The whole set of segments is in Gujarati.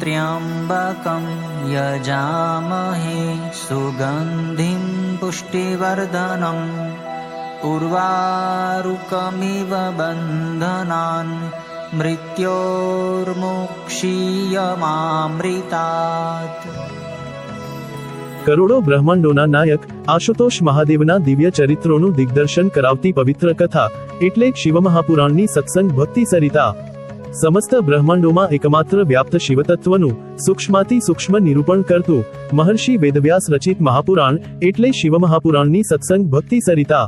त्र्यम्बकं यजामहे सुगन्धिं पुष्टिवर्धनम् उर्वारुकमिव बन्धनान् मृत्योर्मुक्षीयमामृतात्। કરોડો બ્રહ્માંડોના નાયક આશુતોષ મહાદેવના દિવ્ય ચરિત્રોનું દિગ્દર્શન કરાવતી પવિત્ર કથા એટલે શિવમહાપુરાણની સત્સંગ ભક્તિ સરિતા। સમસ્ત બ્રહ્માંડોમાં એકમાત્ર વ્યાપ્ત શિવતત્વનું સૂક્ષ્માતિ સૂક્ષ્મ નિરૂપણ કરતું મહર્ષિ વેદવ્યાસ રચિત મહાપુરાણ એટલે શિવમહાપુરાણની સત્સંગ ભક્તિ સરિતા।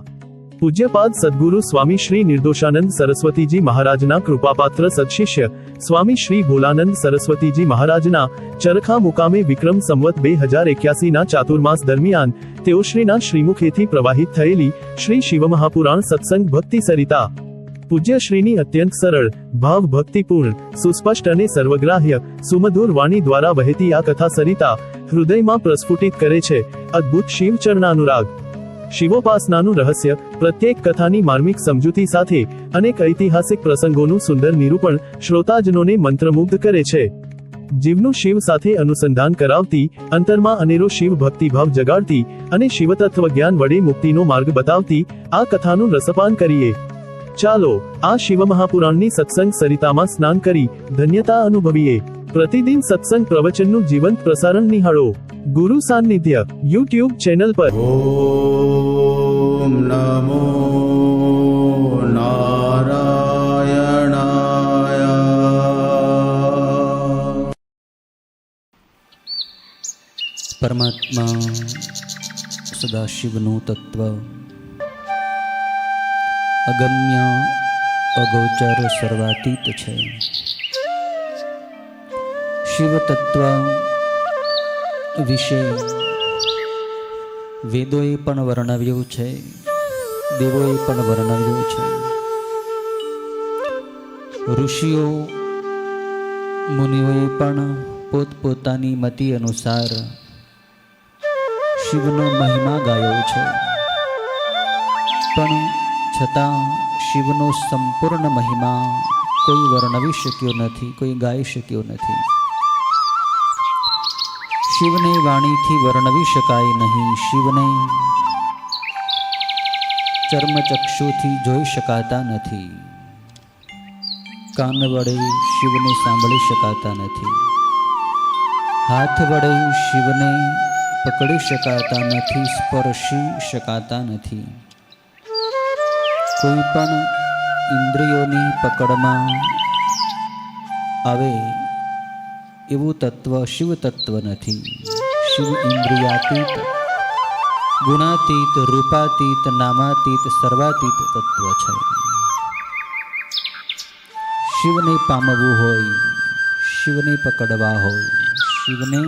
પૂજ્યપાદ સદગુરુ સ્વામી શ્રી નિર્દોષાનંદ સરસ્વતીજી મહારાજના કૃપાપાત્ર સદશિષ્ય સ્વામી શ્રી ભોલાનંદ સરસ્વતીજી મહારાજના ચરખા મુકામે વિક્રમ સંવત 2081ના ચાતુર્માસ દરમિયાન તેઓશ્રીના શ્રીમુખેથી પ્રવાહિત થયેલી શ્રી શિવમહાપુરાણ સત્સંગ ભક્તિ સરિતા પૂજ્ય શ્રીની અત્યંત સરળ ભાવ ભક્તિપૂર્ણ સુસ્પષ્ટ અને સર્વગ્રાહ્ય સુમધુર વાણી દ્વારા વહેતી આ કથા સરિતા હૃદયમાં પ્રસ્ફુટિત કરે છે અદ્ભુત શિવ ચરણાનુરાગ। શિવોપાસનાનું રહસ્ય પ્રત્યેક કથાની માર્મિક સમજૂતી સાથે અનેક ઐતિહાસિક પ્રસંગોનું સુંદર નિરૂપણ શ્રોતાજનોને મંત્રમુગ્ધ કરે છે। જીવનું શિવ સાથે અનુસંધાન કરાવતી અંતરમાં અનેરો શિવ ભક્તિભાવ જગાડતી અને શિવતત્વ જ્ઞાન વડે મુક્તિનો માર્ગ બતાવતી આ કથાનું રસપાન કરીએ। ચાલો આ શિવમહાપુરાણની સત્સંગ સરિતામાં સ્નાન કરી ધન્યતા અનુભવીએ। પ્રતિદિન સત્સંગ પ્રવચનનું જીવંત પ્રસારણ નિહાળો ગુરુ સાનિધ્ય યુટ્યુબ ચેનલ પર। ઓમ નમો નારાયણાય। પરમાત્મા સદાશિવનું તત્વ અગમ્ય અગોચર સર્વાતીત છે। શિવ તત્વ વિશે વેદોએ પણ વર્ણવ્યું છે, દેવોએ પણ વર્ણવ્યું છે। ઋષિઓ મુનિઓએ પણ પોતપોતાની મતિ અનુસાર શિવનો મહિમા ગાયો છે, પણ છતાં શિવનો સંપૂર્ણ મહિમા કોઈ વર્ણવી શક્યો નથી, કોઈ ગાઈ શક્યો નથી। શિવને વાણીથી વર્ણવી શકાય નહીં, શિવને ચર્મચક્ષુથી જોઈ શકાતા નથી, કાન વડે શિવને સાંભળી શકાતા નથી, હાથ વડે શિવને પકડી શકાતા નથી, સ્પર્શી શકાતા નથી। કોઈ પણ ઇન્દ્રિયોની પકડમાં આવે એવું તત્વ શિવ તત્વ નથી। શિવ ઇન્દ્રિયાતીત, ગુણાતીત, રૂપાતીત, નામાતીત, સર્વાતીત તત્વ છે। શિવને પામવું હોય, શિવને પકડવા હોય, શિવને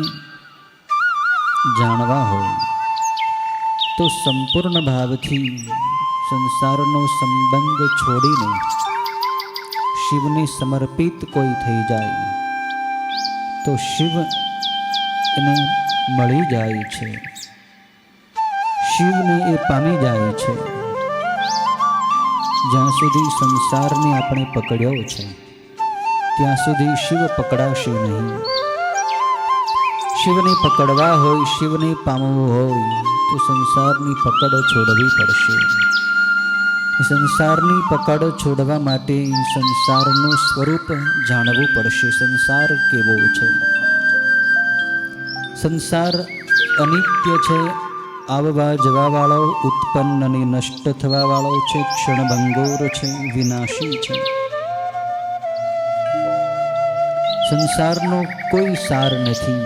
જાણવા હોય તો સંપૂર્ણ ભાવથી સંસારનો સંબંધ છોડીને શિવને સમર્પિત કોઈ થઈ જાય તો શિવ એને મળી જાય છે, શિવને એ પામી જાય છે। જ્યાં સુધી સંસારને આપણે પકડ્યો છે ત્યાં સુધી શિવ પકડાશે નહીં। શિવને પકડવા હોય, શિવને પામવું હોય તો સંસારની પકડ છોડવી પડશે। સંસારની પકડ છોડવા માટે સંસારનું સ્વરૂપ જાણવું પડશે। સંસાર કેવો છે? સંસાર અનિત્ય છે, આવવા જવાવાળો, ઉત્પન્ન અને નષ્ટ થવાવાળો છે, ક્ષણભંગુર છે, વિનાશી છે। સંસારનો કોઈ સાર નથી।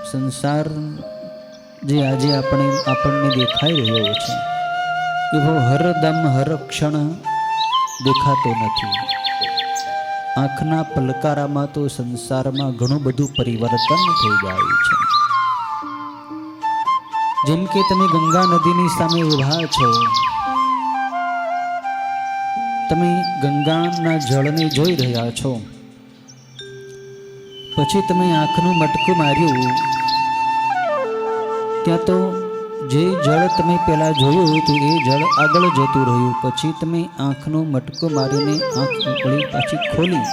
સંસાર જે આજે આપણને દેખાઈ રહ્યો છે એવો હરદમ હર ક્ષણ દેખાતો નથી। આંખના પલકારામાં તો સંસારમાં ઘણું બધું પરિવર્તન થઈ જાય છે। જેમ કે તમે ગંગા નદીની સામે ઊભા છો, તમે ગંગાના જળને જોઈ રહ્યા છો, પછી તમે આંખનું મટકું માર્યું, ત્યાં તો જે જળ તમે પહેલાં જોયું હતું એ જળ આગળ જતું રહ્યું। પછી તમે આંખનું મટકું મારીને આંખ ઉકળી પાછી ખોલી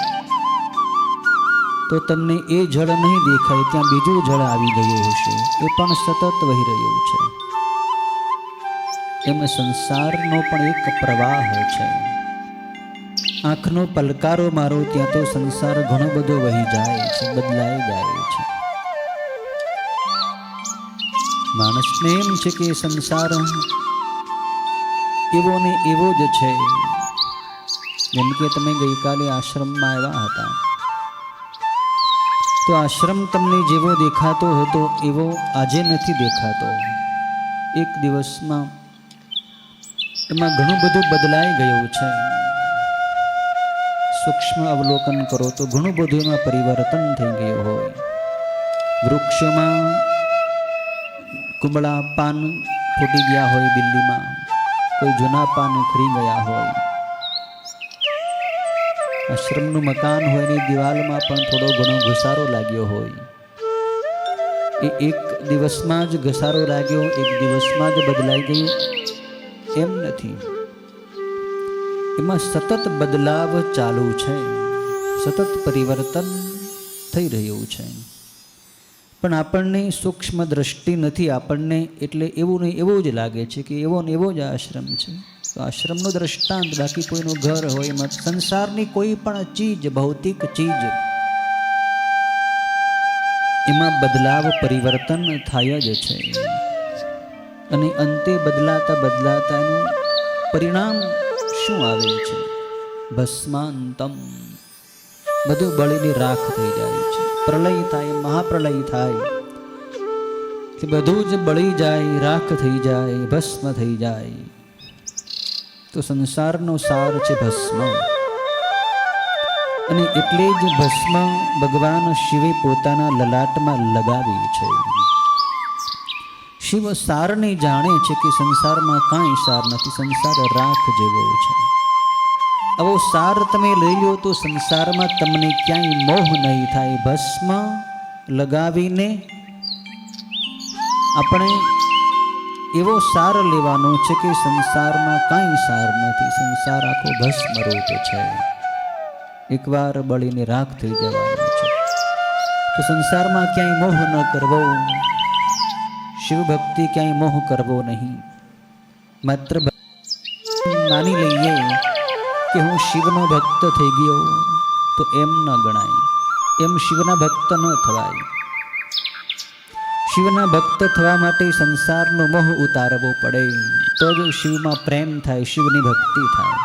તો તમને એ જળ નહીં દેખાય, ત્યાં બીજું જળ આવી ગયું હશે, એ પણ સતત વહી રહ્યું છે. એમ સંસારનો પણ એક પ્રવાહ છે. આંખનો પલકારો મારો ત્યાં તો સંસાર ઘણો બધો વહી જાય છે, બદલાઈ જાય છે. માણસને એમ છે કે સંસાર એવો ને એવો જ છે. જેમ કે તમે ગઈકાલે આશ્રમમાં આવ્યા હતા, તો આશ્રમ તમને જેવો દેખાતો હતો એવો આજે નથી દેખાતો. એક દિવસમાં એમાં ઘણું બધું બદલાઈ ગયું છે. સૂક્ષ્મ અવલોકન કરો તો ઘણું બધું એમાં પરિવર્તન થઈ ગયું હોય. વૃક્ષોમાં કુંબળા પાન ફૂટી ગયા હોય, દિલ્હીમાં કોઈ જૂના પાન ખરી ગયા હોય. આશ્રમનું મકાન હોય એની દિવાલમાં પણ થોડો ઘણો ઘસારો લાગ્યો હોય. એ એક દિવસમાં જ ઘસારો લાગ્યો, એક દિવસમાં જ બદલાઈ ગયું એમ નથી. એમાં સતત બદલાવ ચાલુ છે, સતત પરિવર્તન થઈ રહ્યું છે. પણ આપણને સૂક્ષ્મ દ્રષ્ટિ નથી. આપણને એટલે એવું ને એવું જ લાગે છે કે એવો ને એવો જ આશ્રમ છે. તો આશ્રમનો દ્રષ્ટાંત, બાકી કોઈનું ઘર હોય એમાં સંસારની કોઈ પણ ચીજ, ભૌતિક ચીજ, એમાં બદલાવ પરિવર્તન થાય જ છે. અને અંતે બદલાતા બદલાતા એનું પરિણામ શું આવે છે? ભસ્માંતમ. બધું બળીને રાખ થઈ જાય છે. પ્રલય થાય, મહાપ્રલય થાય કે બધું જ બળી જાય, રાખ થઈ જાય, ભસ્મ થઈ જાય. તો સંસારનો સાર છે ભસ્મ. અને એટલે જ ભસ્મ ભગવાન શિવે પોતાના લલાટમાં લગાવી છે. શિવ સારને જાણે છે કે સંસારમાં કાંઈ સાર નથી, સંસાર રાખ જેવો છે. આવો સાર તમે લઈ લો તો સંસારમાં તમને ક્યાંય મોહ નહીં થાય. ભસ્મ લગાવીને આપણે એવો સાર લેવાનો છે કે સંસારમાં કાંઈ સાર નથી, સંસાર આખો ભસ્મરૂપ છે. એકવાર બળીને રાખ થઈ જવાનો છે. તો સંસારમાં ક્યાંય મોહ ન કરવો, શિવ ભક્તિ ક્યાંય મોહ કરવો નહીં. માત્ર માની લઈએ કે હું શિવનો ભક્ત થઈ ગયો તો એમ ન ગણાય. એમ શિવના ભક્ત ન થવાય. શિવના ભક્ત થવા માટે સંસારનો મોહ ઉતારવો પડે, તો જ શિવમાં પ્રેમ થાય, શિવની ભક્તિ થાય.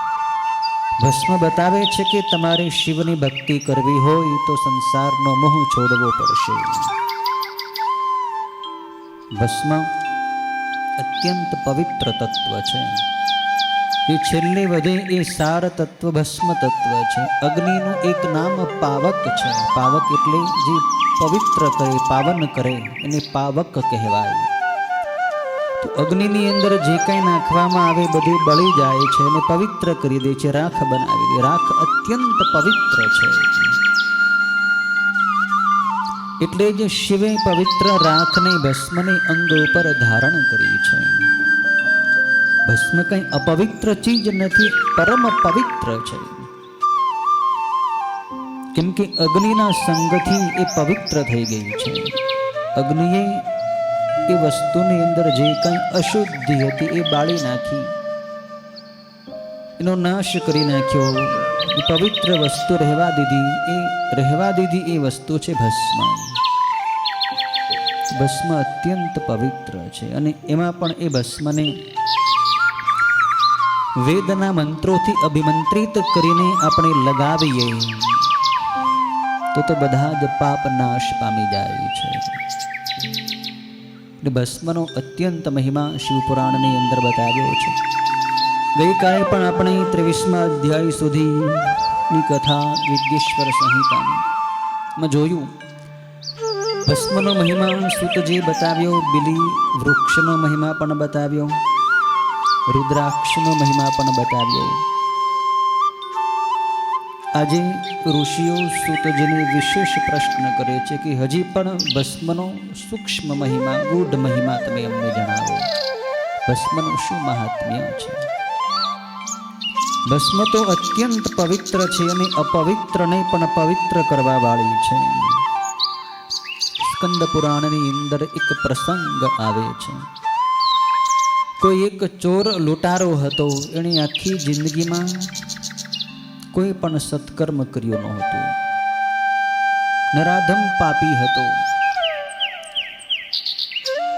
ભસ્મ બતાવે છે કે તમારે શિવની ભક્તિ કરવી હોય તો સંસારનો મોહ છોડવો પડશે. ભસ્મ અત્યંત પવિત્ર તત્વ છે. એ છેલ્લે વધે એ સાર તત્વ ભસ્મ તત્વ છે. અગ્નિનું એક નામ પાવક છે. પાવક એટલે જે પવિત્ર કરે, પાવન કરે, એને પાવક કહેવાય. તો અગ્નિની અંદર જે કંઈ નાખવામાં આવે બધું બળી જાય છે અને પવિત્ર કરી દે છે, રાખ બનાવી દે. રાખ અત્યંત પવિત્ર છે. એટલે જ શિવે પવિત્ર રાખને ભસ્મને અંગ ઉપર ધારણ કરી છે. ભસ્મ કંઈ અપવિત્ર ચીજ નથી, પરમ પવિત્ર છે. કેમ કે અગ્નિના સંગથી એ પવિત્ર થઈ ગઈ છે. અગ્નિએ એ વસ્તુની અંદર જે કંઈ અશુદ્ધિ હતી એ બાળી નાખી, એનો નાશ કરી નાખ્યો. એ પવિત્ર વસ્તુ રહેવા દીધી. એ વસ્તુ છે ભસ્મ. ભસ્મ અત્યંત પવિત્ર છે. અને એમાં પણ એ ભસ્મને વેદના મંત્રોથી અભિમંત્રિત કરીને આપણે લગાવીએ તો બધા જ પાપ નાશ પામી જાય છે. ભસ્મનો અત્યંત મહિમા શિવપુરાણની અંદર બતાવ્યો છે. ગઈકાલે પણ આપણે 23મા અધ્યાય સુધીની કથા વિદ્યેશ્વર સંહિતામાં જોયું. ભસ્મનો મહિમા સુતજી બતાવ્યો, બિલી વૃક્ષનો મહિમા પણ બતાવ્યો, રુદ્રાક્ષનો મહિમા પણ બતાવ્યો. આજે ઋષિઓ સૂતજીને વિશેષ પ્રશ્ન કરે છે કે હજી પણ ભસ્મનો સૂક્ષ્મ મહિમા, ગૂઢ મહિમા તમે અમને જણાવો. ભસ્મનું શું મહાત્મ્ય છે? ભસ્મ તો અત્યંત પવિત્ર છે અને અપવિત્રને પણ પવિત્ર કરવા વાળી છે. સ્કંદ પુરાણની અંદર એક પ્રસંગ આવે છે. કોઈ એક ચોર લૂંટારો હતો. એણે આખી જિંદગીમાં કોઈ પણ સત્કર્મ કર્યું નહોતું. નરાધમ પાપી હતો.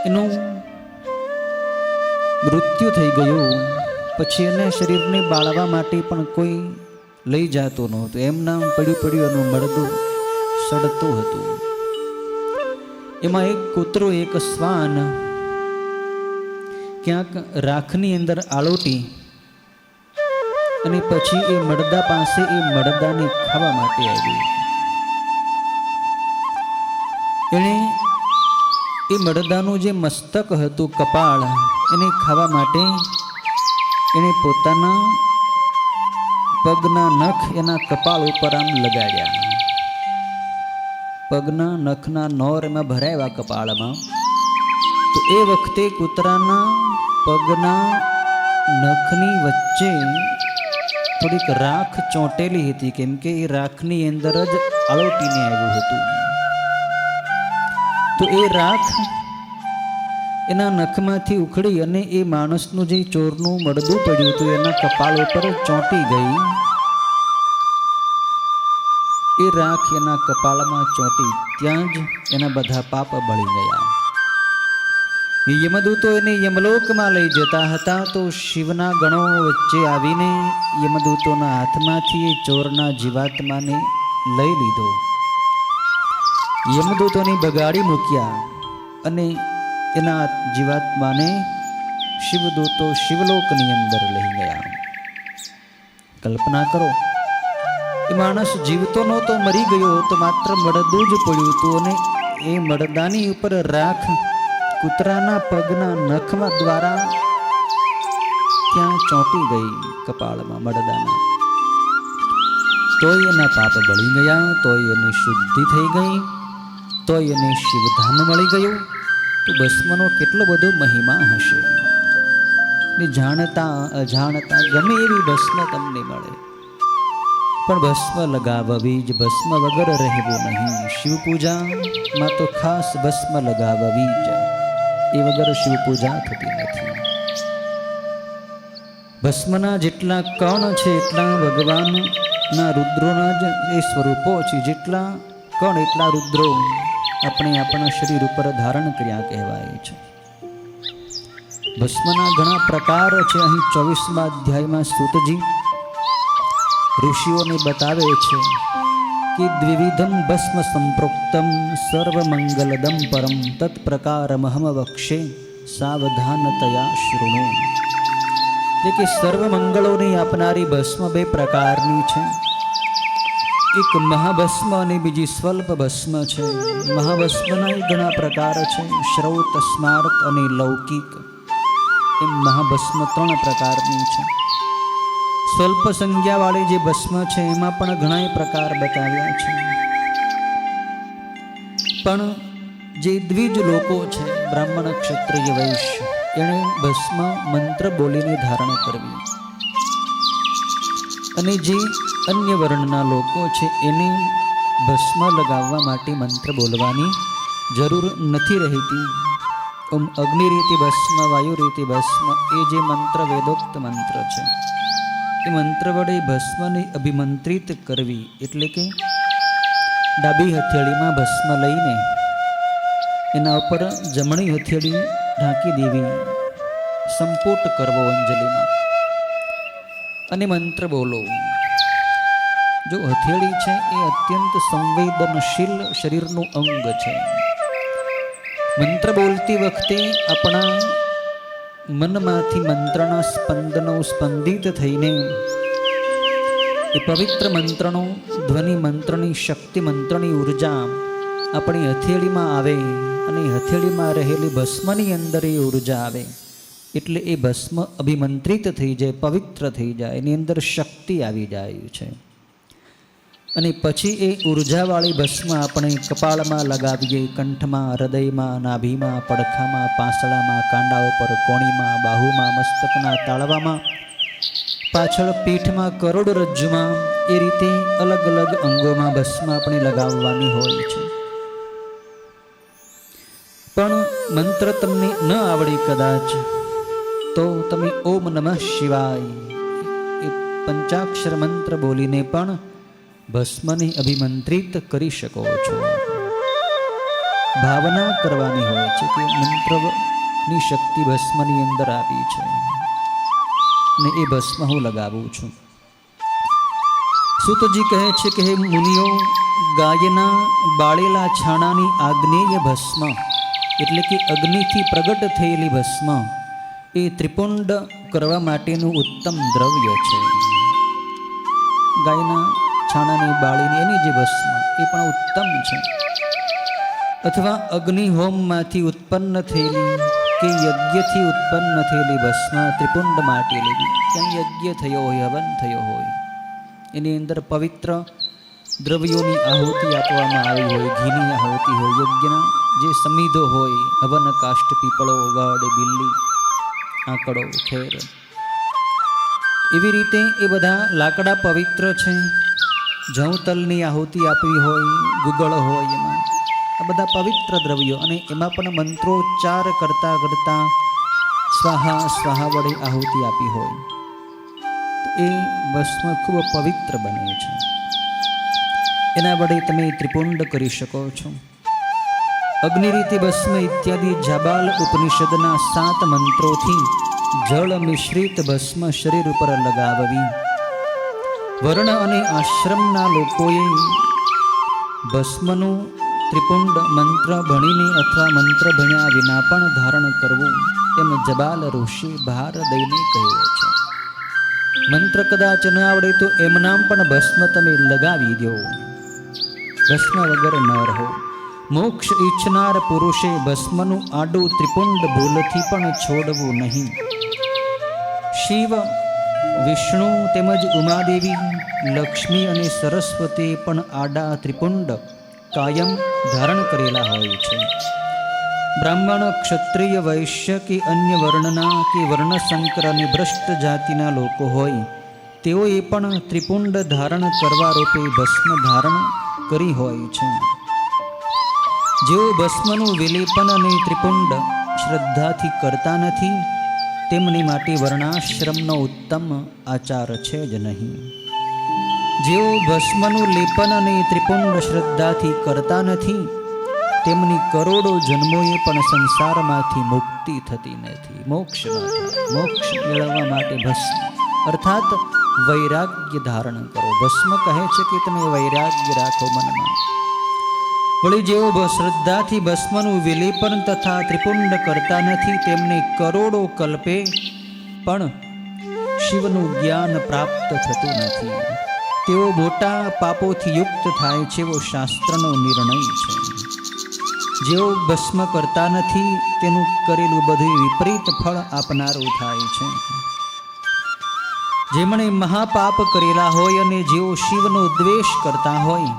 એનું મૃત્યુ થઈ ગયું. પછી એને શરીરને બાળવા માટે પણ કોઈ લઈ જતું નહોતું. એમના પડ્યું એનું મળદું સડતું હતું. એમાં એક કૂતરો, એક શ્વાન ક્યાંક રાખની અંદર આળોટી અને પછી એ મળદા પાસે એ મળદાને ખાવા માટે આવ્યું. એણે એ મળદાનું જે મસ્તક હતું, કપાળ, એને ખાવા માટે એણે પોતાના પગના નખ એના કપાળ ઉપર આમ લગાડ્યા. પગના નખના નોર એમાં ભરાયા કપાળમાં. તો એ વખતે કૂતરાના પગના નખની વચ્ચે થોડીક રાખ ચોંટેલી હતી, કેમ કે એ રાખની અંદર જ આળોટીને આવ્યું હતું. તો એ રાખ એના નખમાંથી ઉખડી અને એ માણસનું જે ચોરનું મળદું પડ્યું હતું એના કપાળ ઉપર ચોંટી ગઈ. એ રાખ એના કપાળમાં ચોંટી, ત્યાં જ એના બધા પાપ બળી ગયા. યમદૂતો એને યમલોકમાં લઈ જતા હતા. તો શિવના ગણો વચ્ચે આવીને યમદૂતોના હાથમાંથી એ ચોરના જીવાત્માને લઈ લીધો. યમદૂતોને બગાડી મૂક્યા અને એના જીવાત્માને શિવદૂતો શિવલોકની અંદર લઈ ગયા. કલ્પના કરો, એ માણસ જીવતો નહોતો, મરી ગયો તો માત્ર મળદું જ પડ્યું હતું અને એ મળદાની ઉપર રાખ કૂતરાના પગના નખમાં દ્વારા ત્યાં ચોંટી ગઈ કપાળમાં મળદાના. તોય એના પાપ બળી ગયા, તોય એની શુદ્ધિ થઈ ગઈ, તોય એને શિવધામ મળી ગયું. તો ભસ્મનો કેટલો બધો મહિમા હશે. ને જાણતા અજાણતા ગમે એવી ભસ્મ તમને મળે, પણ ભસ્મ લગાવવી જ, ભસ્મ વગર રહેવું નહીં. શિવ પૂજામાં તો ખાસ ભસ્મ લગાવવી જ, એ વગર શિવ પૂજા થતી નથી. ભસ્મના જેટલા કણ છે એટલા ભગવાનના રુદ્રોના જ એ સ્વરૂપો છે. જેટલા કણ એટલા રુદ્રો આપણે આપણા શરીર ઉપર ધારણ કર્યા કહેવાય છે. ભસ્મના ઘણા પ્રકાર છે. અહીં 24મા અધ્યાયમાં સૂતજી ઋષિઓને બતાવે છે કે દ્વિવિધમ ભસ્મ સંપ્રોક્તમ સર્વમંગલદમ પરમ તત્પ્રકારમહમ વક્ષે સાવધાનતયા શૃણુ. એટલે કે સર્વમંગળોને આપનારી ભસ્મ બે પ્રકારની છે. એક મહાભસ્મ અને બીજી સ્વલ્પ ભસ્મ છે. મહાભસ્મના ઘણા પ્રકાર છે, શ્રૌત, સ્માર્ત અને લૌકિક. એમ મહાભસ્મ 3 પ્રકારની છે. સ્વલ્પ સંજ્ઞાવાળી જે ભસ્મ છે એમાં પણ ઘણા પ્રકાર બતાવ્યા છે. પણ જે દ્વિજ લોકો છે, બ્રાહ્મણ, ક્ષત્રિય, વૈશ્ય, એણે ભસ્મ મંત્ર બોલીને ધારણ કરવી. અને જે અન્ય વર્ણના લોકો છે એને ભસ્મ લગાવવા માટે મંત્ર બોલવાની જરૂર નથી રહેતી. અગ્નિ રીતે ભસ્મ, વાયુ રીતે ભસ્મ, એ જે મંત્ર વેદોક્ત મંત્ર છે એ મંત્ર વડે ભસ્મને અભિમંત્રિત કરવી. એટલે કે ડાબી હથેળીમાં ભસ્મ લઈને એના ઉપર જમણી હથેળી ઢાંકી દેવી, સંપુટ કરવો અંજલિમાં અને મંત્ર બોલો. જો હથેળી છે એ અત્યંત સંવેદનશીલ શરીરનું અંગ છે. મંત્ર બોલતી વખતે આપણા મનમાંથી મંત્રના સ્પંદનો સ્પંદિત થઈને એ પવિત્ર મંત્રનો ધ્વનિ, મંત્રની શક્તિ, મંત્રની ઉર્જા આપણી હથેળીમાં આવે અને હથેળીમાં રહેલી ભસ્મની અંદર એ ઉર્જા આવે. એટલે એ ભસ્મ અભિમંત્રિત થઈ જાય, પવિત્ર થઈ જાય, એની અંદર શક્તિ આવી જાય છે. અને પછી એ ઉર્જાવાળી ભસ્મ આપણે કપાળમાં લગાવીએ, કંઠમાં, હૃદયમાં, નાભીમાં, પડખામાં, પાંસળામાં, કાંડા ઉપર, કોણીમાં, બાહુમાં, મસ્તકના તાળવામાં પાછળ પીઠમાં કરોડરજ્જુમાં એ રીતે અલગ અલગ અંગોમાં ભસ્મ આપણે લગાવવાની હોય છે. પણ મંત્ર તમને ન આવડે કદાચ તો તમે ઓમ નમઃ શિવાય એ પંચાક્ષર મંત્ર બોલીને પણ ભસ્મને અભિમંત્રિત કરી શકો છો. ભાવના કરવાની હોય છે કે મંત્રની શક્તિ ભસ્મની અંદર આવી છે ને એ ભસ્મ હું લગાવું છું. સૂતજી કહે છે કે હે મુનિઓ, ગાયના બાળેલા છાણાની આગ્નેય ભસ્મ એટલે કે અગ્નિથી પ્રગટ થયેલી ભસ્મ એ ત્રિપુંડ કરવા માટેનું ઉત્તમ દ્રવ્ય છે. ગાયના છાણાની બાળીની એની જે ભસ્મ એ પણ ઉત્તમ છે. અથવા અગ્નિહોમમાંથી ઉત્પન્ન થયેલી કે યજ્ઞથી ઉત્પન્ન થયેલી ભસ્મ ત્રિપુંડ માટે લેવી. ક્યાં યજ્ઞ થયો હોય, હવન થયો હોય, એની અંદર પવિત્ર દ્રવ્યોની આહુતિ આપવામાં આવી હોય, ઘીની આહુતિ હોય, યજ્ઞના જે સમિધો હોય, હવન કાષ્ઠ, પીપળો, વડ, બિલ્લી, આંકડો, ખેર, એવી રીતે એ બધા લાકડા પવિત્ર છે. જવ તલની આહુતિ આપવી હોય, ગુગળ હોય, એમાં આ બધા પવિત્ર દ્રવ્યો અને એમાં પણ મંત્રોચ્ચાર કરતાં કરતાં સ્વાહા સ્વાહા વડે આહુતિ આપી હોય તો એ ભસ્મ ખૂબ પવિત્ર બને છે. એના વડે તમે ત્રિપુંડ કરી શકો છો. અગ્નિરીતિ ભસ્મ ઇત્યાદિ જાબાલ ઉપનિષદના 7 મંત્રોથી જળ મિશ્રિત ભસ્મ શરીર ઉપર લગાવવી. વર્ણ અને આશ્રમના લોકોએ ભસ્મનું ત્રિપુંડ મંત્ર ભણીને અથવા મંત્ર ભણ્યા વિના પણ ધારણ કરવું એમ જબાલ ઋષિ ભાર દઈને કહ્યું છે. મંત્ર કદાચ ન આવડે તો એમનામ પણ ભસ્મ તમે લગાવી દો, ભસ્મ વગર ન રહો. મોક્ષ ઈચ્છનાર પુરુષે ભસ્મનું આડું ત્રિપુંડ ભૂલથી પણ છોડવું નહીં. શિવ, વિષ્ણુ તેમજ ઉમાદેવી, લક્ષ્મી અને સરસ્વતી પણ આડા ત્રિપુંડ કાયમ ધારણ કરેલા હોય છે. બ્રાહ્મણ, ક્ષત્રિય, વૈશ્ય કે અન્ય વર્ણના કે વર્ણશંકર અને ભ્રષ્ટ જાતિના લોકો હોય તેઓએ પણ ત્રિપુંડ ધારણ કરવા રૂપે ભસ્મ ધારણ કરી હોય છે. જેઓ ભસ્મનું વિલેપન અને ત્રિપુંડ શ્રદ્ધાથી કરતા નથી તેમની માટે વર્ણાશ્રમનો ઉત્તમ આચાર છે જ નહીં. જેઓ ભસ્મનું લેપન અને ત્રિપુંડ શ્રદ્ધાથી કરતા નથી તેમની કરોડો જન્મોએ પણ સંસારમાંથી મુક્તિ થતી નથી, મોક્ષ ન થાય. મોક્ષ મેળવવા માટે ભસ્મ અર્થાત વૈરાગ્ય ધારણ કરો. ભસ્મ કહે છે કે તમે વૈરાગ્ય રાખો મનમાં. વળી જેઓ શ્રદ્ધાથી ભસ્મનું વિલેપન તથા ત્રિપુંડ કરતા નથી તેમને કરોડો કલ્પે પણ શિવનું જ્ઞાન પ્રાપ્ત થતું નથી. તેઓ મોટા પાપોથી યુક્ત થાય છે એવો શાસ્ત્રનો નિર્ણય છે. જેઓ ભસ્મ કરતા નથી તેનું કરેલું બધું વિપરીત ફળ આપનારું થાય છે. જેમણે મહાપાપ કરેલા હોય અને જેઓ શિવનો દ્વેષ કરતા હોય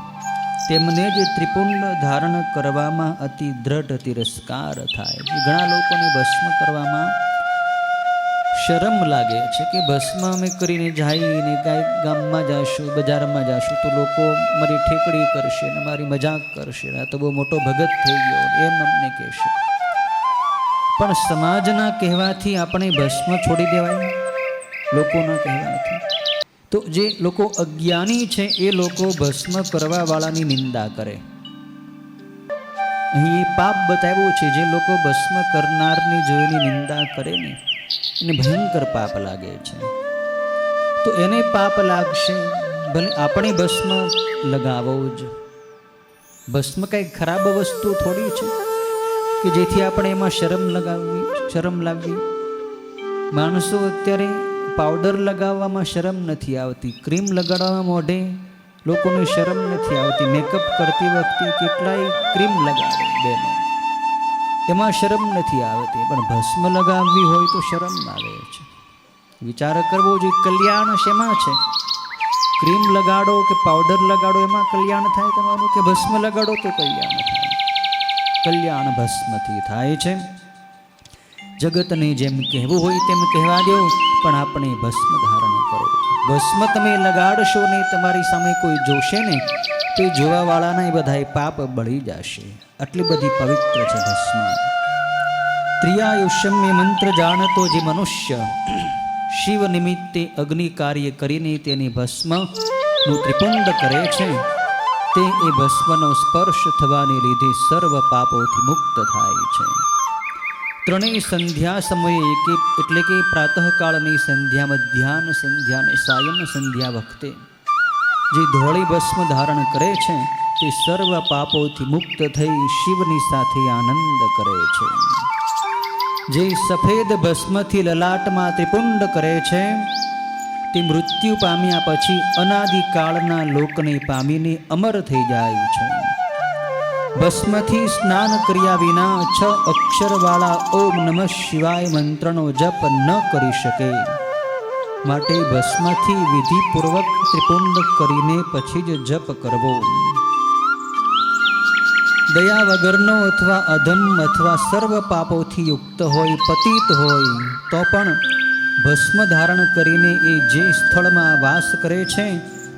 તેમને જ ત્રિપુંડ ધારણ કરવામાં અતિ દ્રઢ તિરસ્કાર થાય છે. ઘણા લોકોને ભસ્મ કરવામાં શરમ લાગે છે કે ભસ્મ અમે કરીને જઈને કાંઈક ગામમાં જાશું, બજારમાં જાશું તો લોકો મારી ઠેકડી કરશે ને મારી મજાક કરશે, આ તો બહુ મોટો ભગત થઈ ગયો એમ અમને કહેશે. પણ સમાજના કહેવાથી આપણે ભસ્મ છોડી દેવાય, લોકોના કહેવાથી. તો જે લોકો અજ્ઞાની છે એ લોકો ભસ્મ કરવાવાળાની નિંદા કરે. અહીં એ પાપ બતાવ્યું છે. જે લોકો ભસ્મ કરનારની જોઈને નિંદા કરે ને એને ભયંકર પાપ લાગે છે. તો એને પાપ લાગશે, ભલે આપણે ભસ્મ લગાવો જ. ભસ્મ કંઈ ખરાબ વસ્તુ થોડી છે કે જેથી આપણે એમાં શરમ લાગવી. માણસો અત્યારે પાવડર લગાવવામાં શરમ નથી આવતી, ક્રીમ લગાડવામાં મોઢે લોકોને શરમ નથી આવતી. મેકઅપ કરતી વખતે કેટલાય ક્રીમ લગાવે બેનો, એમાં શરમ નથી આવતી. પણ ભસ્મ લગાવવી હોય તો શરમ આવે છે. વિચાર કરવો જોઈએ કલ્યાણ શેમાં છે. ક્રીમ લગાડો કે પાવડર લગાડો એમાં કલ્યાણ થાય તમારું, કે ભસ્મ લગાડો તો કલ્યાણ થાય. કલ્યાણ ભસ્મથી થાય છે. જગતને જેમ કહેવું હોય તેમ કહેવા દો. પણ આપણે ભસ્મ ધારણ કરો. ભસ્મ તમે લગાડશો ને તમારી સામે કોઈ જોશે ને તો એ જોવાવાળાના એ બધાય પાપ બળી જશે. આટલી બધી પવિત્ર છે ભસ્મ. ત્રિયાયુષ્યમ્ય મંત્ર જાણતો જે મનુષ્ય શિવ નિમિત્તે અગ્નિ કાર્ય કરીને તેની ભસ્મનું ત્રિપુંડ કરે છે તે એ ભસ્મનો સ્પર્શ થવાને લીધે સર્વ પાપોથી મુક્ત થાય છે. ત્રણેય સંધ્યા સમયે એટલે કે પ્રાતઃકાળની સંધ્યા, મધ્યાહન સંધ્યા અને સાયં સંધ્યા વખતે જે ધોળી ભસ્મ ધારણ કરે છે તે સર્વ પાપોથી મુક્ત થઈ શિવની સાથે આનંદ કરે છે. જે સફેદ ભસ્મથી લલાટમાં ત્રિપુંડ કરે છે તે મૃત્યુ પામ્યા પછી અનાદિકાળના લોકને પામીને અમર થઈ જાય છે. ભસ્મથી સ્નાન કર્યા વિના 6 અક્ષરવાળા ઓમ નમઃ શિવાય મંત્રનો જપ ન કરી શકે. માટે ભસ્મથી વિધિપૂર્વક ત્રિપુંડ કરીને પછી જ જપ કરવો. દયા વગરનો અથવા અધમ અથવા સર્વ પાપોથી યુક્ત હોય, પતિત હોય તો પણ ભસ્મ ધારણ કરીને એ જે સ્થળમાં વાસ કરે છે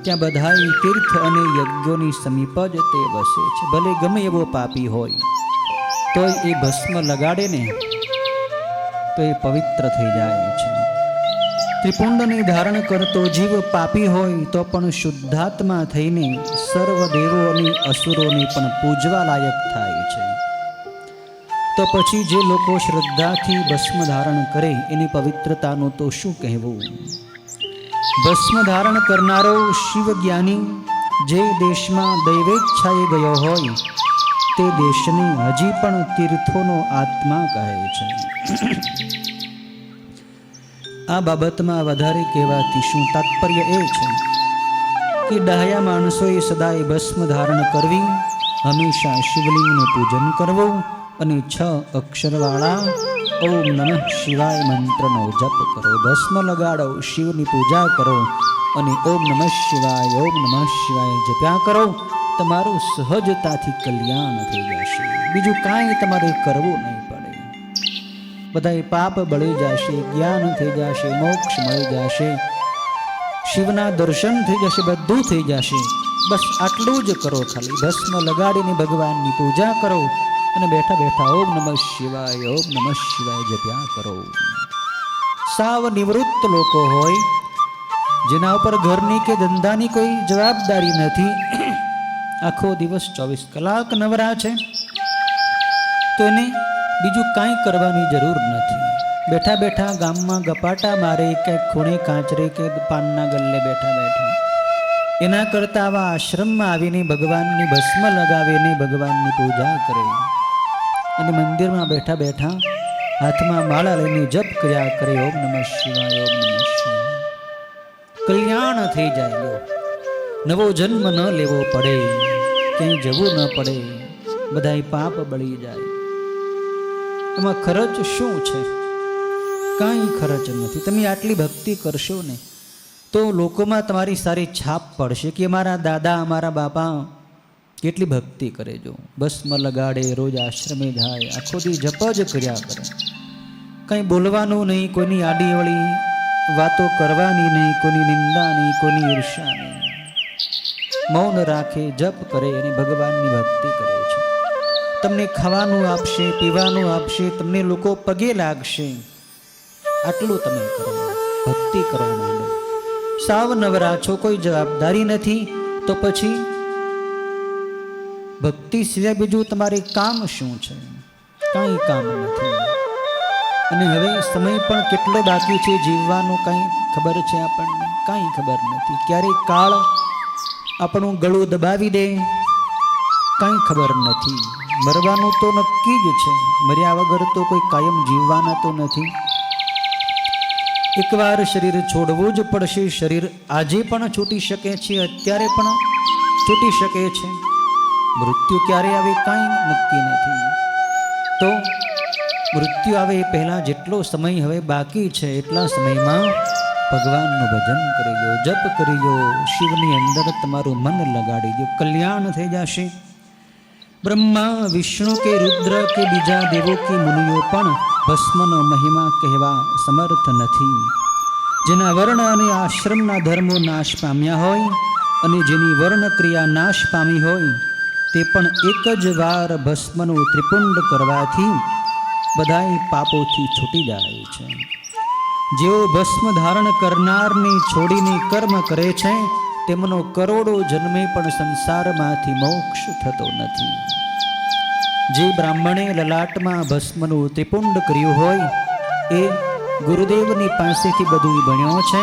ત્યાં બધાય તીર્થ અને યજ્ઞોની સમીપ જ તે વસે છે. ભલે ગમે એવો પાપી હોય તોય એ ભસ્મ લગાડે ને તો એ પવિત્ર થઈ જાય છે. ત્રિપુંડને ધારણ કરતો જીવ પાપી હોય તો પણ શુદ્ધાત્મા થઈને સર્વ દેવો અને અસુરોને પણ પૂજવા લાયક થાય છે. તો પછી જે લોકો શ્રદ્ધાથી ભસ્મ ધારણ કરે એની પવિત્રતાનું તો શું કહેવું. ભસ્મ ધારણ કરનારો શિવ જ્ઞાની જે દેશમાં દૈવેચ્છાએ ગયો હોય તે દેશને હજી પણ તીર્થોનો આત્મા કહે છે. આ બાબતમાં વધારે કહેવાથી શું તાત્પર્ય એ છે કે ડાહ્યા માણસોએ સદાય ભસ્મ ધારણ કરવી, હંમેશા શિવલિંગનું પૂજન કરવું અને 6 અક્ષરવાળા ઓમ નમઃ શિવાય મંત્રનો જપ કરો. ભસ્મ લગાડો, શિવની પૂજા કરો અને ઓમ નમઃ શિવાય જપ્યા કરો. તમારું સહજતાથી કલ્યાણ થઈ જશે. બીજું કાંઈ તમારે કરવું નહીં પડે. બધાય પાપ બળી જશે, જ્ઞાન થઈ જશે, મોક્ષ મળી જશે, શિવના દર્શન થઈ જશે, બધું થઈ જશે. બસ આટલું જ કરો. ખાલી ભસ્મ લગાડીને ભગવાનની પૂજા કરો અને બેઠા બેઠા ઓમ નમઃ શિવાય જપ્યા કરો. સાવ નિવૃત્ત લોકો હોય જેના ઉપર ઘરની કે ધંધાની કોઈ જવાબદારી નથી, આખો દિવસ 24 કલાક નવરા છે, તો એને બીજું કાંઈ કરવાની જરૂર નથી. બેઠા બેઠા ગામમાં ગપાટા મારે કે ખૂણે કાંચરે કે પાનના ગલ્લે બેઠા બેઠા એના કરતાં આવા આશ્રમમાં આવીને ભગવાનની ભસ્મ લગાવીને ભગવાનની પૂજા કરે અને મંદિરમાં બેઠા બેઠા હાથમાં માળા લઈને જપ કર્યા કરે ઓમ નમઃ શિવાય. કલ્યાણ થઈ જાય. નવો જન્મ ન લેવો પડે, ક્યાંય જવું ન પડે, બધાય પાપ બળી જાય. એમાં ખર્ચ શું છે? કાંઈ ખર્ચ નથી. તમે આટલી ભક્તિ કરશો ને તો લોકોમાં તમારી સારી છાપ પડશે કે અમારા દાદા, અમારા બાપા કેટલી ભક્તિ કરે. જો ભસ્મ લગાડે, રોજ આશ્રમે જાય, આખો દી જપ જ કર્યા કરે, કંઈ બોલવાનું નહીં, કોઈની આડીઅવળી વાતો કરવાની નહીં, કોઈની નિંદા નહીં, કોઈની ઈર્ષા નહીં, મૌન રાખે, જપ કરે અને ભગવાનની ભક્તિ કરે છે. તમને ખાવાનું આપશે, પીવાનું આપશે, તમને લોકો પગે લાગશે. આટલું તમે કરો, ભક્તિ કરવા માંડો. સાવ નવરા છો, કોઈ જવાબદારી નથી, તો પછી ભક્તિ સિવાય બીજું તમારે કામ શું છે? કાંઈ કામ નથી. અને હવે સમય પણ કેટલો બાકી છે જીવવાનું, કાંઈ ખબર છે આપણને? કાંઈ ખબર નથી. ક્યારેક કાળ આપણું ગળું દબાવી દે, કાંઈ ખબર નથી. મરવાનું તો નક્કી જ છે, મર્યા વગર તો કોઈ કાયમ જીવવાના તો નથી. એકવાર શરીર છોડવું જ પડશે. શરીર આજે પણ છૂટી શકે છે, અત્યારે પણ છૂટી શકે છે. મૃત્યુ ક્યારે આવે કાંઈ નક્કી નથી. તો મૃત્યુ આવે એ પહેલાં જેટલો સમય હવે બાકી છે એટલા સમયમાં ભગવાનનું ભજન કરી લો, જપ કરી લો, શિવની અંદર તમારું મન લગાડી દો, કલ્યાણ થઈ જશે. બ્રહ્મા, વિષ્ણુ કે રુદ્ર કે બીજા દેવો કે મુનિઓ પણ ભસ્મનો મહિમા કહેવા સમર્થ નથી. જેના વર્ણ અને આશ્રમના ધર્મો નાશ પામ્યા હોય અને જેની વર્ણ ક્રિયા નાશ પામી હોય તે પણ એક જ વાર ભસ્મનું ત્રિપુંડ કરવાથી બધાય પાપોથી છૂટી જાય છે. જેઓ ભસ્મ ધારણ કરનારને છોડીને કર્મ કરે છે તેમનો કરોડો જન્મે પણ સંસારમાંથી મોક્ષ થતો નથી. જે બ્રાહ્મણે લલાટમાં ભસ્મનું ત્રિપુંડ કર્યું હોય એ ગુરુદેવની પાસેથી બધું ભણ્યો છે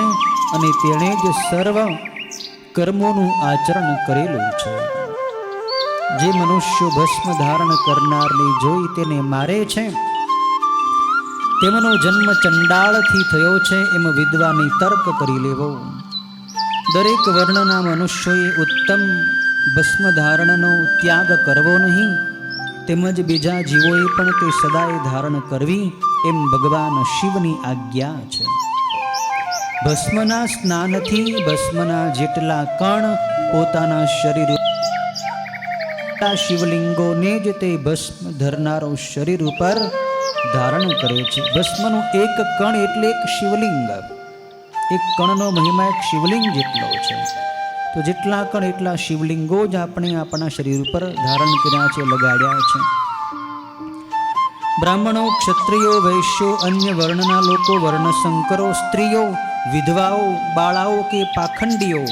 અને તેણે જ સર્વ કર્મોનું આચરણ કરેલું છે. જે મનુષ્યો ભસ્મ ધારણ કરનારને જોઈ તેને મારે છે તેમનો જન્મ ચંડાળથી થયો છે એમ વિદ્વાને તર્ક કરી લેવો. દરેક વર્ણના મનુષ્યોએ ઉત્તમ ભસ્મ ધારણનો ત્યાગ કરવો નહીં, તેમજ બીજા જીવોએ પણ તે સદાય ધારણ કરવી એમ ભગવાન શિવની આજ્ઞા છે. ભસ્મના સ્નાનથી ભસ્મના જેટલા કણ પોતાના શરીર શિવલિંગોને જ તે ભસ્મ ધરનારો શરીર ઉપર ધારણ કરે છે. ભસ્મનું એક કણ એટલે એક શિવલિંગ, એક કણનો મહિમા એક શિવલિંગ જેટલો છે. તો જેટલા કણ એટલા શિવલિંગો જ આપણે આપણા શરીર ઉપર ધારણ કર્યા છે, લગાડ્યા છે. બ્રાહ્મણો, ક્ષત્રિયો, વૈશ્યો, અન્ય વર્ણના લોકો, વર્ણશંકરો, સ્ત્રીઓ, વિધવાઓ, બાળાઓ કે પાખંડીઓ,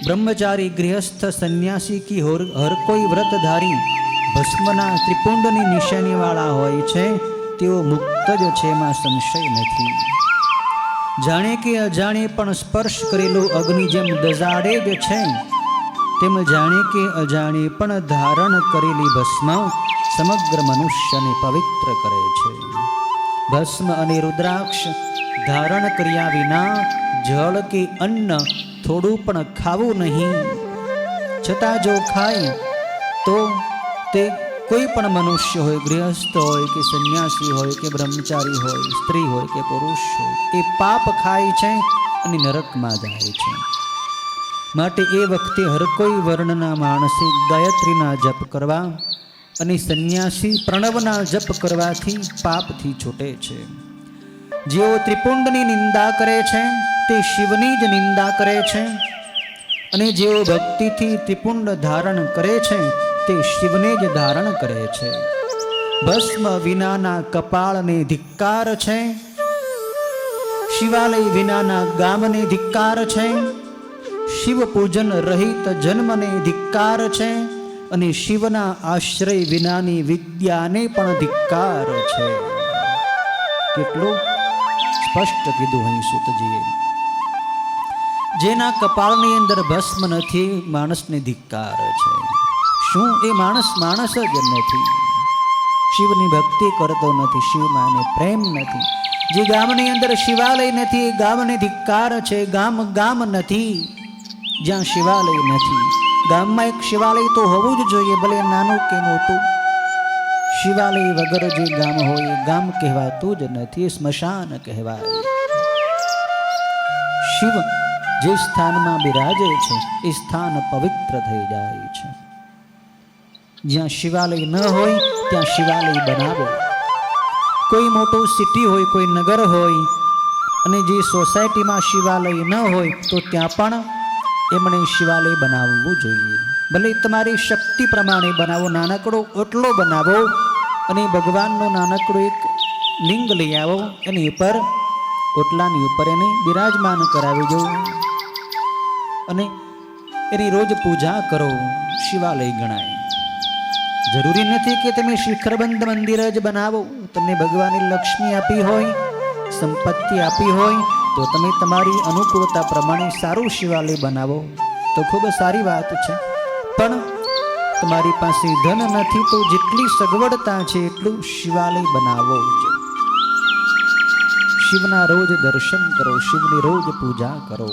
બ્રહ્મચારી, ગૃહસ્થ, સંન્યાસી કે હર કોઈ વ્રતધારી ભસ્મના ત્રિપુંડની નિશાનીવાળા હોય છે તેઓ મુક્ત જ છે, એમાં સંશય નથી. જાણે કે અજાણે પણ સ્પર્શ કરેલો અગ્નિ જેમ દઝાડે જ છે તેમ જાણે કે અજાણે પણ ધારણ કરેલી ભસ્મ સમગ્ર મનુષ્યને પવિત્ર કરે છે. ભસ્મ અને રુદ્રાક્ષ ધારણ કર્યા વિના જળ કે અન્ન થોડું પણ ખાવું નહીં. છતાં જો ખાય તો તે કોઈ પણ મનુષ્ય હોય, ગૃહસ્થ હોય કે સંન્યાસી હોય કે બ્રહ્મચારી હોય, સ્ત્રી હોય કે પુરુષ હોય, એ પાપ ખાય છે અને નરકમાં જાય છે. માટે એ વખતે હર કોઈ વર્ણના માણસે ગાયત્રીના જપ કરવા અને સંન્યાસી પ્રણવના જપ કરવાથી પાપથી છૂટે છે. જેઓ ત્રિપુંડની નિંદા કરે છે તે શિવની જ નિંદા કરે છે અને જેઓ ભક્તિથી ત્રિપુંડ ધારણ કરે છે તે શિવને જ ધારણ કરે છે. ભસ્મ વિનાના કપાળને ધિક્કાર છે, શિવાલય વિનાના ગામને ધિક્કાર છે, શિવ પૂજન રહિત જન્મને ધિક્કાર છે અને શિવના આશ્રય વિનાની વિદ્યાને પણ ધિક્કાર છે. કેટલું સ્પષ્ટ કીધું અહીં સૂતજીએ. જેના કપાળની અંદર ભસ્મ નથી માણસને ધિક્કાર છે. શું એ માણસ જ નથી, શિવની ભક્તિ કરતો નથી, શિવમાં પ્રેમ નથી. જે ગામની અંદર શિવાલય નથી એ ગામને ધિક્કાર છે. ગામ નથી જ્યાં શિવાલય નથી. ગામમાં એક શિવાલય તો હોવું જ જોઈએ, ભલે નાનું કે મોટું. શિવાલય વગર જે ગામ હોય એ ગામ કહેવાતું જ નથી, એ સ્મશાન કહેવાય. શિવ જે સ્થાનમાં બિરાજે છે એ સ્થાન પવિત્ર થઈ જાય છે. જ્યાં શિવાલય ન હોય ત્યાં શિવાલય બનાવો. કોઈ મોટું સિટી હોય, કોઈ નગર હોય અને જે સોસાયટીમાં શિવાલય ન હોય તો ત્યાં પણ એમણે શિવાલય બનાવવું જોઈએ. ભલે તમારી શક્તિ પ્રમાણે બનાવો, નાનકડો ઓટલો બનાવો અને ભગવાનનો નાનકડો એક લિંગ લઈ આવો, એની ઉપર ઓટલાની ઉપર એને બિરાજમાન કરાવી દો અને એની રોજ પૂજા કરો. શિવાલય ગણાય. જરૂરી નથી કે તમે શિખરબંધ મંદિર જ બનાવો. તમને ભગવાને લક્ષ્મી આપી હોય, સંપત્તિ આપી હોય તો તમે તમારી અનુકૂળતા પ્રમાણે સારું શિવાલય બનાવો તો ખૂબ સારી વાત છે. પણ તમારી પાસે ધન નથી તો જેટલી સગવડતા છે એટલું શિવાલય બનાવો જ. શિવના રોજ દર્શન કરો, શિવની રોજ પૂજા કરો.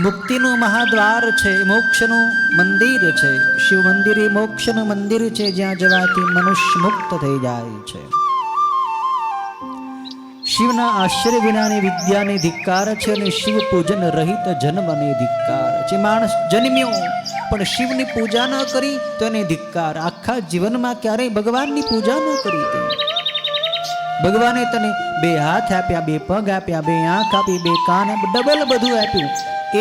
મુક્તિનું મહાદ્વાર છે, મોક્ષનું મંદિર છે. શિવ મંદિર એ મોક્ષનું મંદિર છે જ્યાં જવાથી મનુષ્ય મુક્ત થઈ જાય છે. શિવના આશ્રય વિનાની વિદ્યાને ધિક્કાર છે અને શિવ પૂજન રહિત જન્મને ધિક્કાર છે. માણસ જન્મ્યો પણ શિવની પૂજા ન કરી તો એને ધિક્કાર. આખા જીવનમાં ક્યારેય ભગવાનની પૂજા ન કરી તે ભગવાને તને 2 હાથ આપ્યા, 2 પગ આપ્યા, 2 આંખ આપી, 2 કાન, ડબલ બધું આપ્યું.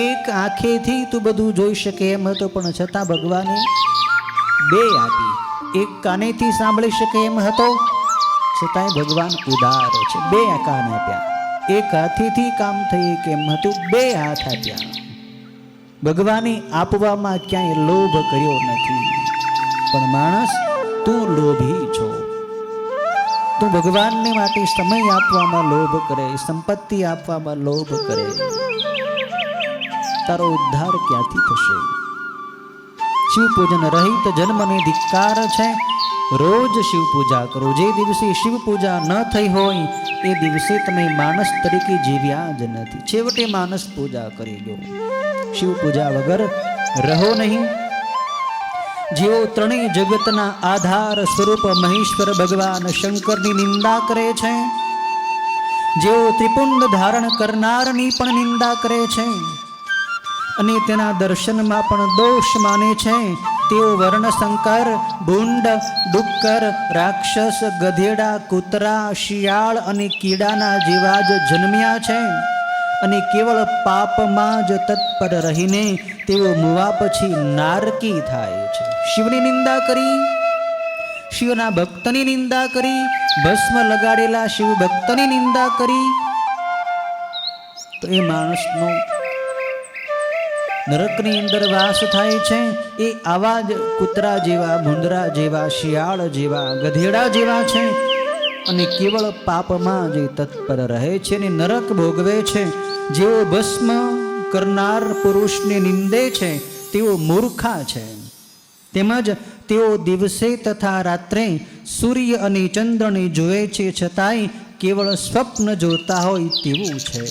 એક આંખેથી તું બધું જોઈ શકે એમ હતો, પણ છતાં ભગવાને 2 આપી. એક કાનેથી સાંભળી શકે એમ હતો, છતાંય ભગવાન ઉદાર છે. 2 કાન આપ્યા. એક હાથેથી કામ થઈ કેમ હતું, 2 હાથ આપ્યા. ભગવાને આપવામાં ક્યાંય લોભ કર્યો નથી. પણ માણસ, તું લોભી છો. તું ભગવાનને માટે સમય આપવામાં લોભ કરે, સંપત્તિ આપવામાં લોભ કરે. તારો ઉદ્ધાર ક્યાંથી થશે? શિવ પૂજન રહિત જન્મને ધિક્કાર છે. રોજ શિવ પૂજા કરો. જે દિવસે શિવ પૂજા ન થઈ હોય એ દિવસે તમે માણસ તરીકે જીવ્યા જ નથી. છેવટે માણસ પૂજા કરી લો. શિવ પૂજા વગર રહો નહીં. જેઓ ત્રણેય જગતના આધાર સ્વરૂપ મહેશ્વર ભગવાન શંકરની નિંદા કરે છે, જેઓ ત્રિપુંડ ધારણ કરનારની પણ નિંદા કરે છે અને તેના દર્શનમાં પણ દોષ માને છે, તેઓ વર્ણશંકર, ભૂંડ, ડુક્કર, રાક્ષસ, ગધેડા, કૂતરા, શિયાળ અને કીડાના જેવા જ જન્મ્યા છે અને કેવળ પાપમાં જ તત્પર રહીને તેઓ મુવા પછી નારકી થાય છે. શિવની નિંદા કરી, શિવના ભક્તની નિંદા કરી, ભસ્મ લગાડેલા શિવ ભક્તની નિંદા કરી, તો એ માણસનો નરકની અંદર વાસ થાય છે. એ આવા જ કૂતરા જેવા, ભૂંદરા જેવા, શિયાળ જેવા, ગધેડા જેવા છે અને કેવળ પાપમાં જે તત્પર રહે છે ને નરક ભોગવે છે. જેઓ ભસ્મ કરનાર પુરુષને નિંદે છે તેઓ મૂર્ખા છે. તેમજ તેઓ દિવસે તથા રાત્રે સૂર્ય અને ચંદ્રને જોવે છે, છતાંય કેવળ સ્વપ્ન જોતા હોય તેવું છે.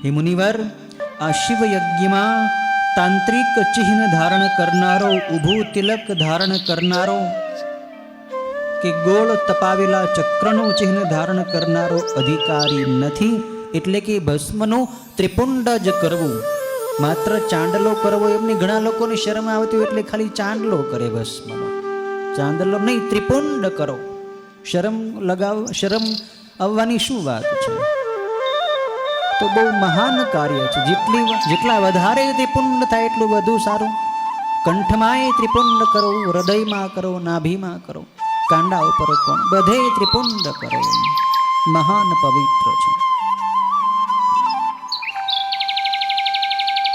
હે મુનિવર, આ શિવ યજ્ઞમાં તાંત્રિક ચિહ્ન ધારણ કરનારો, ઊભું તિલક ધારણ કરનારો કે ગોળ તપાવેલા ચક્રનું ચિહ્ન ધારણ કરનારો અધિકારી નથી. એટલે કે ભસ્મનું ત્રિપુંડ જ કરવું, માત્ર ચાંદલો કરવો એમની ઘણા લોકોની શરમ આવતી હોય એટલે ખાલી ચાંદલો કરે ભસ્મનો. ચાંદલો નહીં, ત્રિપુંડ કરો. શરમ આવવાની શું વાત છે? તો બહુ મહાન કાર્ય છે. જેટલા વધારે ત્રિપુંડ થાય એટલું વધુ સારું. કંઠમાંય ત્રિપુંડ કરો, હૃદયમાં કરો, નાભીમાં કરો, કાંડા ઉપર કોણ, બધે ત્રિપુંડ કરો. મહાન પવિત્ર છે.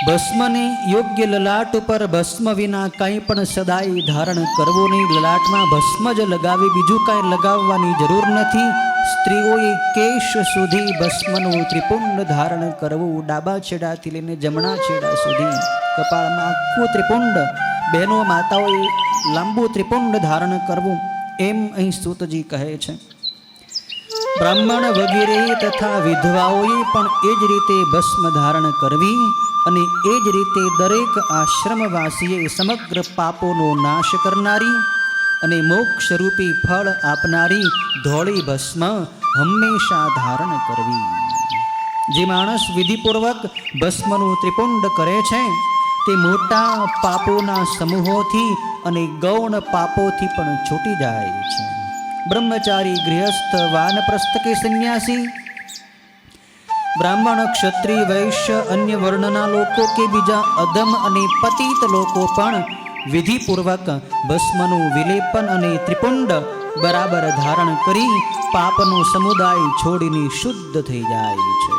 ભસ્મને યોગ્ય લલાટ ઉપર ભસ્મ વિના કંઈ પણ સદાય ધારણ કરવો નહીં. લલાટમાં ભસ્મ જ લગાવી, બીજું કાંઈ લગાવવાની જરૂર નથી. સ્ત્રીઓએ કેશ સુધી ભસ્મનું ત્રિપુંડ ધારણ કરવું. ડાબા છેડાથી લઈને જમણા છેડા સુધી કપાળમાં આખું ત્રિપુંડ. બહેનો માતાઓએ લાંબુ ત્રિપુંડ ધારણ કરવું, એમ અહીં સૂતજી કહે છે. બ્રાહ્મણ વગેરે તથા વિધવાઓએ પણ એ જ રીતે ભસ્મ ધારણ કરવી અને એ જ રીતે દરેક આશ્રમવાસીએ સમગ્ર પાપોનો નાશ કરનારી અને મોક્ષરૂપી ફળ આપનારી ધોળી ભસ્મ હંમેશા ધારણ કરવી. જે માણસ વિધિપૂર્વક ભસ્મનું ત્રિપુંડ કરે છે તે મોટા પાપોના સમૂહોથી અને ગૌણ પાપોથી પણ છૂટી જાય છે. બ્રહ્મચારી, ગૃહસ્થ, વાનપ્રસ્થ કે સંન્યાસી, બ્રાહ્મણ, ક્ષત્રિય, વૈશ્ય, અન્ય વર્ણના લોકો કે બીજા અધમ અને પતિત લોકો પણ વિધિપૂર્વક ભસ્મનું વિલેપન અને ત્રિપુંડ બરાબર ધારણ કરી પાપનો સમુદાય છોડીને શુદ્ધ થઈ જાય છે.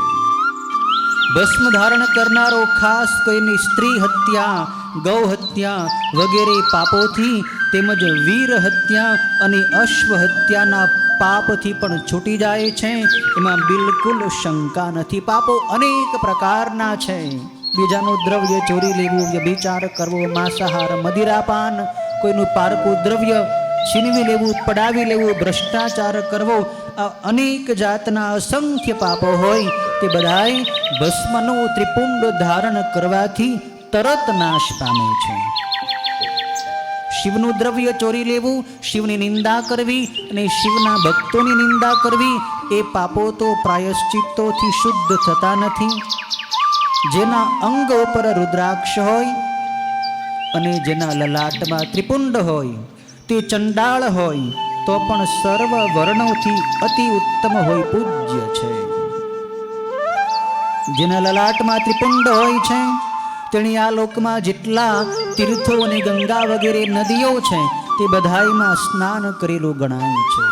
ભસ્મ ધારણ કરનારો ખાસ કરીને સ્ત્રી હત્યા, ગૌ હત્યા વગેરે પાપોથી તેમજ વીર હત્યા અને અશ્વ હત્યાના પાપથી પણ છૂટી જાય છે. એમાં બિલકુલ શંકા નથી. પાપો અનેક પ્રકારના છે. બીજાનું દ્રવ્ય ચોરી લેવું, વ્યભિચાર કરવો, માંસાહાર, મદિરાપાન, કોઈનું પારકું દ્રવ્ય છીનવી લેવું, પડાવી લેવું, ભ્રષ્ટાચાર કરવો, આ અનેક જાતના અસંખ્ય પાપો હોય તે બધાય ભસ્મનું ત્રિપુંડ ધારણ કરવાથી તરત નાશ પામે છે. શિવનું દ્રવ્ય ચોરી લેવું, શિવની નિંદા કરવી અને શિવના ભક્તોની નિંદા કરવી એ પાપો તો પ્રાયશ્ચિત્તોથી શુદ્ધ થતા નથી. જેના અંગ ઉપર રુદ્રાક્ષ હોય અને જેના લલાટમાં ત્રિપુંડ હોય તે ચંડાળ હોય, તો પણ સર્વ વર્ણોથી અતિ ઉત્તમ હોય, પૂજ્ય છે. જેના લલાટમાં ત્રિપુંડ હોય છે તેની આ લોકમાં જેટલા તીર્થો અને ગંગા વગેરે નદીઓ છે તે બધાયમાં સ્નાન કરેલું ગણાય છે.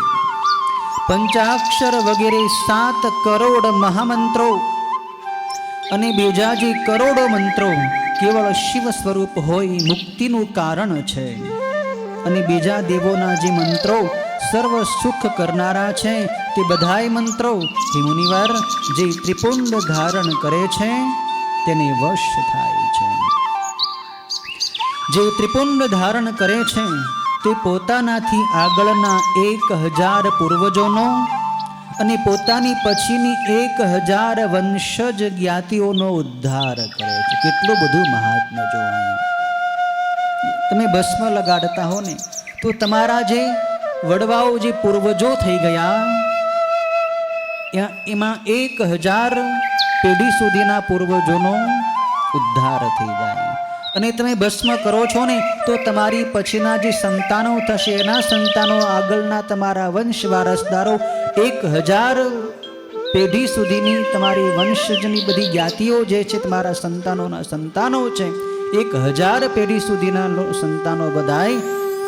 પંચાક્ષર વગેરે 7 કરોડ મહામંત્રો અને બીજા જે કરોડો મંત્રો કેવળ શિવ સ્વરૂપ હોય, મુક્તિનું કારણ છે. અને બીજા દેવોના જે મંત્રો સર્વ સુખ કરનારા છે તે બધાય મંત્રો હે મુનિવાર જે ત્રિપુંડ ધારણ કરે છે તેને વશ થાય છે. જે ત્રિપુંડ ધારણ કરે છે તે પોતાનાથી આગળના 1000 પૂર્વજોનો અને પોતાની પછીની 1000 વંશજ જ્ઞાતિઓનો ઉદ્ધાર કરે છે. કેટલું બધું મહાત્મ્ય જોવાનું. તમે ભસ્મ લગાડતા હો ને તો તમારા જે વડવાઓ જે પૂર્વજો થઈ ગયા એમાં 1000 પેઢી સુધીના પૂર્વજોનો ઉદ્ધાર થઈ જાય. અને તમે ભસ્મ કરો છો ને તો તમારી પછીના જે સંતાનો થશે એના સંતાનો આગળના તમારા વંશ વારસદારો 1000 પેઢી સુધીની તમારી વંશજની બધી જ્ઞાતિઓ જે છે તમારા સંતાનોના સંતાનો છે 1000 પેઢી સુધીના સંતાનો બધાય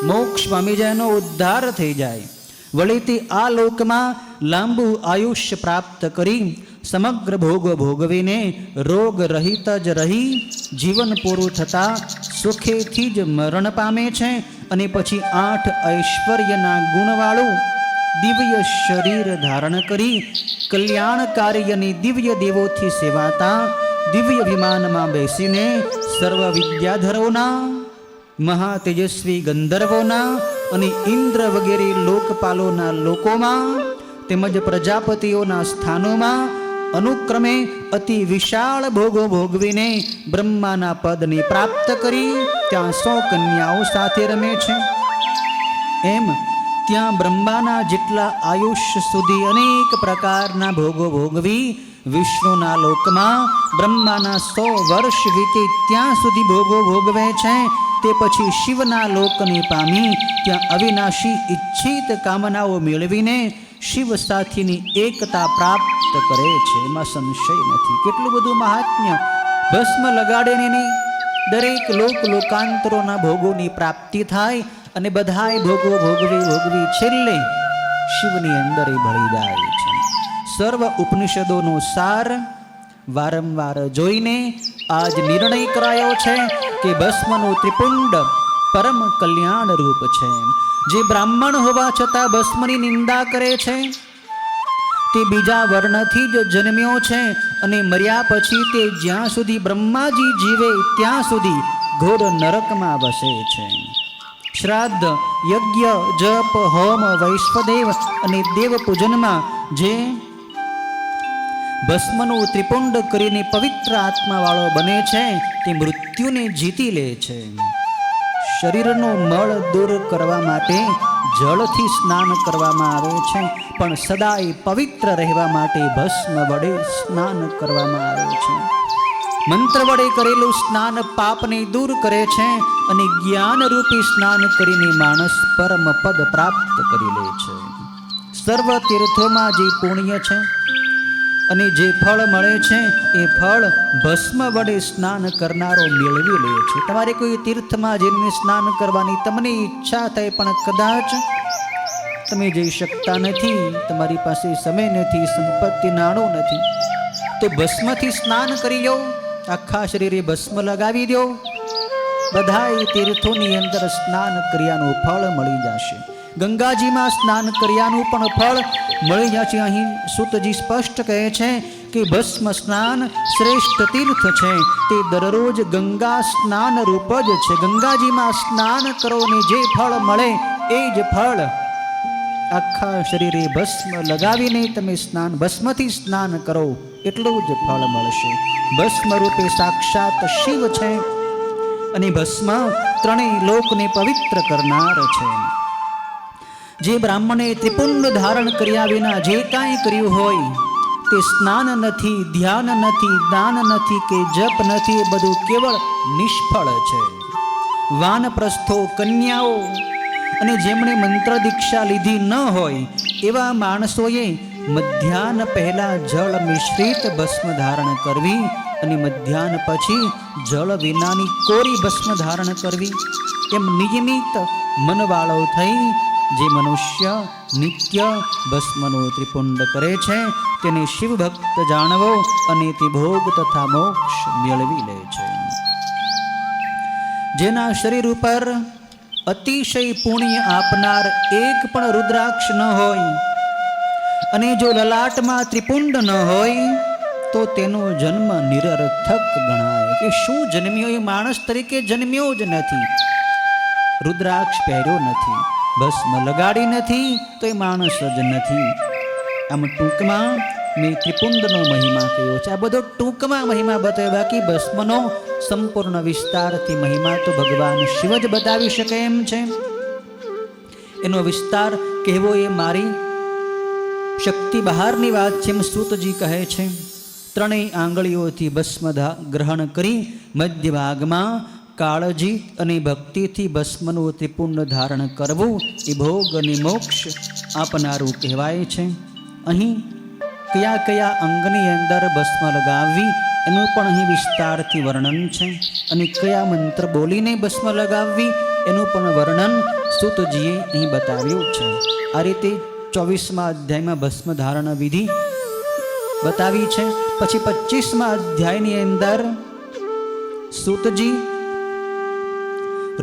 મોક્ષ પામી જાય, એનો ઉદ્ધાર થઈ જાય. વળીથી આ લોકમાં લાંબુ આયુષ્ય પ્રાપ્ત કરી સમગ્ર ભોગ ભોગવીને રોગ રહિત જ રહી જીવન પૂરું થતાં સુખેથી જ મરણ પામે છે. અને પછી 8 ઐશ્વર્યના ગુણવાળું દિવ્ય શરીર ધારણ કરી કલ્યાણકારી દિવ્ય દેવોથી સેવાતા દિવ્ય વિમાનમાં બેસીને સર્વ વિદ્યાધરોના, મહા તેજસ્વી ગંધર્વોના અને ઇન્દ્ર વગેરે લોકપાલોના લોકોમાં તેમજ પ્રજાપતિઓના સ્થાનોમાં અનુક્રમે અતિ વિશાળ ભોગો ભોગવીને બ્રહ્માના પદને પ્રાપ્ત કરી ત્યાં 100 કન્યાઓ સાથે રમે છે. એમ ત્યાં બ્રહ્માના જેટલા આયુષ્ય સુધી અનેક પ્રકારના ભોગો ભોગવી વિષ્ણુના લોકમાં બ્રહ્માના 100 વર્ષ વીતે ત્યાં સુધી ભોગો ભોગવે છે. તે પછી શિવના લોકને પામી ત્યાં અવિનાશી ઈચ્છિત કામનાઓ મેળવીને શિવ સાથેની એકતા પ્રાપ્ત કરે છે. એમાં સંશય નથી. કેટલું બધું મહાત્મ્ય. ભસ્મ લગાડેને દરેક લોકાંતરોના ભોગોની પ્રાપ્તિ થાય અને બધાય ભોગો ભોગવી છેલ્લે શિવની અંદર ભળી જાય છે. સર્વ ઉપનિષદોનો સાર વારંવાર જોઈને આજ નિર્ણય કરાયો છે કે ભસ્મનું ત્રિપુંડ પરમ કલ્યાણ રૂપ છે. જે બ્રાહ્મણ હોવા છતાં ભસ્મની નિંદા કરે છે તે બીજા વર્ણથી જ જન્મ્યો છે અને મર્યા પછી તે જ્યાં સુધી બ્રહ્માજી જીવે ત્યાં સુધી ઘોર નરકમાં વસે છે. શ્રાદ્ધ, યજ્ઞ, જપ, હોમ, વૈશ્વદેવ અને દેવ પૂજનમાં જે ભસ્મનું ત્રિપુંડ કરીને પવિત્ર આત્માવાળો બને છે તે મૃત્યુને જીતી લે છે. શરીરનો મળ દૂર કરવા માટે જળથી સ્નાન કરવામાં આવે છે, પણ સદાય પવિત્ર રહેવા માટે ભસ્મ વડે સ્નાન કરવામાં આવે છે. મંત્ર વડે કરેલું સ્નાન પાપને દૂર કરે છે અને જ્ઞાનરૂપી સ્નાન કરીને માણસ પરમ પદ પ્રાપ્ત કરી લે છે. સર્વ તીર્થોમાં જે પુણ્ય છે અને જે ફળ મળે છે એ ફળ ભસ્મ વડે સ્નાન કરનારો મેળવી લે છે. તમારે કોઈ તીર્થમાં જઈને સ્નાન કરવાની તમને ઈચ્છા થાય પણ કદાચ તમે જઈ શકતા નથી, તમારી પાસે સમય નથી, સંપત્તિ નાણું નથી, તો ભસ્મથી સ્નાન કરી લો. આખા શરીરે ભસ્મ લગાવી દો, બધાય તીર્થોની અંદર સ્નાન કર્યાનું ફળ મળી જશે. ગંગાજીમાં સ્નાન કર્યાનું પણ ફળ મળી જશે. અહીં સૂતજી સ્પષ્ટ કહે છે કે ભસ્મ સ્નાન શ્રેષ્ઠ તીર્થ છે, તે દરરોજ ગંગા સ્નાન રૂપ જ છે. ગંગાજીમાં સ્નાન કરો ને જે ફળ મળે એ જ ફળ આખા શરીરે ભસ્મ લગાવીને તમે સ્નાન ભસ્મથી સ્નાન કરો એટલું જ ફળ મળશે. ભસ્મ રૂપે સાક્ષાત શિવ છે અને ભસ્મ ત્રણેય લોકને પવિત્ર કરનાર છે. જે બ્રાહ્મણે ત્રિપુંડ ધારણ કર્યા વિના જે કાંઈ કર્યું હોય તે સ્નાન નથી, ધ્યાન નથી, દાન નથી કે જપ નથી, એ બધું કેવળ નિષ્ફળ છે. વાનપ્રસ્થો, કન્યાઓ અને જેમણે મંત્ર દીક્ષા લીધી ન હોય એવા માણસોએ મધ્યાહન પહેલા જળ મિશ્રિત ભસ્મ ધારણ કરવી અને મધ્યાહન પછી જળ વિનાની કોરી ભસ્મ ધારણ કરવી. એમ નિયમિત મનવાળો થઈ જે મનુષ્ય નિત્ય ભસ્મનો ત્રિપુંડ કરે છે તેને શિવ ભક્ત જાણવો અને તે ભોગ તથા મોક્ષ મેળવી લે છે. જેના શરીર ઉપર અતિશય પુણ્ય આપનાર એક પણ રુદ્રાક્ષ ન હોય અને જો લલાટમાં ત્રિપુંડ ન હોય તો તેનો જન્મ નિરર્થક ગણાય. કે શું જન્મ્યો? એ માણસ તરીકે જન્મ્યો જ નથી. રુદ્રાક્ષ પહેર્યો નથી, ભસ્મ લગાડી નથી, તો એ માણસ જ નથી. આમ ટૂંકમાં મેં ત્રિપુંડનો મહિમા કહ્યો છે. આ બધો ટૂંકમાં મહિમા બતાવ્યો, બાકી ભસ્મનો સંપૂર્ણ વિસ્તારથી મહિમા તો ભગવાન શિવ જ બતાવી શકે એમ છે. એનો વિસ્તાર કહેવો એ મારી શક્તિ બહારની વાત છે. એમ સૂતજી કહે છે, ત્રણેય આંગળીઓથી ભસ્મ ગ્રહણ કરી મધ્ય ભાગમાં કાળજી અને ભક્તિથી ભસ્મનું ત્રિપુંડ ધારણ કરવું એ ભોગ અને મોક્ષ આપનારું કહેવાય છે. અહીં કયા કયા અંગની અંદર ભસ્મ લગાવવી એનું પણ અહીં વિસ્તારથી વર્ણન છે અને કયા મંત્ર બોલીને ભસ્મ લગાવવી એનું પણ વર્ણન સૂતજીએ અહીં બતાવ્યું છે. આ રીતે 24મા અધ્યાયમાં ભસ્મ ધારણ વિધિ બતાવી છે. પછી 25મા અધ્યાયની અંદર સૂતજી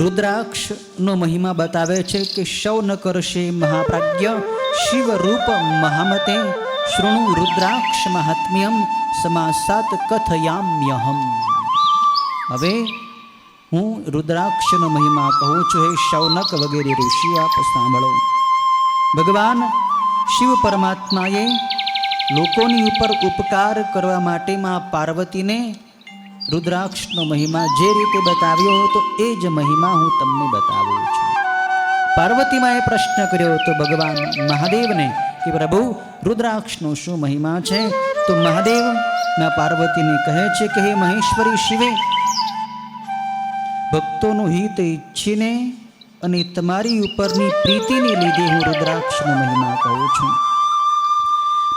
રુદ્રાક્ષનો મહિમા બતાવે છે કે શૌ ન કરશે મહાપ્રાજ્ઞ શિવ રૂપ મહામતે શૃણુ રુદ્રાક્ષ મહાત્મ્યમ સમાસાત કથયામ્યહમ. હવે હું રુદ્રાક્ષનો મહિમા કહું છું. હે શૌનક વગેરે ઋષિ આપ સાંભળો. ભગવાન શિવ પરમાત્માએ લોકોની ઉપર ઉપકાર કરવા માટે માં પાર્વતીને રુદ્રાક્ષનો મહિમા જે રીતે બતાવ્યો હતો એ જ મહિમા હું તમને બતાવું છું. પાર્વતીમાએ પ્રશ્ન કર્યો હતો ભગવાન મહાદેવને કે પ્રભુ રુદ્રાક્ષનો શું મહિમા છે? તો મહાદેવ ના પાર્વતીને કહે છે કે હે મહેશ્વરી શિવે, ભક્તોનું હિત ઈચ્છીને અને તમારી ઉપરની પ્રીતિને લીધે હું રુદ્રાક્ષનો મહિમા કહું છું.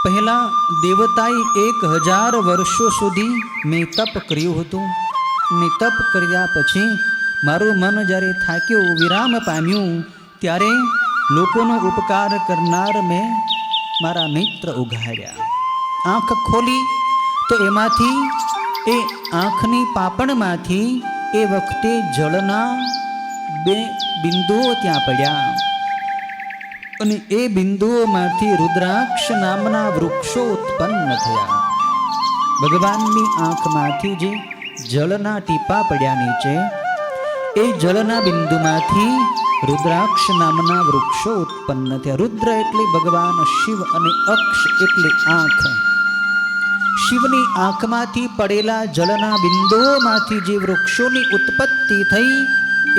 પહેલા દેવતાએ 1000 વર્ષો સુધી મેં તપ કર્યું હતું ને તપ કર્યા પછી મારું મન જ્યારે થાક્યું, વિરામ પામ્યું, ત્યારે લોકોનો ઉપકાર કરનાર મેં મારા નેત્ર ઉઘાડ્યા. આંખ ખોલી તો એમાંથી એ આંખની પાપણમાંથી એ વખતે જળના 2 બિંદુઓ ત્યાં પડ્યા અને એ બિંદુઓમાંથી રુદ્રાક્ષ નામના વૃક્ષો ઉત્પન્ન થયા. ભગવાનની આંખમાંથી જે જળના ટીપા પડ્યા નીચે, એ જળના બિંદુમાંથી રુદ્રાક્ષ નામના વૃક્ષો ઉત્પન્ન થયા. રુદ્ર એટલે ભગવાન શિવ અને અક્ષ એટલે આંખ. શિવની આંખમાંથી પડેલા જળના બિંદુઓમાંથી જે વૃક્ષોની ઉત્પત્તિ થઈ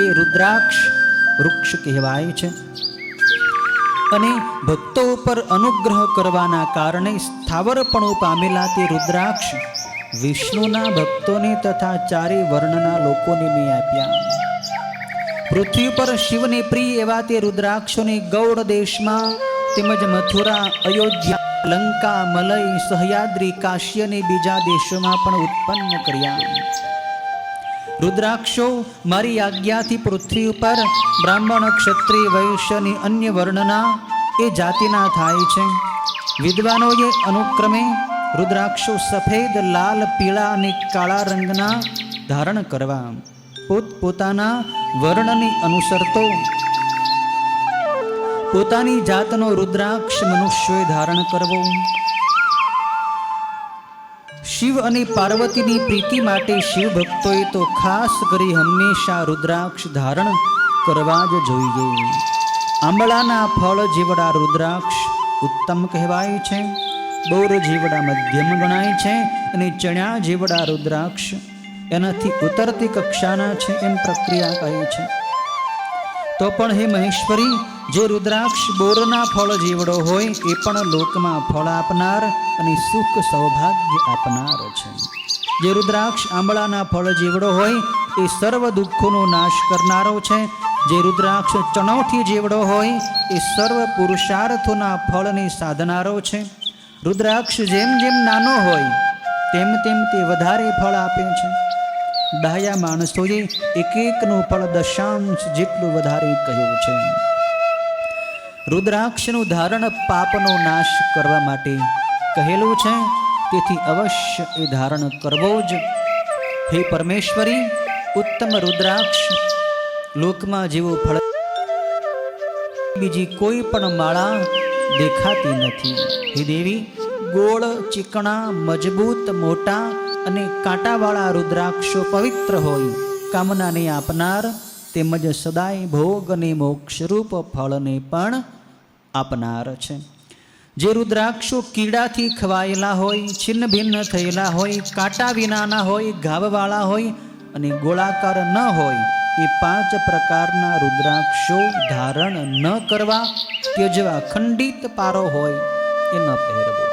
એ રુદ્રાક્ષ વૃક્ષ કહેવાય છે. અને ભક્તો ઉપર અનુગ્રહ કરવાના કારણે સ્થાવરપણું પામેલા તે રુદ્રાક્ષ વિષ્ણુના ભક્તોને તથા 4 વર્ણના લોકોને મેં આપ્યા. પૃથ્વી પર શિવને પ્રિય એવા તે રુદ્રાક્ષોને ગૌડ દેશમાં તેમજ મથુરા, અયોધ્યા, લંકા, મલય, સહ્યાદ્રી, કાશી અને બીજા દેશોમાં પણ ઉત્પન્ન કર્યા. રુદ્રાક્ષો મારી આજ્ઞાથી પૃથ્વી ઉપર બ્રાહ્મણ, ક્ષત્રિય, વૈશ્ય અને અન્ય વર્ણના એ જાતિના થાય છે. વિદ્વાનોએ અનુક્રમે રુદ્રાક્ષો સફેદ, લાલ, પીળા અને કાળા રંગના ધારણ કરવા, પોતપોતાના વર્ણને અનુસરતો પોતાની જાતનો રુદ્રાક્ષ મનુષ્યોએ ધારણ કરવો. શિવ અને પાર્વતીની પ્રીતિ માટે શિવ ભક્તોએ તો ખાસ કરી હંમેશા રુદ્રાક્ષ ધારણ કરવા જ જોઈએ. આંબળાના ફળ જેવડા રુદ્રાક્ષ ઉત્તમ કહેવાય છે, બોર જેવડા મધ્યમ ગણાય છે અને ચણા જેવડા રુદ્રાક્ષ એનાથી ઉતરતી કક્ષાના છે એમ પ્રક્રિયા કહે છે. તો પણ હે મહેશ્વરી, જે રુદ્રાક્ષ બોરના ફળ જેવડો હોય એ પણ લોકમાં ફળ આપનાર અને સુખ સૌભાગ્ય આપનાર છે. જે રુદ્રાક્ષ આંબળાના ફળ જેવડો હોય એ સર્વ દુઃખોનો નાશ કરનારો છે. જે રુદ્રાક્ષ ચણોઠી જેવડો હોય એ સર્વ પુરુષાર્થોના ફળની સાધનારો છે. રુદ્રાક્ષ જેમ જેમ નાનો હોય તેમ તેમ તે વધારે ફળ આપે છે. ડાહ્યા માણસોએ એક એકનું ફળ દશાંશ જેટલું વધારે કહ્યું છે. રુદ્રાક્ષનું ધારણ પાપનો નાશ કરવા માટે કહેલું છે, તેથી અવશ્ય એ ધારણ કરવો જ. હે પરમેશ્વરી, ઉત્તમ રુદ્રાક્ષ લોકમાં જેવો ફળ બીજી કોઈ પણ માળા દેખાતી નથી. હે દેવી, ગોળ, ચીકણા, મજબૂત, મોટા અને કાંટાવાળા રુદ્રાક્ષો પવિત્ર હોય, કામનાને આપનાર તેમજ સદાય ભોગ અને મોક્ષરૂપ ફળને પણ આપનાર છે. જે રુદ્રાક્ષો કીડાથી ખવાયેલા હોય, છિન્ન ભિન્ન થયેલા હોય, કાંટા વિનાના હોય, ઘાવવાળા હોય અને ગોળાકાર ન હોય, એ 5 પ્રકારના રુદ્રાક્ષો ધારણ ન કરવા, ત્યજવા. ખંડિત પારો હોય એ ન પહેરવો.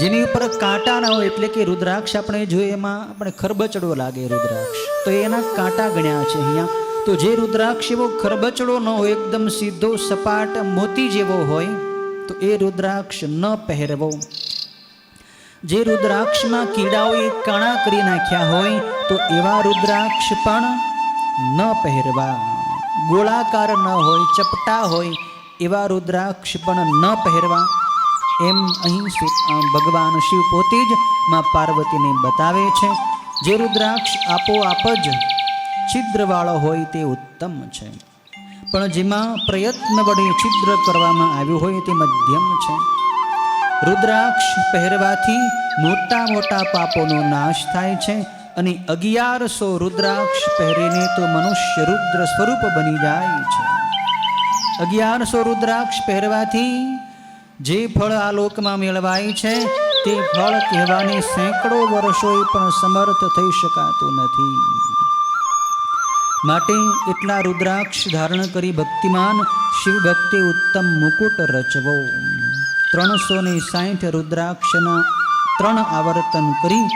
જેની ઉપર કાંટા ના હોય, એટલે કે રુદ્રાક્ષ આપણે જોઈએ એમાં આપણે ખરબચડો લાગે રુદ્રાક્ષ, તો એના કાંટા ગણ્યા છે અહીંયા. તો જે રુદ્રાક્ષ એવો ખરબચડો ન હોય, એકદમ સીધો સપાટ મોતી જેવો હોય, તો એ રુદ્રાક્ષ ન પહેરવો. જે રુદ્રાક્ષમાં કીડાઓએ કાણા કરી નાખ્યા હોય, તો એવા રુદ્રાક્ષ પણ ન પહેરવા. ગોળાકાર ન હોય, ચપટા હોય એવા રુદ્રાક્ષ પણ ન પહેરવા. એમ અહીં ભગવાન શિવ પોતે જ માં પાર્વતીને બતાવે છે. જે રુદ્રાક્ષ આપોઆપ જ છિદ્રવાળો હોય તે ઉત્તમ છે, પણ જેમાં પ્રયત્ન વડે છિદ્ર કરવામાં આવ્યું હોય તે મધ્યમ છે. રુદ્રાક્ષ પહેરવાથી મોટા મોટા પાપોનો નાશ થાય છે, અને 1100 રુદ્રાક્ષ પહેરીને તો મનુષ્ય રુદ્ર સ્વરૂપ બની જાય છે. 1100 રુદ્રાક્ષ પહેરવાથી જે ફળ આ લોકમાં મેળવાય છે, તે ફળ કહેવાની સેંકડો વર્ષોએ પણ સમર્થ થઈ શકાતું નથી. માટે એટલા રુદ્રાક્ષ ધારણ કરી ભક્તિમાન શિવ ભક્તિ ઉત્તમ મુકુટ રચવો. 360 રુદ્રાક્ષના 3 આવર્તન કરી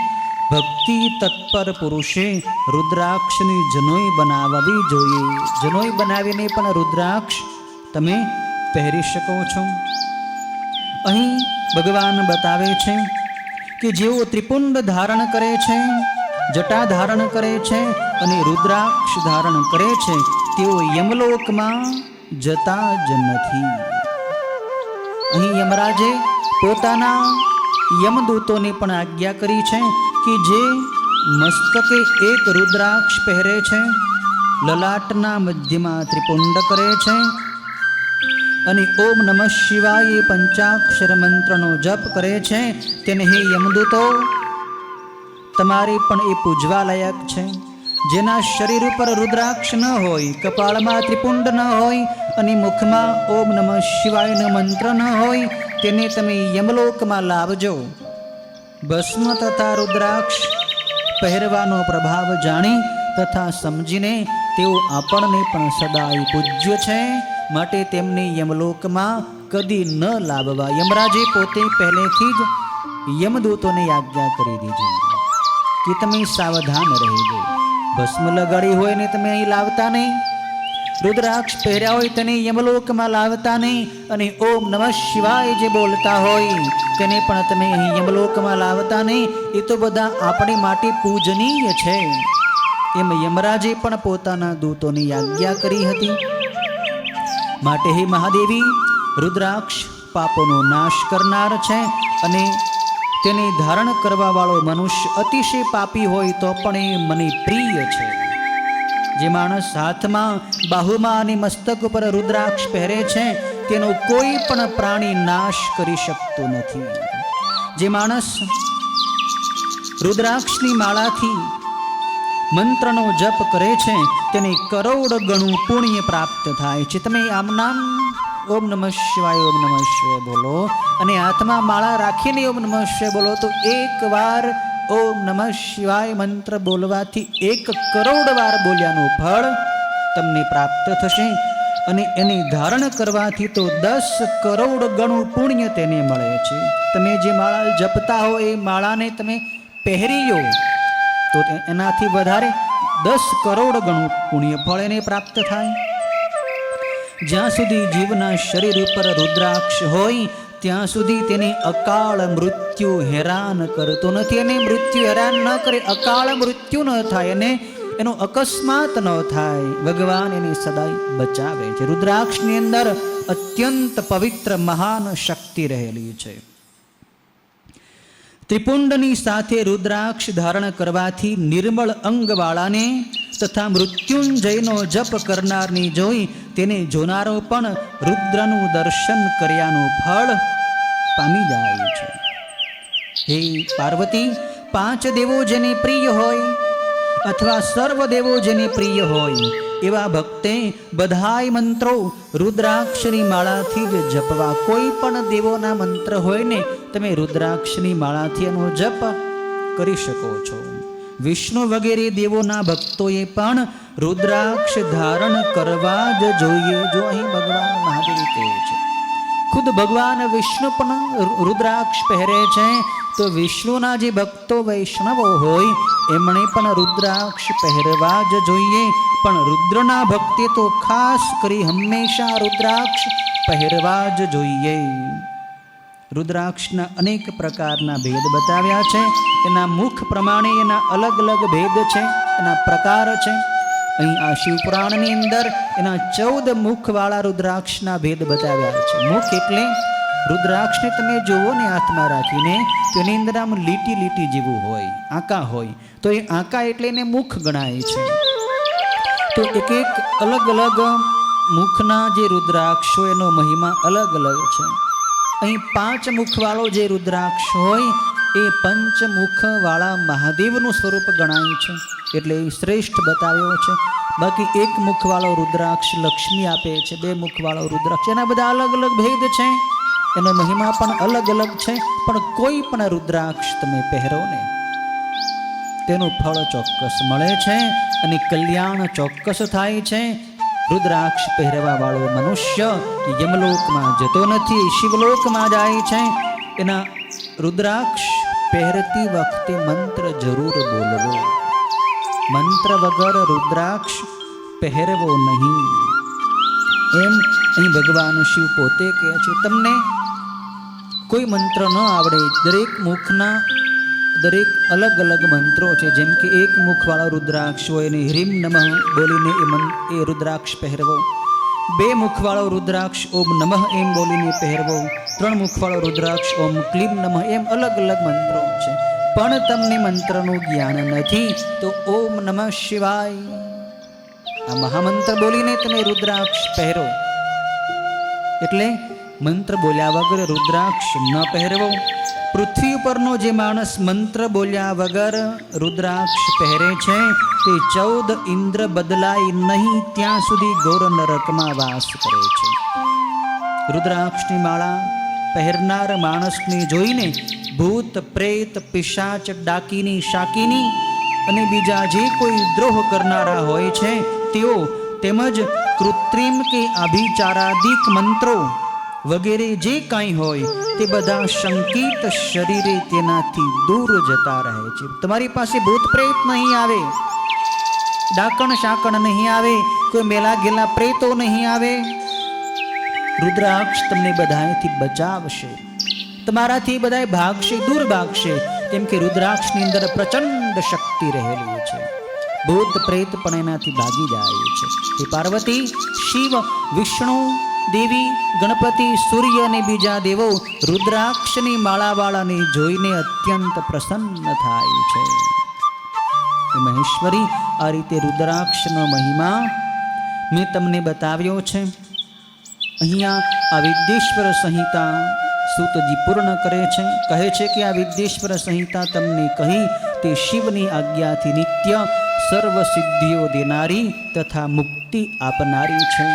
ભક્તિ તત્પર પુરુષે રુદ્રાક્ષની જનોઈ બનાવવી જોઈએ. જનોઈ બનાવીને પણ રુદ્રાક્ષ તમે પહેરી શકો છો. અહીં ભગવાન બતાવે છે કે જેઓ ત્રિપુંડ ધારણ કરે છે, જટા ધારણ કરે છે અને રુદ્રાક્ષ ધારણ કરે છે, તેઓ યમલોકમાં જતા જ નથી. અહીં યમરાજે પોતાના યમદૂતોને પણ આજ્ઞા કરી છે કે જે મસ્તકે એક રુદ્રાક્ષ પહેરે છે, લલાટના મધ્યમાં ત્રિપુંડ કરે છે અને ઓમ નમઃ શિવાય પંચાક્ષર મંત્રનો જપ કરે છે, તેને હે યમદૂતો તમારે પણ એ પૂજવા લાયક છે. જેના શરીર ઉપર રુદ્રાક્ષ ન હોય, કપાળમાં ત્રિપુંડ ન હોય અને મુખમાં ઓમ નમઃ શિવાયનો મંત્ર ન હોય, તેને તમે યમલોકમાં લાવજો. ભસ્મ તથા રુદ્રાક્ષ પહેરવાનો પ્રભાવ જાણી તથા સમજીને તેઓ આપણને પણ સદાય પૂજ્ય છે, માટે તેમને યમલોકમાં કદી ન લાવવા. યમરાજે પોતે પહેલેથી જ યમદૂતોને આજ્ઞા કરી દીધી કે તમે સાવધાન રહેજો. ભસ્મ લગાડી હોય ને તમે અહીં લાવતા નહીં, રુદ્રાક્ષ પહેર્યા હોય તેને યમલોકમાં લાવતા નહીં, અને ઓમ નમઃ શિવાય જે બોલતા હોય તેને પણ તમે અહીં યમલોકમાં લાવતા નહીં. એ તો બધા આપણી માટે પૂજનીય છે. એમ યમરાજે પણ પોતાના દૂતોની આજ્ઞા કરી હતી. માટે હે મહાદેવી, રુદ્રાક્ષ પાપોનો નાશ કરનાર છે, અને તેને ધારણ કરવા વાળો મનુષ્ય અતિશય પાપી હોય તો પણ એ મને પ્રિય છે. જે માણસ હાથમાં, બાહુમાં અને મસ્તક ઉપર રુદ્રાક્ષ પહેરે છે, તેનો કોઈ પણ પ્રાણી નાશ કરી શકતો નથી. જે માણસ રુદ્રાક્ષની માળાથી મંત્રનો જપ કરે છે, તેને કરોડ ગણું પુણ્ય પ્રાપ્ત થાય છે. તમે આમ નામ ઓમ નમઃ શિવાય, ઓમ નમઃ શિવાય બોલો, અને હાથમાં માળા રાખીને ઓમ નમઃ શિવાય બોલો, તો એકવાર ઓમ નમઃ શિવાય મંત્ર બોલવાથી 1 કરોડ વાર બોલ્યાનું ફળ તમને પ્રાપ્ત થશે. અને એને ધારણ કરવાથી તો 10 કરોડ ગણું પુણ્ય તેને મળે છે. તમે જે માળા જપતા હો એ માળાને તમે પહેરી લો તો એનાથી વધારે 10 કરોડ ગણું પુણ્ય ફળ એને પ્રાપ્ત થાય. જ્યાં સુધી જીવના શરીર ઉપર રુદ્રાક્ષ હોય ત્યાં સુધી તેને અકાળ મૃત્યુ હેરાન કરતો નથી. એને મૃત્યુ હેરાન ન કરે, અકાળ મૃત્યુ ન થાય અને એનો અકસ્માત ન થાય. ભગવાન એને સદાય બચાવે છે. રુદ્રાક્ષની અંદર અત્યંત પવિત્ર મહાન શક્તિ રહેલી છે. ત્રિપુંડની સાથે રુદ્રાક્ષ ધારણ કરવાથી નિર્મળ અંગવાળાને તથા મૃત્યુંજયનો જપ કરનારની જોઈ તેને જોનારો પણ રુદ્રનું દર્શન કર્યાનું ફળ પામી જાય છે. હે પાર્વતી, 5 દેવો જેને પ્રિય હોય અથવા સર્વ દેવો જેને પ્રિય હોય એવા ભક્તે બધાય મંત્રો રુદ્રાક્ષની માળાથી જ જપવા. કોઈ પણ દેવોના મંત્ર હોય ને તમે રુદ્રાક્ષની માળાથી એનો જપ કરી શકો છો. વિષ્ણુ વગેરે દેવોના ભક્તોએ પણ રુદ્રાક્ષ ધારણ કરવા જ જોઈએ. જો અહીં ભગવાન મહાદેવ કહે છે, ખુદ ભગવાન વિષ્ણુ પણ રુદ્રાક્ષ પહેરે છે, તો વિષ્ણુના જે ભક્તો વૈષ્ણવો હોય એમણે પણ રુદ્રાક્ષ પહેરવા જ જોઈએ. પણ રુદ્રના ભક્તે તો ખાસ કરી હંમેશા રુદ્રાક્ષ પહેરવા જ જોઈએ. રુદ્રાક્ષના અનેક પ્રકારના ભેદ બતાવ્યા છે. એના મુખ પ્રમાણે એના અલગ અલગ ભેદ છે, એના પ્રકાર છે. અહીં આ શિવપુરાણની અંદર એના 14 મુખવાળા રુદ્રાક્ષના ભેદ બતાવ્યા છે. મુખ એટલે રુદ્રાક્ષને તમે જુઓ ને હાથમાં રાખીને તો એની અંદર આમ લીટી લીટી જેવું હોય, આંકા હોય, તો એ આંકા એટલે એને મુખ ગણાય છે. તો એક એક અલગ અલગ મુખના જે રુદ્રાક્ષો એનો મહિમા અલગ અલગ છે. અહીં 5 મુખવાળો જે રુદ્રાક્ષ હોય એ પંચમુખવાળા મહાદેવનું સ્વરૂપ ગણાય છે, એટલે એ શ્રેષ્ઠ બતાવ્યો છે. બાકી 1 મુખવાળો રુદ્રાક્ષ લક્ષ્મી આપે છે, 2 મુખવાળો રુદ્રાક્ષ, એના બધા અલગ અલગ ભેદ છે, એનો મહિમા પણ અલગ અલગ છે. પણ કોઈ પણ રુદ્રાક્ષ તમે પહેરો ને તેનું ફળ ચોક્કસ મળે છે અને કલ્યાણ ચોક્કસ થાય છે. રુદ્રાક્ષ પહેરવા વાળો મનુષ્ય યમલોકમાં જતો નથી, શિવલોકમાં જાય છે. એના રુદ્રાક્ષ પહેરતી વખતે મંત્ર જરૂર બોલવો. મંત્ર વગર રુદ્રાક્ષ પહેરવો નહીં. એમ અહીં ભગવાન શિવ પોતે કહે છે, તમને કોઈ મંત્ર ન આવડે, દરેક મુખના દરેક અલગ અલગ મંત્રો છે. જેમ કે 1 મુખવાળો રુદ્રાક્ષ હોય એને હ્રીમ નમઃ બોલીને એ રુદ્રાક્ષ પહેરવો. 2 મુખવાળો રુદ્રાક્ષ ઓમ નમઃ એમ બોલીને પહેરવો. 3 મુખવાળો રુદ્રાક્ષ ઓમ ક્લીમ નમઃ, એમ અલગ અલગ મંત્રો છે. પણ તમને મંત્રનું જ્ઞાન નથી તો ઓમ નમઃ શિવાય આ મહામંત્ર બોલીને તમે રુદ્રાક્ષ પહેરો. એટલે મંત્ર બોલ્યા વગર રુદ્રાક્ષ ન પહેરવો. પૃથ્વી ઉપરનો જે માણસ મંત્ર બોલ્યા વગર રુદ્રાક્ષ પહેરે છે તે 14 ઇન્દ્ર બદલાય નહીં ત્યાં સુધી ઘોર નરકમાં વાસ કરે છે. રુદ્રાક્ષની માળા પહેરનાર માણસને જોઈને ભૂત, પ્રેત, પિશાચ, ડાકીની, શાકીની અને બીજા જે કોઈ દ્રોહ કરનારા હોય છે તેઓ તેમજ કૃત્રિમ કે આભિચારાદિક મંત્રો વગેરે જે કાંઈ હોય તે બધા શંકિત શરીરે તેનાથી દૂર જતા રહે છે. તમારી પાસે ભૂત પ્રેત નહીં આવે, ડાકણ શાકણ નહીં આવે, કોઈ મેલા ગેલા પ્રેતો નહીં આવે. રુદ્રાક્ષ તમને બધાથી બચાવશે, તમારાથી બધા ભાગશે, દૂર ભાગશે. કેમ કે રુદ્રાક્ષની અંદર પ્રચંડ શક્તિ રહેલી છે. ભૂત પ્રેત પણ એનાથી ભાગી જાય છે. એ પાર્વતી, શિવ, વિષ્ણુ, દેવી, ગણપતિ, સૂર્ય અને બીજા દેવો રુદ્રાક્ષની માળાવાળાને જોઈને અત્યંત પ્રસન્ન થાય છે. મહેશ્વરી, આ રીતે રુદ્રાક્ષનો મહિમા મેં તમને બતાવ્યો છે. અહીંયા આ વિદ્યેશ્વર સંહિતા સૂતજી પૂર્ણ કરે છે. કહે છે કે આ વિદ્યેશ્વર સંહિતા તમને કહી તે શિવની આજ્ઞાથી નિત્ય સર્વ સિદ્ધિઓ દેનારી તથા મુક્તિ આપનારી છે.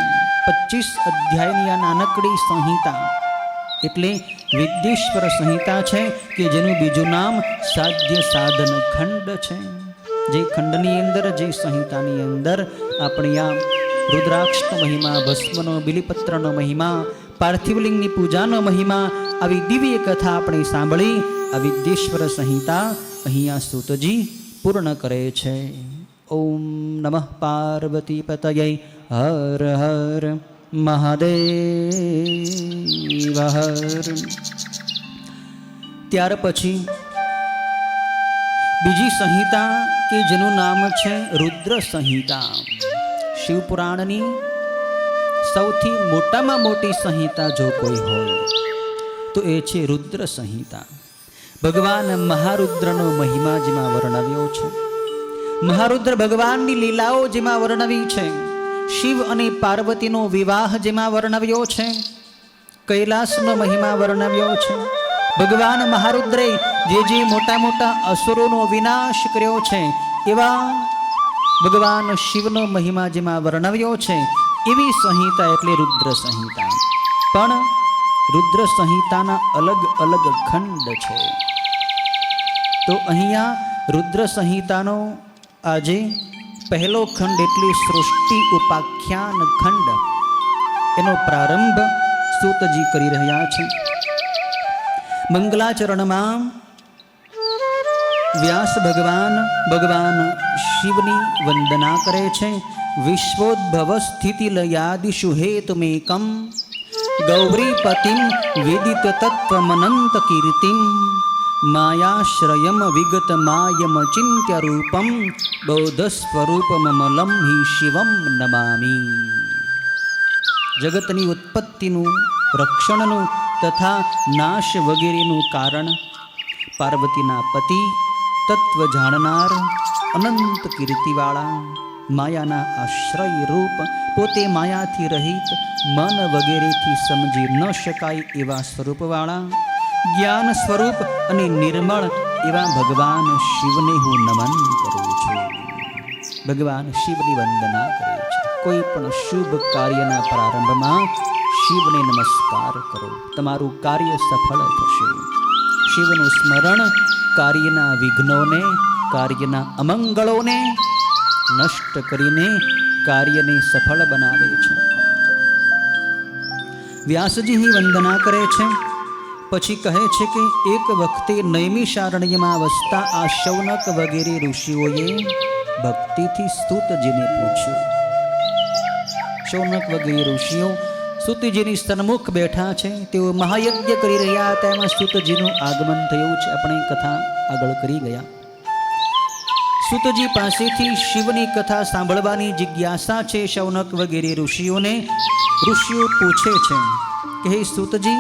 25 અધ્યાયની આ નાનકડી સંહિતા એટલે વિદ્યેશ્વર સંહિતા છે કે જેનું બીજું નામ સાધ્ય સાધન ખંડ છે. જે ખંડની અંદર, જે સંહિતાની અંદર આપણે આ રુદ્રાક્ષનો મહિમા, ભસ્મનો, બિલીપત્રનો મહિમા, પાર્થિવલિંગની પૂજાનો મહિમા, આવી દિવ્ય કથા આપણે સાંભળી. આ વિદ્યેશ્વર સંહિતા અહીંયા સૂતજી પૂર્ણ કરે છે. ઓમ નમઃ પાર્વતી પતયે હર હર મહાદેવ હર. ત્યાર પછી બીજી સંહિતા કે જેનું નામ છે રુદ્ર સંહિતા. શિવપુરાણની સૌથી મોટામાં મોટી સંહિતા જો કોઈ હોય તો એ છે રુદ્ર સંહિતા. ભગવાન મહારુદ્રનો મહિમા જેમાં વર્ણવ્યો છે, મહારુદ્ર ભગવાનની લીલાઓ જેમાં વર્ણવી છે, શિવ અને પાર્વતીનો વિવાહ જેમાં વર્ણવ્યો છે, કૈલાસનો મહિમા વર્ણવ્યો છે. ભગવાન મહારુદ્રે જે મોટા મોટા અસુરોનો વિનાશ કર્યો છે એવા ભગવાન શિવનો મહિમા જેમાં વર્ણવ્યો છે એવી સંહિતા એટલે રુદ્ર સંહિતા. પણ રુદ્ર સંહિતાના અલગ અલગ ખંડ છે. તો અહીંયા રુદ્ર સંહિતાનો આજે પહેલો ખંડ એટલે સૃષ્ટિ ઉપાખ્યાન ખંડ એનો પ્રારંભ સૂતજી કરી રહ્યા છે. મંગલાચરણમાં વ્યાસ ભગવાન શિવની વંદના કરે છે. વિશ્વોદ્ભવ સ્થિતિ લયાદિષુ હેતુમેકમ ગૌરીપતિમ વેદિત તત્વમનંત કીર્તિમ માયાશ્રયમ વિગત માયમ ચિંત્ય રૂપમ બૌદ્ધ સ્વરૂપમલમ હિ શિવમ નમામી. જગતની ઉત્પત્તિનું, રક્ષણનું તથા નાશ વગેરેનું કારણ પાર્વતીના પતિ, તત્વ જાણનાર, અનંત કીર્તિવાળા, માયાના આશ્રય રૂપ, પોતે માયાથી રહિત, મન વગેરેથી સમજી ન શકાય એવા સ્વરૂપવાળા, જ્ઞાન સ્વરૂપ અને નિર્મળ એવા ભગવાન શિવને હું નમન કરું છું. ભગવાન શિવની વંદના કરે છે. કોઈ પણ શુભ કાર્યના પ્રારંભમાં શિવને નમસ્કાર કરો, તમારું કાર્ય સફળ થશે. શિવનું સ્મરણ કાર્યના વિઘ્નોને, કાર્યના અમંગળોને નષ્ટ કરીને કાર્યને સફળ બનાવે છે. વ્યાસજી વંદના કરે છે. પછી કહે છે કે એક વખતે નૈમિષારણ્યમાં વસતા આ શૌનક વગેરે ઋષિઓએ ભક્તિથી સ્તુતજીને પૂછ્યું. શૌનક વગેરે ઋષિઓ સ્તુતજીની સન્મુખ બેઠા છે. તેઓ મહાયજ્ઞ કરી રહ્યા હતા. એમાં સ્તુતજીનું આગમન થયું છે. આપણે કથા આગળ કરી ગયા. સુતજી પાસેથી શિવની કથા સાંભળવાની જિજ્ઞાસા છે શૌનક વગેરે ઋષિઓને. ઋષિઓ પૂછે છે કે હે સુતજી,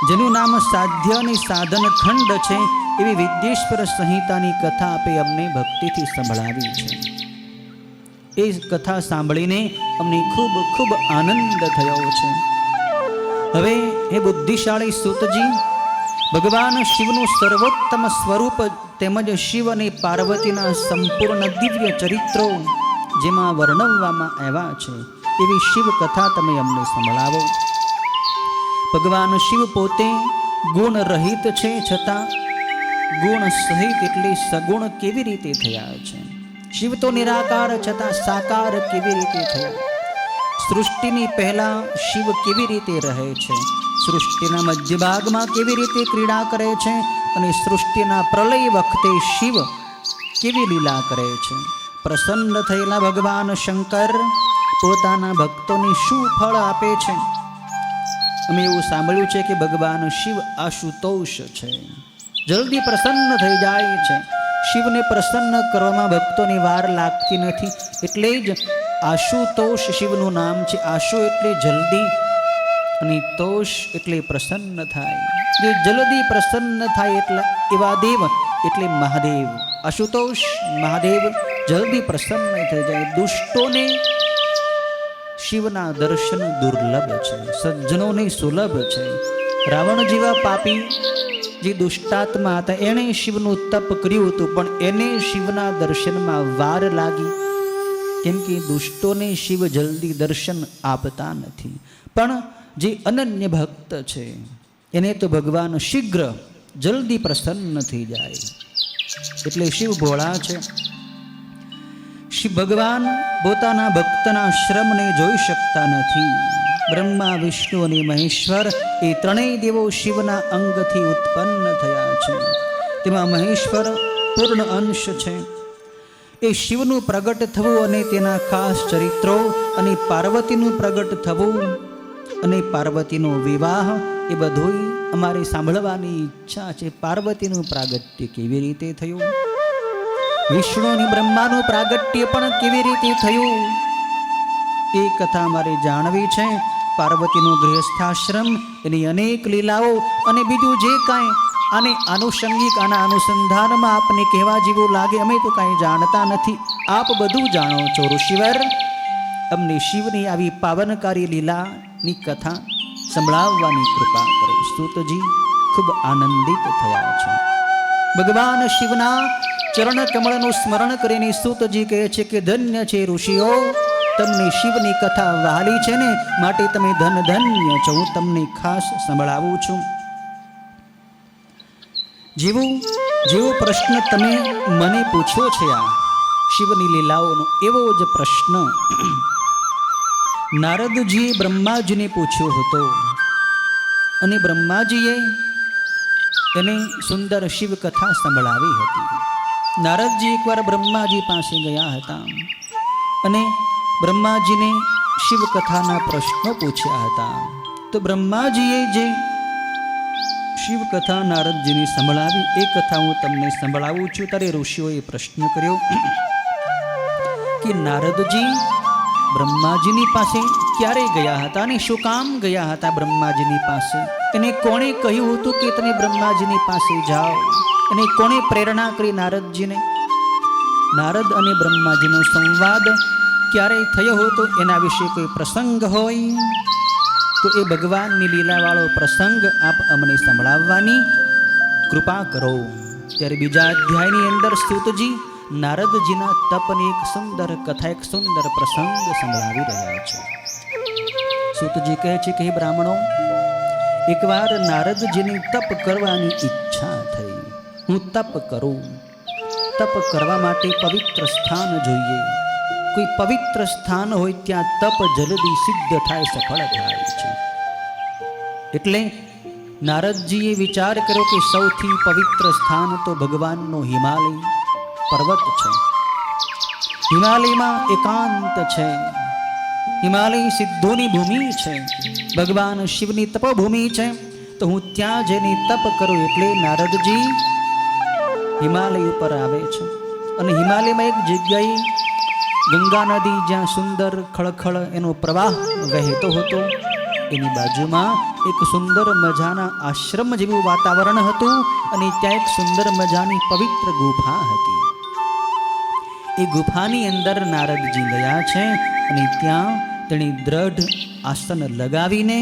જેનું નામ સાધ્ય અને સાધન ખંડ છે એવી વિદ્યેશ્વર સંહિતાની કથા આપે અમને ભક્તિથી સંભળાવી છે. એ કથા સાંભળીને અમને ખૂબ ખૂબ આનંદ થયો છે. હવે હે બુદ્ધિશાળી સુતજી, ભગવાન શિવનું સર્વોત્તમ સ્વરૂપ તેમજ શિવ અને પાર્વતીના સંપૂર્ણ દિવ્ય ચરિત્રો જેમાં વર્ણવવામાં આવ્યા છે એવી શિવ કથા તમે અમને સંભળાવો. ભગવાન શિવ પોતે ગુણ રહિત છે, છતાં ગુણ સહિત એટલે સગુણ કેવી રીતે થયા છે? શિવ તો નિરાકાર છતાં સાકાર કેવી રીતે થયા? સૃષ્ટિની પહેલા શિવ કેવી રીતે રહે છે? સૃષ્ટિના મધ્ય ભાગમાં કેવી રીતે ક્રીડા કરે છે? અને સૃષ્ટિના પ્રલય વખતે શિવ કેવી લીલા કરે છે? પ્રસન્ન થયેલા ભગવાન શંકર પોતાના ભક્તોને શું ફળ આપે છે? અમે એવું સાંભળ્યું છે કે ભગવાન શિવ આશુતોષ છે, જલ્દી પ્રસન્ન થઈ જાય છે. શિવને પ્રસન્ન કરવામાં ભક્તોની વાર લાગતી નથી. એટલે જ આશુતોષ શિવનું નામ છે. આશુ એટલે જલ્દી અને તોષ એટલે પ્રસન્ન થાય. જે જલ્દી પ્રસન્ન થાય એટલે એવા દેવ એટલે મહાદેવ. આશુતોષ મહાદેવ જલ્દી પ્રસન્ન થઈ જાય. દુષ્ટોને શિવના દર્શન દુર્લભ છે, સજ્જનોને સુલભ છે. રાવણ જેવા પાપી જે દુષ્ટાત્મા હતા એણે શિવનું તપ કર્યું હતું, પણ એને શિવના દર્શનમાં વાર લાગી. કેમ કે દુષ્ટોને શિવ જલ્દી દર્શન આપતા નથી. પણ જે અનન્ય ભક્ત છે એને તો ભગવાન શીઘ્ર જલ્દી પ્રસન્ન થઈ જાય. એટલે શિવ ભોળા છે. શિવ ભગવાન પોતાના ભક્તના શ્રમને જોઈ શકતા નથી. બ્રહ્મા, વિષ્ણુ અને મહેશ્વર એ ત્રણેય દેવો શિવના અંગથી ઉત્પન્ન થયા છે. તેમાં મહેશ્વર પૂર્ણ અંશ છે. એ શિવનું પ્રગટ થવું અને તેના ખાસ ચરિત્રો અને પાર્વતીનું પ્રગટ થવું અને પાર્વતીનો વિવાહ એ બધું અમારે સાંભળવાની ઈચ્છા છે. પાર્વતીનું પ્રાગટ્ય કેવી રીતે થયું, વિષ્ણુની બ્રહ્માનું પ્રાગટ્ય પણ કેવી રીતે થયું, એ કથા અમારે જાણવી છે. પાર્વતીનું ગૃહસ્થાશ્રમ, એની અનેક લીલાઓ અને બીજું જે કાંઈ આને આનુષંગિક આના અનુસંધાનમાં આપને કહેવા જેવું લાગે, અમે તો કાંઈ જાણતા નથી, આપ બધું જાણો છો ઋષિવર. અમને શિવની આવી પાવનકારી લીલાની કથા સંભળાવવાની કૃપા કરો. સૂતજી ખૂબ આનંદિત થયા છે. ભગવાન શિવના ચરણ કમળનું સ્મરણ કરીને સૂતજી કહે છે કે ધન્ય છે ઋષિઓ, તમને શિવની કથા વહાલી છે ને, માટે તમે ધન્ય છો. હું તમને ખાસ સંભળાવું છું. જેવો પ્રશ્ન તમે મને પૂછ્યો છે આ શિવની લીલાઓનો, એવો જ પ્રશ્ન નારદજીએ બ્રહ્માજીને પૂછ્યો હતો. અને બ્રહ્માજીએ એને સુંદર શિવ કથા સંભળાવી હતી. નારદજી એકવાર બ્રહ્માજી પાસે ગયા હતા અને બ્રહ્માજીને શિવ કથાના પ્રશ્નો પૂછ્યા હતા. તો બ્રહ્માજીએ જે શિવ કથા નારદજીને સંભળાવી એ કથા હું તમને સંભળાવું છું. ત્યારે ઋષિઓએ પ્રશ્ન કર્યો કે નારદજી બ્રહ્માજીની પાસે ક્યારે ગયા હતા અને શું કામ ગયા હતા બ્રહ્માજીની પાસે? એને કોણે કહ્યું હતું કે તમે બ્રહ્માજીની પાસે જાઓ? અને કોણે પ્રેરણા કરી નારદજીને? નારદ અને બ્રહ્માજીનો સંવાદ ક્યારે થયો હતો એના વિશે કોઈ પ્રસંગ હોય તો એ ભગવાનની લીલાવાળો પ્રસંગ આપ અમને સંભળાવવાની કૃપા કરો. ત્યારે બીજા અધ્યાયની અંદર સૂતજી નારદજીના તપની એક સુંદર કથા, એક સુંદર પ્રસંગ સંભળાવી રહ્યા છે. સૂતજી કહે છે કે હે બ્રાહ્મણો, એકવાર નારદજીની તપ કરવાની ઈચ્છા થઈ. હું તપ કરું. તપ કરવા માટે પવિત્ર સ્થાન જોઈએ. કોઈ પવિત્ર સ્થાન હોય ત્યાં તપ જલ્દી સિદ્ધ થાય, સફળ થાય છે. એટલે નારદજીએ વિચાર કર્યો કે સૌથી પવિત્ર સ્થાન તો ભગવાનનો હિમાલય પર્વત છે. હિમાલયમાં એકાંત છે. હિમાલય સિદ્ધોની ભૂમિ છે, ભગવાન શિવની તપભૂમિ છે. તો હું ત્યાં જઈને તપ કરું. એટલે નારદજી હિમાલય ઉપર આવે છે. અને હિમાલયમાં એક જગ્યાએ ગંગા નદી, જ્યાં સુંદર ખળખળ એનો પ્રવાહ વહેતો હતો, એની બાજુમાં એક સુંદર મજાના આશ્રમ જેવું વાતાવરણ હતું. અને ત્યાં એક સુંદર મજાની પવિત્ર ગુફા હતી. એ ગુફાની અંદર નારદજી ગયા છે અને ત્યાં તેણે દ્રઢ આસન લગાવીને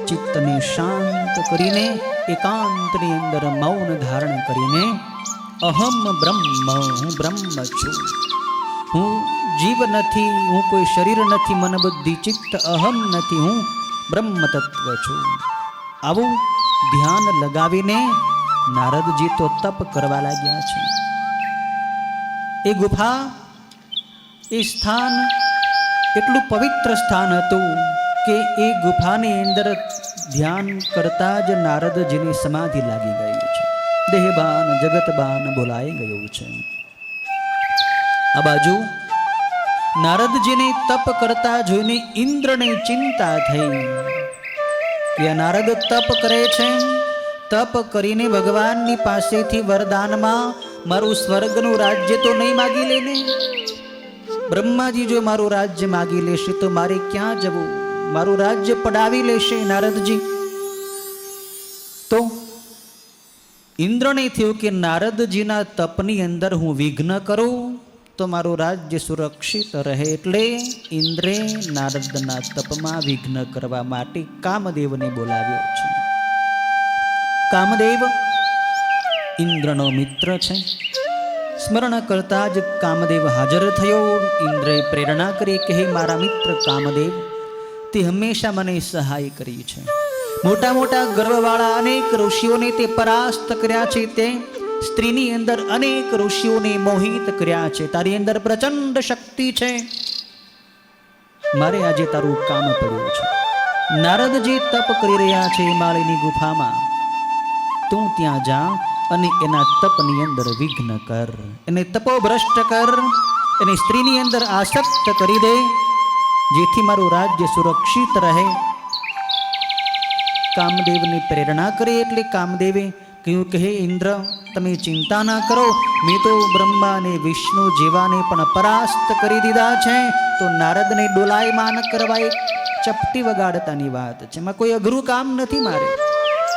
ચિત્તને શાંત કરીને એકાંતની અંદર મૌન ધારણ કરીને અહમ બ્રહ્મ, હું બ્રહ્મ છું, હું જીવ નથી, હું કોઈ શરીર નથી, મન બુદ્ધિ ચિત્ત અહમ નથી, હું બ્રહ્મ તત્વ છું, આવું ધ્યાન લગાવીને નારદજી તો તપ કરવા લાગ્યા છે. એ ગુફા, એ સ્થાન એટલું પવિત્ર સ્થાન હતું કે એ ગુફાની અંદર ધ્યાન કરતા જ નારદજીની સમાધિ લાગી ગઈ છે. દેહબાન જગતબાન બોલાઈ ગયું છે. આ બાજુ નારદજીને તપ કરતા જોઈને ઇન્દ્રને ચિંતા થઈ કે નારદ તપ કરે છે, તપ કરીને ભગવાનની પાસેથી વરદાનમાં મારું સ્વર્ગનું રાજ્ય તો નહીં માગી લે ને? બ્રહ્માજી જો મારું રાજ્ય માગી લેશે તો મારે ક્યાં જવું? મારું રાજ્ય પડાવી લેશે નારદજી. તો ઇન્દ્રને થયું કે નારદજીના તપની અંદર હું વિઘ્ન કરું તો મારું રાજ્ય સુરક્ષિત રહે. એટલે ઇન્દ્રે નારદના તપમાં વિઘ્ન કરવા માટે કામદેવને બોલાવ્યો છે. કામદેવ ઇન્દ્રનો મિત્ર છે. સ્મરણ કરતા જ કામદેવ હાજર થયો. ઇન્દ્રએ પ્રેરણા કરી કે હે મારા મિત્ર કામદેવ, તે હંમેશા મને સહાય કરી છે. મોટા મોટા ગર્વવાળા અનેક ઋષિઓને તે પરાસ્ત કર્યા છે. તે સ્ત્રીની અંદર અનેક ઋષિઓને મોહિત કર્યા છે. તારી અંદર પ્રચંડ શક્તિ છે. મારે આજે તારું કામ પડ્યું છે. નારદજી તપ કરી રહ્યા છે હિમાલયની ગુફામાં. તું ત્યાં જા અને એના તપની અંદર વિઘ્ન કર, એને તપોભ્રષ્ટ કર, એને સ્ત્રીની અંદર આસક્ત કરી દે, જેથી મારું રાજ્ય સુરક્ષિત રહે. કામદેવની પ્રેરણા કરી એટલે કામદેવે કહ્યું કે હે ઇન્દ્ર, તમે ચિંતા ના કરો, મેં તો બ્રહ્મા અને વિષ્ણુ જેવાને પણ પરાસ્ત કરી દીધા છે. તો નારદને ડોલાયમાન કરવા એક ચપટી વગાડતાની વાત છે, એમાં કોઈ અઘરું કામ નથી મારે.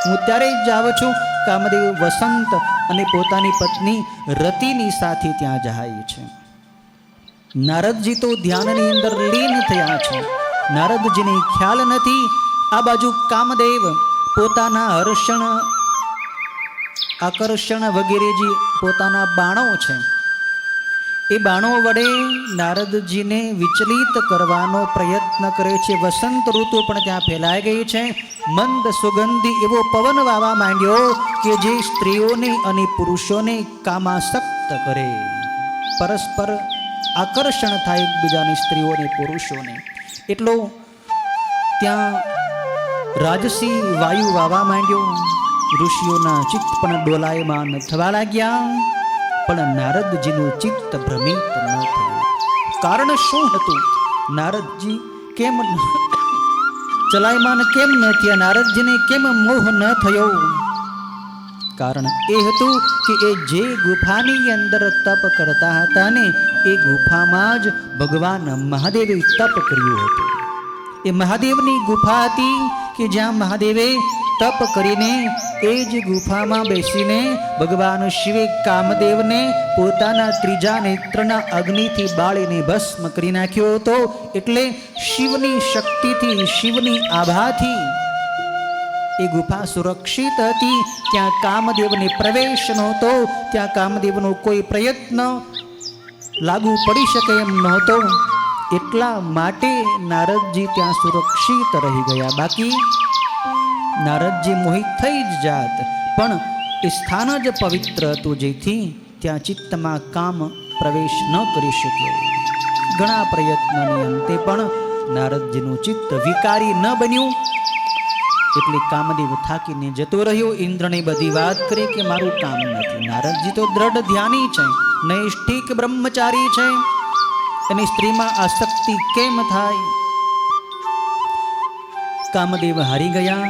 હું ત્યારે જ જાઉં છું. કામદેવ વસંત અને પોતાની પત્ની રતિની સાથે ત્યાં જાય છે. નારદજી તો ધ્યાનની અંદર લીન થયા છે. નારદજીને ખ્યાલ નથી. આ બાજુ કામદેવ પોતાના હર્ષણ, આકર્ષણ વગેરે જે પોતાના બાણો છે, એ બાણો વડે નારદજીને વિચલિત કરવાનો પ્રયત્ન કરે છે. વસંત ઋતુ પણ ત્યાં ફેલાઈ ગઈ છે. મંદ સુગંધી એવો પવન વાવા માંડ્યો કે જે સ્ત્રીઓને અને પુરુષોને કામાસક્ત કરે, પરસ્પર આકર્ષણ થાય એકબીજાની, સ્ત્રીઓને પુરુષોને. એટલો ત્યાં રાજસી વાયુ વાવા માંડ્યો. ઋષિઓના ચિત્ત પણ ડોલાયમાન થવા લાગ્યા, પણ નારદજીનું ચિત્ત ભ્રમિત ન થયું. કારણ શું હતું? નારદજી કેમ ચલાયમાન કેમ ન થયા? નારદજીને કેમ મોહ ન થયો? કારણ એ હતું કે એ જે ગુફાની અંદર તપ કરતા હતા ને, એ ગુફામાં જ ભગવાન મહાદેવે તપ કર્યું હતું. એ મહાદેવની ગુફા હતી કે જ્યાં મહાદેવે તપ કરીને એ જ ગુફામાં બેસીને ભગવાન શિવે કામદેવને પોતાના ત્રીજા નેત્રના અગ્નિથી બાળીને ભસ્મ કરી નાખ્યો હતો. એટલે શિવની શક્તિથી, શિવની આભાથી એ ગુફા સુરક્ષિત હતી. ત્યાં કામદેવને પ્રવેશ નહોતો, ત્યાં કામદેવનો કોઈ પ્રયત્ન લાગુ પડી શકે એમ નહોતો. એટલા માટે નારદજી ત્યાં સુરક્ષિત રહી ગયા. બાકી નારદજી મોહિત થઈ જ જાત, પણ એ સ્થાન જ પવિત્ર હતું, જેથી ત્યાં ચિત્તમાં કામ પ્રવેશ ન કરી શક્યો. ઘણા પ્રયત્નોની અંતે પણ નારદજીનું ચિત્ત વિકારી ન બન્યું. એટલે કામદેવ થાકીને જતો રહ્યો. ઇન્દ્રને બધી વાત કરી કે મારું કામ નથી. નારદજી તો દ્રઢ ધ્યાની છે, નૈષ્ઠિક બ્રહ્મચારી છે, એની સ્ત્રીમાં આસક્તિ કેમ થાય? કામદેવ હારી ગયા.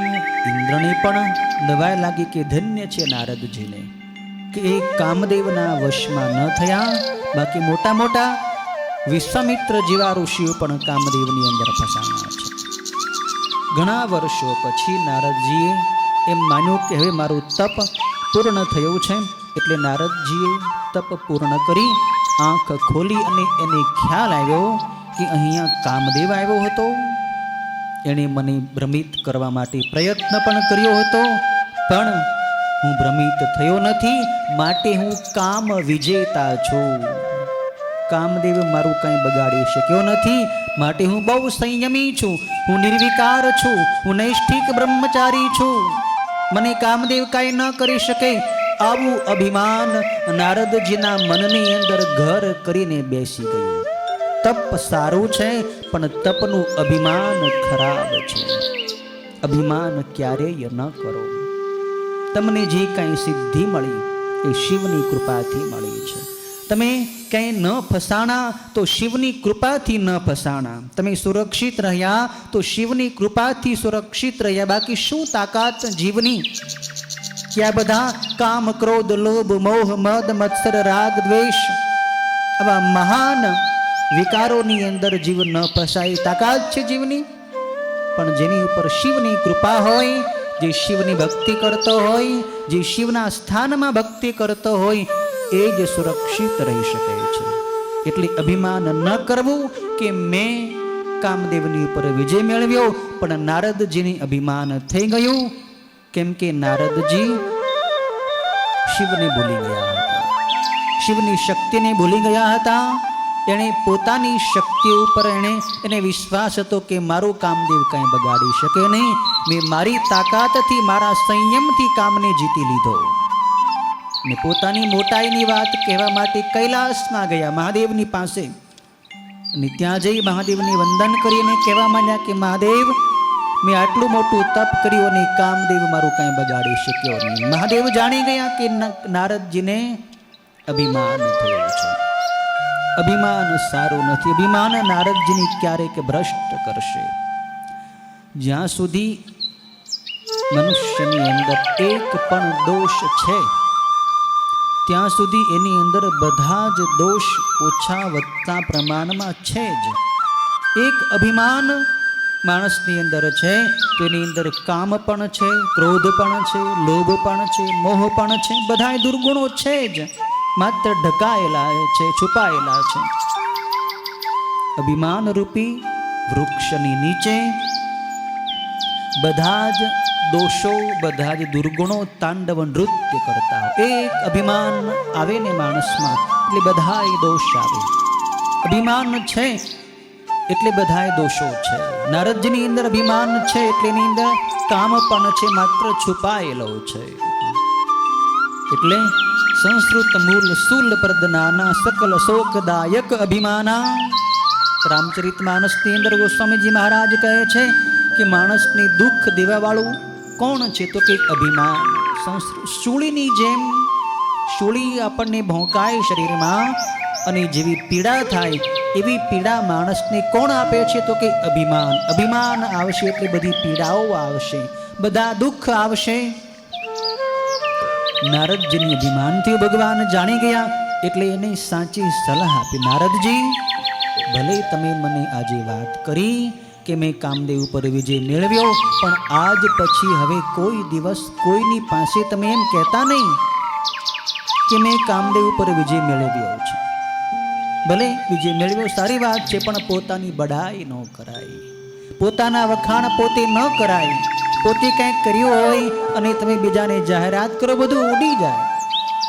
ઇન્દ્રને પણ નવાઈ લાગી કે ધન્ય છે નારદજીને કે એ કામદેવના વશમાં ન થયા. બાકી મોટા મોટા વિશ્વામિત્ર જેવા ઋષિઓ પણ કામદેવની અંદર ફસાણા છે. ઘણા વર્ષો પછી નારદજીએ એમ માન્યું કે હવે મારું તપ પૂર્ણ થયું છે. એટલે નારદજીએ તપ પૂર્ણ કરી આંખ ખોલી અને એને ખ્યાલ આવ્યો કે અહીંયા કામદેવ આવ્યો હતો. એણે મને ભ્રમિત કરવા માટે પ્રયત્ન પણ કર્યો હતો, પણ હું ભ્રમિત થયો નથી, માટે હું કામ વિજેતા છું. કામદેવ મારું કંઈ બગાડી શક્યો નથી, માટે હું બહુ સંયમી છું, હું નિર્વિકાર છું, હું નૈષ્ઠિક બ્રહ્મચારી છું, મને કામદેવ કાંઈ ન કરી શકે. આવું અભિમાન નારદજીના મનની અંદર ઘર કરીને બેસી ગયું. તપ સારું છે, પણ તપનું અભિમાન ખરાબ છે. અભિમાન ક્યારેય ન કરો. તમને જે કાંઈ સિદ્ધિ મળી એ શિવની કૃપાથી મળી છે. તમે કંઈ ન ફસાણા તો શિવની કૃપાથી ન ફસાણા. તમે સુરક્ષિત રહ્યા તો શિવની કૃપાથી સુરક્ષિત રહ્યા. બાકી શું તાકાત જીવની કે આ બધા કામ, ક્રોધ, લોભ, મોહ, મદ, મત્સર, રાગ, દ્વેષ આવા મહાન વિકારોની અંદર જીવ ન ફસાય. તાકાત છે જીવની. પણ જેની ઉપર શિવની કૃપા હોય, જે શિવની ભક્તિ કરતો હોય, જે શિવના સ્થાનમાં ભક્તિ કરતો હોય, એ જ સુરક્ષિત રહી શકે છે. એટલે અભિમાન ન કરવું કે મેં કામદેવની ઉપર વિજય મેળવ્યો. પણ નારદજીની અભિમાન થઈ ગયું, કેમ કે નારદજી શિવને ભૂલી ગયા હતા, શિવની શક્તિને ભૂલી ગયા હતા. એણે પોતાની શક્તિ ઉપર એને વિશ્વાસ હતો કે મારું કામદેવ કાંઈ બગાડી શકે નહીં. મેં મારી તાકાતથી, મારા સંયમથી કામને જીતી લીધો. ને પોતાની મોટાઈની વાત કહેવા માટે કૈલાસમાં ગયા મહાદેવની પાસે. અને ત્યાં જઈ મહાદેવને વંદન કરીને કહેવા માંડ્યા કે મહાદેવ, મેં આટલું મોટું તપ કર્યું અને કામદેવ મારું કંઈ બગાડી શક્યો નહીં. મહાદેવ જાણી ગયા કે નારદજીને અભિમાન થયું છે. અભિમાન સારું નથી. અભિમાન નારદજીને ક્યારેક ભ્રષ્ટ કરશે. જ્યાં સુધી મનુષ્યની અંદર એક પણ દોષ છે ત્યાં સુધી એની અંદર બધા જ દોષ ઓછા વધતા પ્રમાણમાં છે જ. એક અભિમાન માણસની અંદર છે તો એની અંદર કામ પણ છે, ક્રોધ પણ છે, લોભ પણ છે, મોહ પણ છે. બધા દુર્ગુણો છે જ, માત્ર ઢકાયેલા છે, છુપાયેલા છે. અભિમાન રૂપી વૃક્ષની નીચે બધા જ દોષો, બધા જ દુર્ગુણો તાંડવ નૃત્ય કરતા હોય. એક અભિમાન આવે ને માણસમાં એટલે બધાય દોષ આવે. અભિમાન છે એટલે બધાય દોષો છે. નારદજીની અંદર અભિમાન છે એટલે એની અંદર કામ પણ છે, માત્ર છુપાયેલો છે. એટલે સંસ્કૃત મૂલ સ્થૂલ પ્રદનાના સકલ શોકદાયક અભિમાના. રામચરિતમાનસની અંદર ગોસ્વામીજી મહારાજ કહે છે કે માણસની દુઃખ દેવાવાળું કોણ છે તો કે અભિમાન. શૂળીની જેમ શૂળી આપણને ભોંકાય શરીરમાં અને જેવી પીડા થાય એવી પીડા માણસને કોણ આપે છે તો કે અભિમાન. અભિમાન આવશે એટલે બધી પીડાઓ આવશે, બધા દુઃખ આવશે. નારદજીની અભિમાનથી ભગવાન જાણી ગયા એટલે એને સાચી સલાહ આપી. નારદજી, ભલે તમે મને આજે વાત કરી કે મેં કામદેવ ઉપર વિજય મેળવ્યો, પણ આજ પછી હવે કોઈ દિવસ કોઈની પાસે તમે એમ કહેતા નહીં કે મેં કામદેવ ઉપર વિજય મેળવ્યો છે. ભલે વિજય મેળવ્યો સારી વાત છે, પણ પોતાની બડાઈ ન કરાય, પોતાના વખાણ પોતે ન કરાય. પોતે કંઈક કર્યું હોય અને તમે બીજાને જાહેરાત કરો, બધું ઉડી જાય.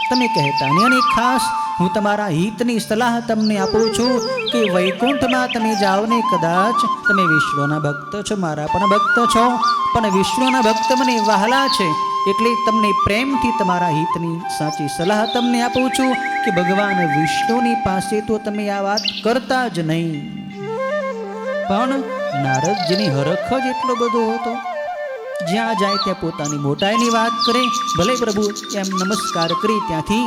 તમે કહેતા નહીં. અને ખાસ હું તમારા હિતની સલાહ તમને આપું છું કે વૈકુંઠમાં તમે જાઓ ને, કદાચ તમે વિષ્ણુના ભક્ત છો, મારા પણ ભક્ત છો, પણ વિષ્ણુના ભક્ત મને વહાલા છે એટલે તમને પ્રેમથી તમારા હિતની સાચી સલાહ તમને આપું છું કે ભગવાન વિષ્ણુની પાસે તો તમે આ વાત કરતા જ નહીં. પણ નારદજીની હરખ જ એટલો બધો હતો, જ્યાં જાય ત્યાં પોતાની મોટાઈની વાત કરે. ભલે પ્રભુ એમ નમસ્કાર કરી ત્યાંથી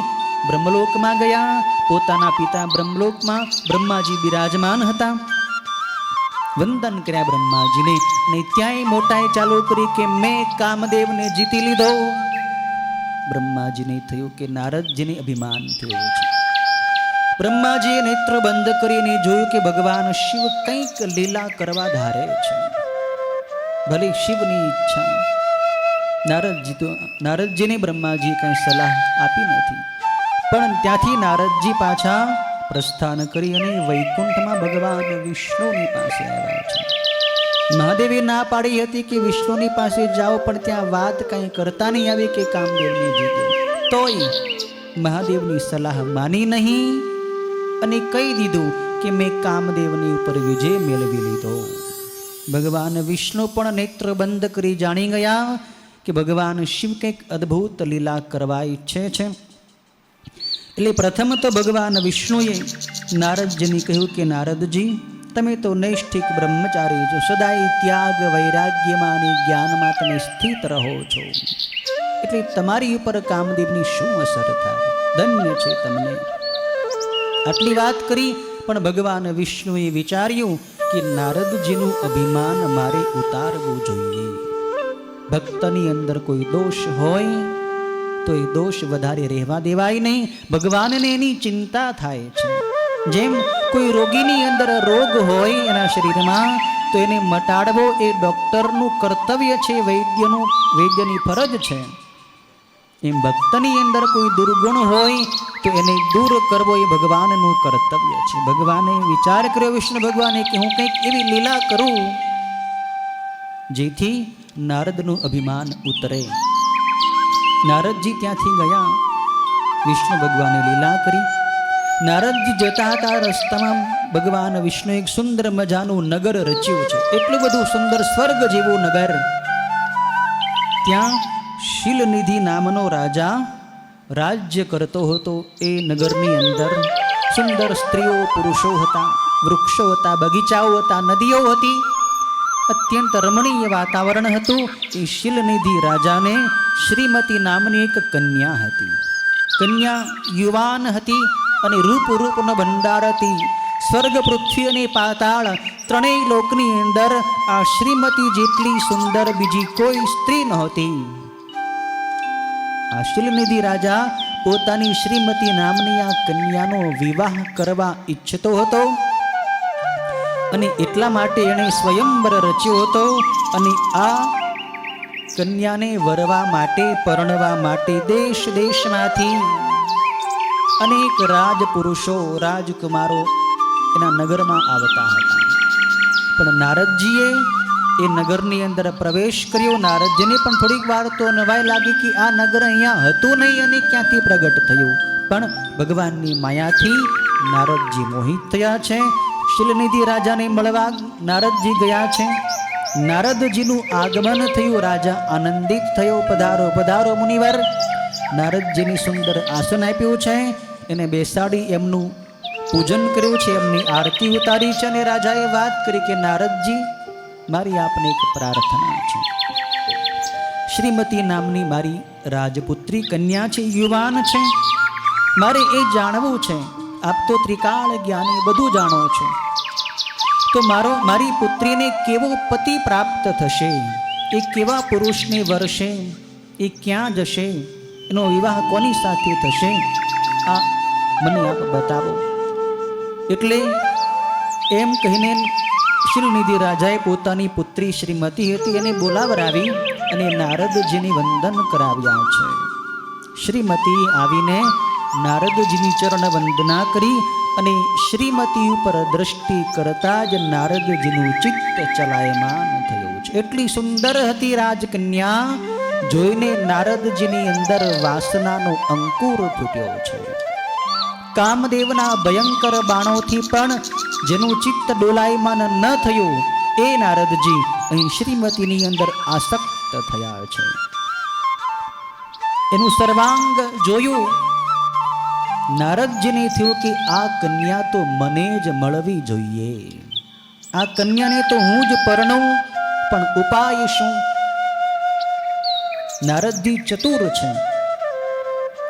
બ્રહ્મલોકમાં ગયા. પોતાના પિતા બ્રહ્મલોકમાં બ્રહ્માજી બિરાજમાન હતા. વંદન કર્યા બ્રહ્માજીને અને ત્યાંય મોટાઈ ચાલુ કરી કે મેં કામદેવને જીતી લીધો. બ્રહ્માજીને થયું કે નારદજીને અભિમાન થયું છે. બ્રહ્માજીએ નેત્ર બંધ કરીને જોયું કે ભગવાન શિવ કંઈક લીલા કરવા ધારે છે. ભલે શિવની ઈચ્છા. નારદજીને બ્રહ્માજીએ કંઈ સલાહ આપી નથી, પણ ત્યાંથી નારદજી પાછા પ્રસ્થાન કરી અને વૈકુંઠમાં ભગવાન વિષ્ણુની પાસે આવ્યા છે. મહાદેવે ના પાડી હતી કે વિષ્ણુની પાસે જાઓ, પણ ત્યાં વાત કંઈ કરતા નહીં આવી કે કામદેવને જીત્યો. તોય મહાદેવની સલાહ માની નહીં અને કહી દીધું કે મેં કામદેવની ઉપર વિજય મેળવી લીધો. ભગવાન વિષ્ણુ પણ નેત્ર બંધ કરી જાણી ગયા કે ભગવાન શિવ કંઈક અદ્ભુત લીલા કરવા ઈચ્છે છે. એટલે પ્રથમ તો ભગવાન વિષ્ણુએ નારદજીને કહ્યું કે નારદજી, તમે તો નૈષ્ઠિક બ્રહ્મચારી છો, સદાય ત્યાગ વૈરાગ્યમાં અને જ્ઞાનમાં તમે સ્થિત રહો છો, એટલે તમારી ઉપર કામદેવની શું અસર થાય? ધન્ય છે તમને. આટલી વાત કરી, પણ ભગવાન વિષ્ણુએ વિચાર્યું કે નારદજીનું અભિમાન મારે ઉતારવું જોઈએ. ભક્તની અંદર કોઈ દોષ હોય તો એ દોષ વધારે રહેવા દેવાય નહીં. ભગવાનને એની ચિંતા થાય છે. જેમ કોઈ રોગીની અંદર રોગ હોય એના શરીરમાં તો એને મટાડવો એ ડૉક્ટરનું કર્તવ્ય છે, વૈદ્યની ફરજ છે. એમ ભક્તની અંદર કોઈ દુર્ગુણ હોય તો એને દૂર કરવો એ ભગવાનનું કર્તવ્ય છે. ભગવાને વિચાર કર્યો, વિષ્ણુ ભગવાને, કે હું કંઈક એવી લીલા કરું જેથી નારદનું અભિમાન ઉતરે. નારદજી ત્યાંથી ગયા. વિષ્ણુ ભગવાને લીલા કરી. નારદજી જતા હતા, રસ્તામાં ભગવાન વિષ્ણુ એક સુંદર મજાનું નગર રચ્યું છે. એટલું બધું સુંદર, સ્વર્ગ જેવું નગર. ત્યાં શીલનિધિ નામનો રાજા રાજ્ય કરતો હતો. એ નગરની અંદર સુંદર સ્ત્રીઓ પુરુષો હતા, વૃક્ષો હતા, બગીચાઓ હતા, નદીઓ હતી. અત્યંત રમણીય વાતાવરણ હતું. એ શીલનિધિ રાજાને શ્રીમતી નામની એક કન્યા હતી. કન્યા યુવાન હતી અને રૂપનો ભંડાર હતી. સ્વર્ગ, પૃથ્વી અને પાતાળ ત્રણેય લોકની અંદર આ શ્રીમતી જેટલી સુંદર બીજી કોઈ સ્ત્રી નહોતી. આ શીલનિધિ રાજા પોતાની શ્રીમતી નામની આ કન્યાનો વિવાહ કરવા ઈચ્છતો હતો અને એટલા માટે એણે સ્વયંવર રચ્યો હતો. અને આ કન્યાને વરવા માટે, પરણવા માટે દેશ દેશમાંથી અનેક રાજપુરુષો, રાજકુમારો એના નગરમાં આવતા હતા. પણ નારદજીએ એ નગરની અંદર પ્રવેશ કર્યો. નારદજીને પણ થોડીક વાર તો નવાઈ લાગી કે આ નગર અહીંયા હતું નહીં અને ક્યાંથી પ્રગટ થયું. પણ ભગવાનની માયાથી નારદજી મોહિત થયા છે. શીલનિધિ રાજાને મળવા નારદજી ગયા છે. નારદજીનું આગમન થયું. રાજા આનંદિત થયો. પધારો પધારો મુનિવર. નારદજીની સુંદર આસન આપ્યું છે, એને બેસાડી એમનું પૂજન કર્યું છે, એમની આરતી ઉતારી છે. અને રાજાએ વાત કરી કે નારદજી, મારી આપને એક પ્રાર્થના છે. શ્રીમતી નામની મારી રાજપુત્રી કન્યા છે, યુવાન છે. મારે એ જાણવું છે. આપ તો ત્રિકાળ જ્ઞાની, બધું જાણો છો. તો મારી પુત્રીને કેવો પતિ પ્રાપ્ત થશે, એ કેવા પુરુષને વરશે, એ ક્યાં જશે, એનો વિવાહ કોની સાથે થશે, આ મને આપ બતાવો. એટલે એમ કહીને શીલનિધિ રાજાએ પોતાની પુત્રી શ્રીમતી હતી એને બોલાવરાવી અને નારદજીની વંદન કરાવ્યા છે. શ્રીમતી આવીને નારદજીની ચરણ વંદના કરી અને શ્રીમતી ઉપર દ્રષ્ટિ કરતા જ નારદજીનું ચિત્ત ચલાયમાન થયું છે. એટલી સુંદર હતી રાજકન્યા, જોઈને નારદજીની અંદર વાસનાનો અંકુર ફૂટ્યો છે. કામદેવના ભયંકર બાણોથી પણ જેનું ચિત્ત ડોલાયમાન ન થયું એ નારદજી અહીં શ્રીમતીની અંદર આસક્ત થયા છે. એનું સર્વાંગ જોયું. નારદજીને થયું કે આ કન્યા તો મને જ મળવી જોઈએ. આ કન્યાને તો હું જ પરણું, પણ ઉપાય શું? નારદજી ચતુર છે.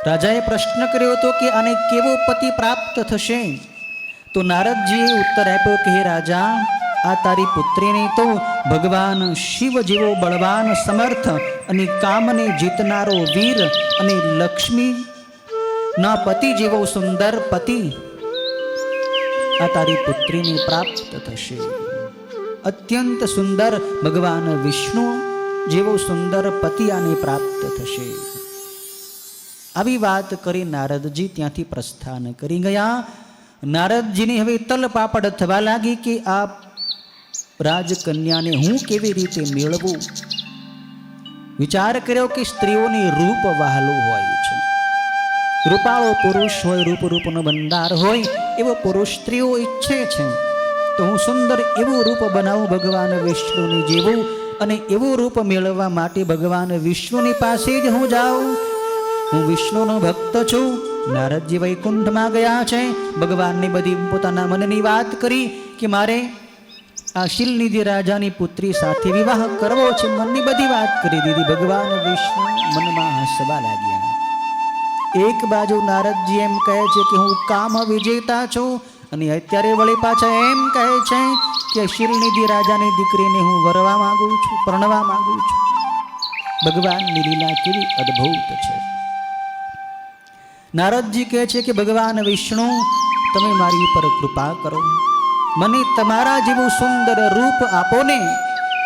રાજાએ પ્રશ્ન કર્યો હતો કે આને કેવો પતિ પ્રાપ્ત થશે? તો નારદજીએ ઉત્તર આપ્યો કે હે રાજા, આ તારી પુત્રીને તો ભગવાન શિવ જેવો બળવાન, સમર્થ અને કામને જીતનારો વીર અને લક્ષ્મી ના પતિ જેવો સુંદર પતિ આ તારી પુત્રીને પ્રાપ્ત થશે. અત્યંત સુંદર ભગવાન વિષ્ણુ જેવો સુંદર પતિ આને પ્રાપ્ત થશે. આવી વાત કરી નારદજી ત્યાંથી પ્રસ્થાન કરી ગયા. નારદજીને હવે તલપાપડ થવા લાગી કે આ રાજકન્યાને હું કેવી રીતે મેળવું. વિચાર કર્યો કે સ્ત્રીઓને રૂપ વહાલું હોય છે. રૂપાળો પુરુષ હોય, રૂપનો ભંડાર હોય, એવો પુરુષ સ્ત્રીઓ ઈચ્છે છે. તો હું સુંદર એવું રૂપ બનાવું ભગવાન વિષ્ણુની જેવું, અને એવું રૂપ મેળવવા માટે ભગવાન વિષ્ણુની પાસે જ હું જાઉં. હું વિષ્ણુનો ભક્ત છું. નારદજી વૈકુંઠમાં ગયા છે. ભગવાનની બધી પોતાના મનની વાત કરી કે મારે આ શીલનિધિ રાજાની પુત્રી સાથે વિવાહ કરવો છે. મનની બધી વાત કરી દીધી. ભગવાન વિષ્ણુ મનમાં હસવા લાગ્યા. એક બાજુ નારદજી એમ કહે છે કે હું કામ વિજેતા છું, અને અત્યારે વળી પાછા એમ કહે છે કે શીલનિધિ રાજાની દીકરીને હું વરવા માંગુ છું, પરણવા માંગુ છું. ભગવાનની લીલા કેવી અદ્ભુત છે. નારદજી કહે છે કે ભગવાન વિષ્ણુ, તમે મારી પર કૃપા કરો, મને તમારા જેવું સુંદર રૂપ આપો ને.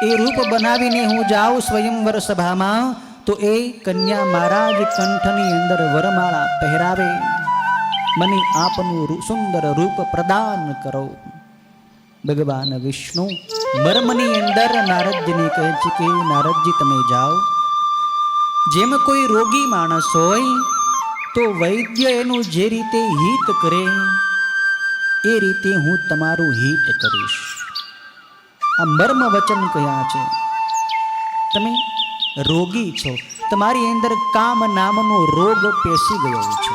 એ રૂપ બનાવીને હું જાઉં સ્વયંવર સભામાં, તો એ કન્યા મારા જ કંઠની અંદર વરમાળા પહેરાવે. મને આપનું સુંદર રૂપ પ્રદાન કરો. ભગવાન વિષ્ણુ મર્મની અંદર નારદજીને કહે છે કે નારદજી તમે જાઓ. જેમ કોઈ રોગી માણસ હોય તો વૈદ્ય એનું જે રીતે હિત કરે એ રીતે હું તમારું હિત કરીશ. આ મર્મ વચન કયા છે. તમે રોગી છો, તમારી અંદર કામ નામનો રોગ પેસી ગયો છે,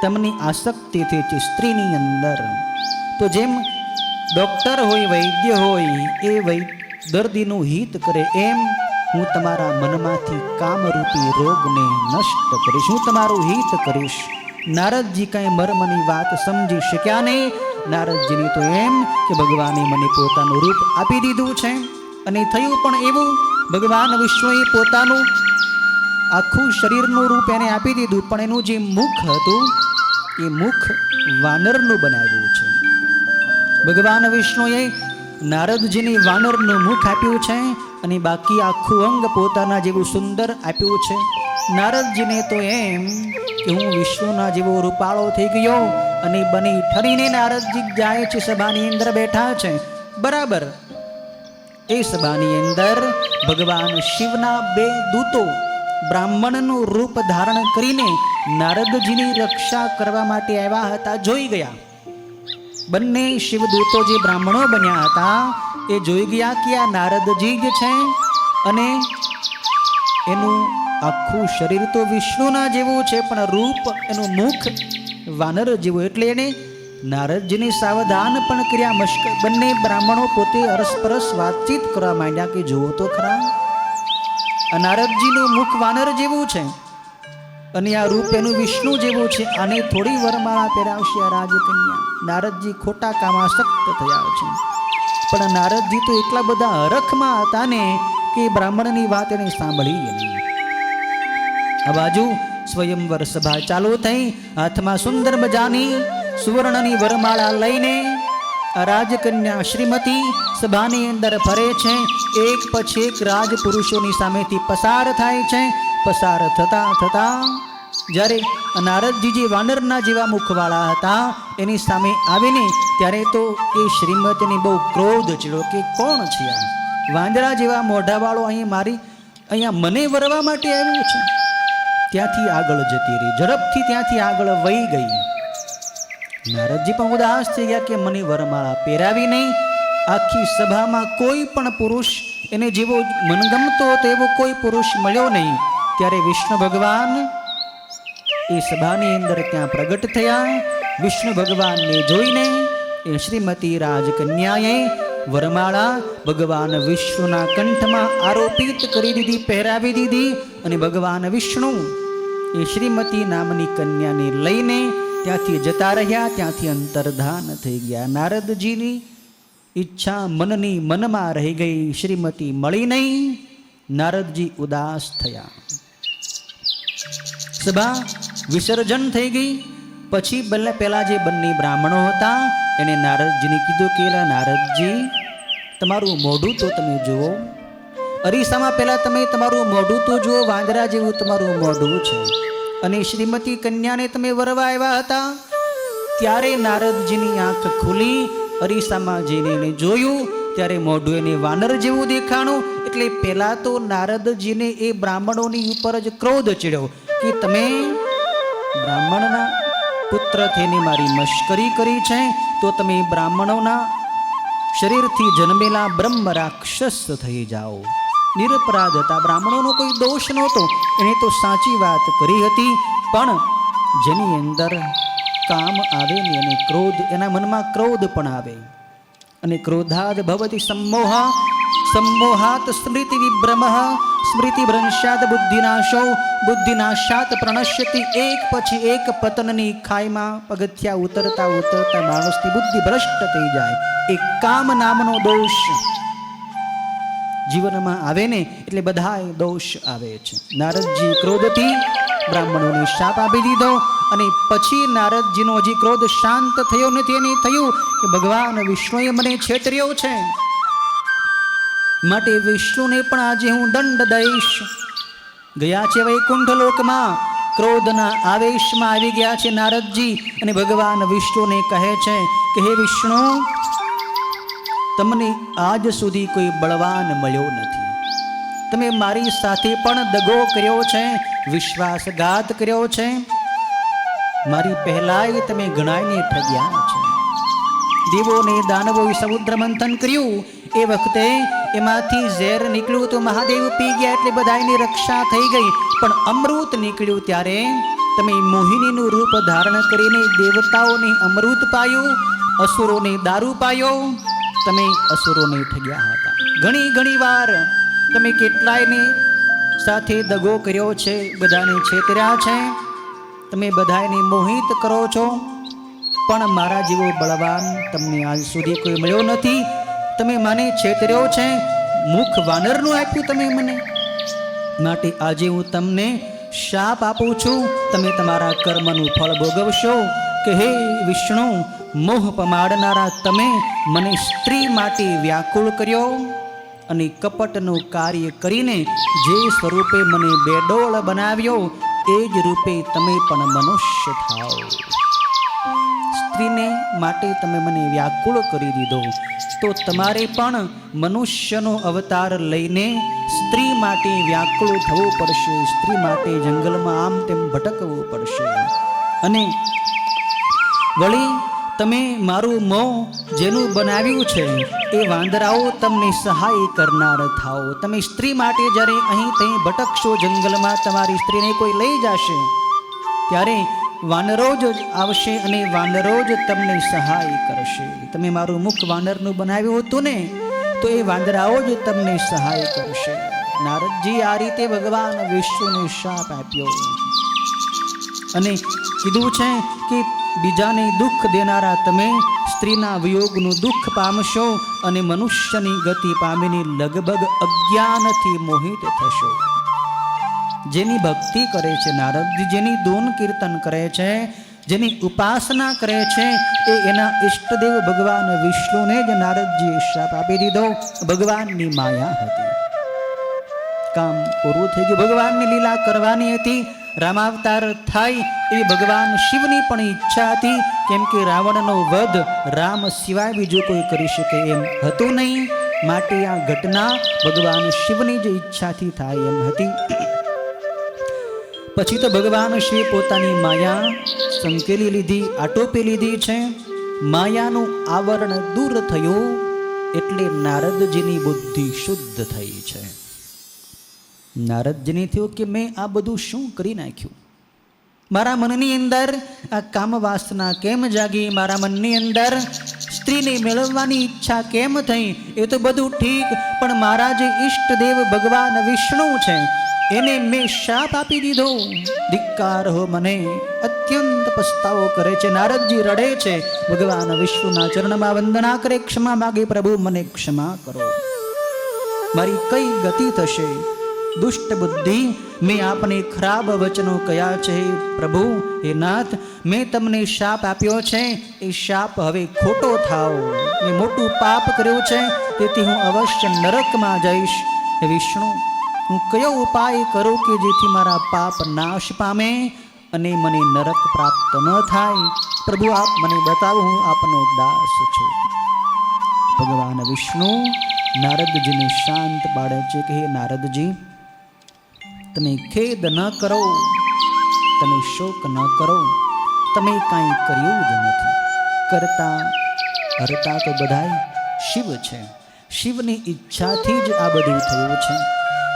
તમને આસક્તિ થઈ છે સ્ત્રીની અંદર. તો જેમ ડૉક્ટર હોય, વૈદ્ય હોય, એ દર્દીનું હિત કરે એમ હું તમારા મનમાંથી કામરૂપી રોગને નષ્ટ કરીશ, હું તમારું હિત કરીશ. નારદજી કાંઈ મર્મની વાત સમજી શક્યા નહીં. નારદજીને તો એમ કે ભગવાને મને પોતાનું રૂપ આપી દીધું છે. અને થયું પણ એવું, ભગવાન વિષ્ણુએ પોતાનું આખું શરીરનું રૂપ એને આપી દીધું, પણ એનું જે મુખ હતું એ મુખ વાનરનું બનાવ્યું છે. ભગવાન વિષ્ણુએ નારદજીને વાનરનું મુખ આપ્યું છે અને બાકી આખું અંગ પોતાના જેવું સુંદર આપ્યું છે. નારદજીને તો એમ કે હું વિષ્ણુના જેવો રૂપાળો થઈ ગયો અને બની ઠરીને નારદજી જાય છે, સભાની અંદર બેઠા છે. બરાબર એ સભાની અંદર ભગવાન શિવના બે દૂતો બ્રાહ્મણનું રૂપ ધારણ કરીને નારદજીની રક્ષા કરવા માટે આવ્યા હતા. જોઈ ગયા બંને શિવદૂતો જે બ્રાહ્મણો બન્યા હતા એ જોઈ ગયા કે આ નારદજી જ છે અને એનું આખું શરીર તો વિષ્ણુના જેવું છે, પણ રૂપ એનું મુખ વાનર જેવું. એટલે એને નારદજીને સાવધાન પણ કર્યા. બંને બ્રાહ્મણો પોતે અરસપરસ વાતચીત કરવા માંડ્યા કે જુઓ તો ખરા, આ નારદજીનું મુખ વાનર જેવું છે અને આ રૂપ એનું વિષ્ણુ જેવું છે. આને થોડી વરમાળા પહેરાવશે આ રાજકન્યા. નારદજી ખોટા કામાસક્ત થયા છે. પણ નારદજી તો એટલા બધા હરખમાં હતા ને કે બ્રાહ્મણની વાત એને સાંભળી નહીં. આ બાજુ સ્વયંવર સભા ચાલુ થઈ. હાથમાં સુંદર મજાની સુવર્ણની વરમાળા લઈને આ રાજકન્યા શ્રીમતી સભાની અંદર ફરે છે. એક પછી એક રાજપુરુષોની સામેથી પસાર થાય છે. પસાર થતા થતા જ્યારે નારદજી જે વાનરના જેવા મુખવાળા હતા એની સામે આવીને ત્યારે તો એ શ્રીમતીને બહુ ક્રોધ ચડ્યો કે કોણ છે આ વાંદરા જેવા મોઢાવાળો અહીંયા મને વરવા માટે આવ્યો છે. ત્યાંથી આગળ જતી રહી, ઝડપથી ત્યાંથી આગળ વહી ગઈ. નારદજી પણ ઉદાસ થઈ ગયા કે મને વરમાળા પહેરાવી નહીં. આખી સભામાં કોઈ પણ પુરુષ એને જેવો મનગમતો હતો એવો કોઈ પુરુષ મળ્યો નહીં. ત્યારે વિષ્ણુ ભગવાન એ સભાની અંદર ત્યાં પ્રગટ થયા. વિષ્ણુ ભગવાનને જોઈને એ શ્રીમતી રાજકન્યાએ વરમાળા ભગવાન વિષ્ણુના કંઠમાં આરોપિત કરી દીધી, પહેરાવી દીધી. અને ભગવાન વિષ્ણુ એ શ્રીમતી નામની કન્યાને લઈને ત્યાંથી જતા રહ્યા, ત્યાંથી અંતર્ધાન થઈ ગયા. નારદજીની ઈચ્છા મનની મનમાં રહી ગઈ, શ્રીમતી મળી નહીં. નારદજી ઉદાસ થયા. સભા વિસર્જન થઈ ગઈ. પછી પહેલા જે બંને બ્રાહ્મણો હતા એને નારદજીને કીધું કે નારદજી તમારું મોઢું તો તમે જુઓ, અરીસામાં પહેલા તમે તમારું મોઢું તો જુઓ, વાંદરા જેવું તમારું મોઢું છે. અને શ્રીમતી કન્યાને તમે વરવા આવ્યા હતા ત્યારે નારદજીની આંખ ખુલી, અરીસામાં જઈને એને જોયું ત્યારે મોઢું એને વાનર જેવું દેખાણું. એટલે પહેલા તો નારદજીને એ બ્રાહ્મણોની ઉપર જ ક્રોધ ચડ્યો કે તમે બ્રાહ્મણના પુત્ર થઈને મારી મશ્કરી કરી છે, તો તમે બ્રાહ્મણોના શરીરથી જન્મેલા બ્રહ્મ રાક્ષસ થઈ જાઓ. નિરપરાધ હતા, બ્રાહ્મણોનો કોઈ દોષ નહોતો. એને તો સાચી વાત કરી હતી. પણ જેની અંદર કામ આવે ને અને ક્રોધ, એના મનમાં ક્રોધ પણ આવે. અને ક્રોધાદ ભવતી સંમોહ, સંમોહાત સ્મૃતિ વિભ્રમ, સ્મૃતિ ભ્રંશાત બુદ્ધિનાશો, બુદ્ધિનાશાત પ્રણશ્યતિ. એક પછી એક પતનની ખાઈમાં પગથિયા ઉતરતા ઉતરતા માણસની બુદ્ધિ ભ્રષ્ટ થઈ જાય. એક કામ નામનો દોષ જીવનમાં આવે ને એટલે બધાય દોષ આવે છે. નારદજી ક્રોધથી બ્રાહ્મણોને શાપ આપી દીધો. અને પછી નારદજીનો હજી ક્રોધ શાંત થયો નથી. એને થયું કે ભગવાન વિષ્ણુએ મને છેતર્યો છે, માટે વિષ્ણુને પણ આજે હું દંડ દઈશ. ગયા છે વૈકુંઠ લોકમાં, ક્રોધના આવેશમાં આવી ગયા છે નારદજી. અને ભગવાન વિષ્ણુને કહે છે કે હે વિષ્ણુ, તમને આજ સુધી કોઈ બળવાન મળ્યો નથી. તમે મારી સાથે પણ દગો કર્યો છે, વિશ્વાસઘાત કર્યો છે. મારી પહેલાય તમે ઘણાને ઠગ્યા છે. દેવોને દાનવોએ સમુદ્ર મંથન કર્યું, એ વખતે એમાંથી ઝેર નીકળ્યું તો મહાદેવ પી ગયા એટલે બધાની રક્ષા થઈ ગઈ. પણ અમૃત નીકળ્યું ત્યારે તમે મોહિનીનું રૂપ ધારણ કરીને દેવતાઓને અમૃત પાયું. અસુરોને દારૂ પાયો, તમે અસુરોને ઠગ્યા હતા. ઘણી ઘણી વાર તમે કેટલાયને સાથે દગો કર્યો છે, બધાને છેતર્યા છે, તમે બધાને મોહિત કરો છો, પણ મારા જેવો બળવાન તમને આજ સુધી કોઈ મળ્યો નથી. તમે મને છેતર્યો છે, મુખ વાનરનું આપ્યું તમે મને, માટે આજે હું તમને શાપ આપું છું, તમે તમારા કર્મનું ફળ ભોગવશો. કે હે વિષ્ણુ, મોહ પમાડનારા તમે મને સ્ત્રી માટે વ્યાકુળ કર્યો અને કપટનું કાર્ય કરીને જે સ્વરૂપે મને બેડોળ બનાવ્યો એ જ રૂપે તમે પણ મનુષ્ય થાઓ. સ્ત્રીને માટે તમે મને વ્યાકુળ કરી દીધો, તો તમારે પણ મનુષ્યનો અવતાર લઈને સ્ત્રી માટે વ્યાકુળ થવું પડશે, સ્ત્રી માટે જંગલમાં આમ તેમ ભટકવું પડશે. અને વળી તમે મારું મોં જેનું બનાવ્યું છે એ વાંદરાઓ તમને સહાય કરનાર થાઓ. તમે સ્ત્રી માટે જ્યારે અહીં ત્યાં ભટકશો જંગલમાં, તમારી સ્ત્રીને કોઈ લઈ જશે, ત્યારે વાનરો જ આવશે અને વાનરો જ તમને સહાય કરશે. તમે મારું મુખ વાનરનું બનાવ્યું હતું ને, તો એ વાંદરાઓ જ તમને સહાય કરશે. નારદજી આ રીતે ભગવાન વિષ્ણુને શાપ આપ્યો અને કીધું છે કે બીજાને દુઃખ દેનારા તમે સ્ત્રીના વિયોગનું દુઃખ પામશો અને મનુષ્યની ગતિ પામીને લગભગ અજ્ઞાનથી મોહિત થશો. જેની ભક્તિ કરે છે નારદજી, જેની ધૂન કીર્તન કરે છે, જેની ઉપાસના કરે છે, એ એના ઈષ્ટદેવ ભગવાન વિષ્ણુને જ નારદજીએ શાપ આપી દીધો. ભગવાનની માયા હતી, કામ પૂરું થઈ ગયું. ભગવાનની લીલા કરવાની હતી, રામાવતાર થાય એ ભગવાન શિવની પણ ઈચ્છા હતી, કેમ કે રાવણનો વધ રામ સિવાય બીજું કોઈ કરી શકે એમ હતું નહીં. માટે આ ઘટના ભગવાન શિવની જ ઈચ્છાથી થાય એમ હતી. પછી તો ભગવાન શિવે પોતાની માયા સંકેલી લીધી, આટોપી લીધી છે. માયાનું આવરણ દૂર થયું એટલે નારદજીની બુદ્ધિ શુદ્ધ થઈ છે. નારદજીને થયું કે મેં આ બધું શું કરી નાખ્યું, મારા મનની અંદર આ કામ વાસના કેમ જાગી, મારા મનની અંદર સ્ત્રીને મેળવવાની ઈચ્છા કેમ થઈ. એ તો બધું ઠીક, પણ મારા જે ઈષ્ટદેવ ભગવાન વિષ્ણુ છે એને મેં શાપ આપી દીધો. ધિક્કાર હો મને, અત્યંત પસ્તાવો કરે છે. નારદજી રડે છે, ભગવાન વિષ્ણુના ચરણમાં વંદના કરે, ક્ષમા માગે, પ્રભુ મને ક્ષમા કરો, મારી કઈ ગતિ થશે. દુષ્ટ બુદ્ધિ, મેં આપને ખરાબ વચનો કયા છે પ્રભુ. હે નાથ, મેં તમને શાપ આપ્યો છે, એ શાપ હવે ખોટો થાવ. મેં મોટું પાપ કર્યું છે, તેથી હું અવશ્ય નરકમાં જઈશ. હે વિષ્ણુ, હું કયો ઉપાય કરું કે જેથી મારા પાપ નાશ પામે અને મને નરક પ્રાપ્ત ન થાય. પ્રભુ આપ મને બતાવો, હું આપનો દાસ છું. ભગવાન વિષ્ણુ નારદજીને શાંત પાડે છે કે હે નારદજી, તમે ખેદ ન કરો, તમે શોક ન કરો, તમે કાંઈ કર્યું જ નથી. કરતા હરતા તો બધાય શિવ છે. શિવની ઈચ્છાથી જ આ બધું થયું છે.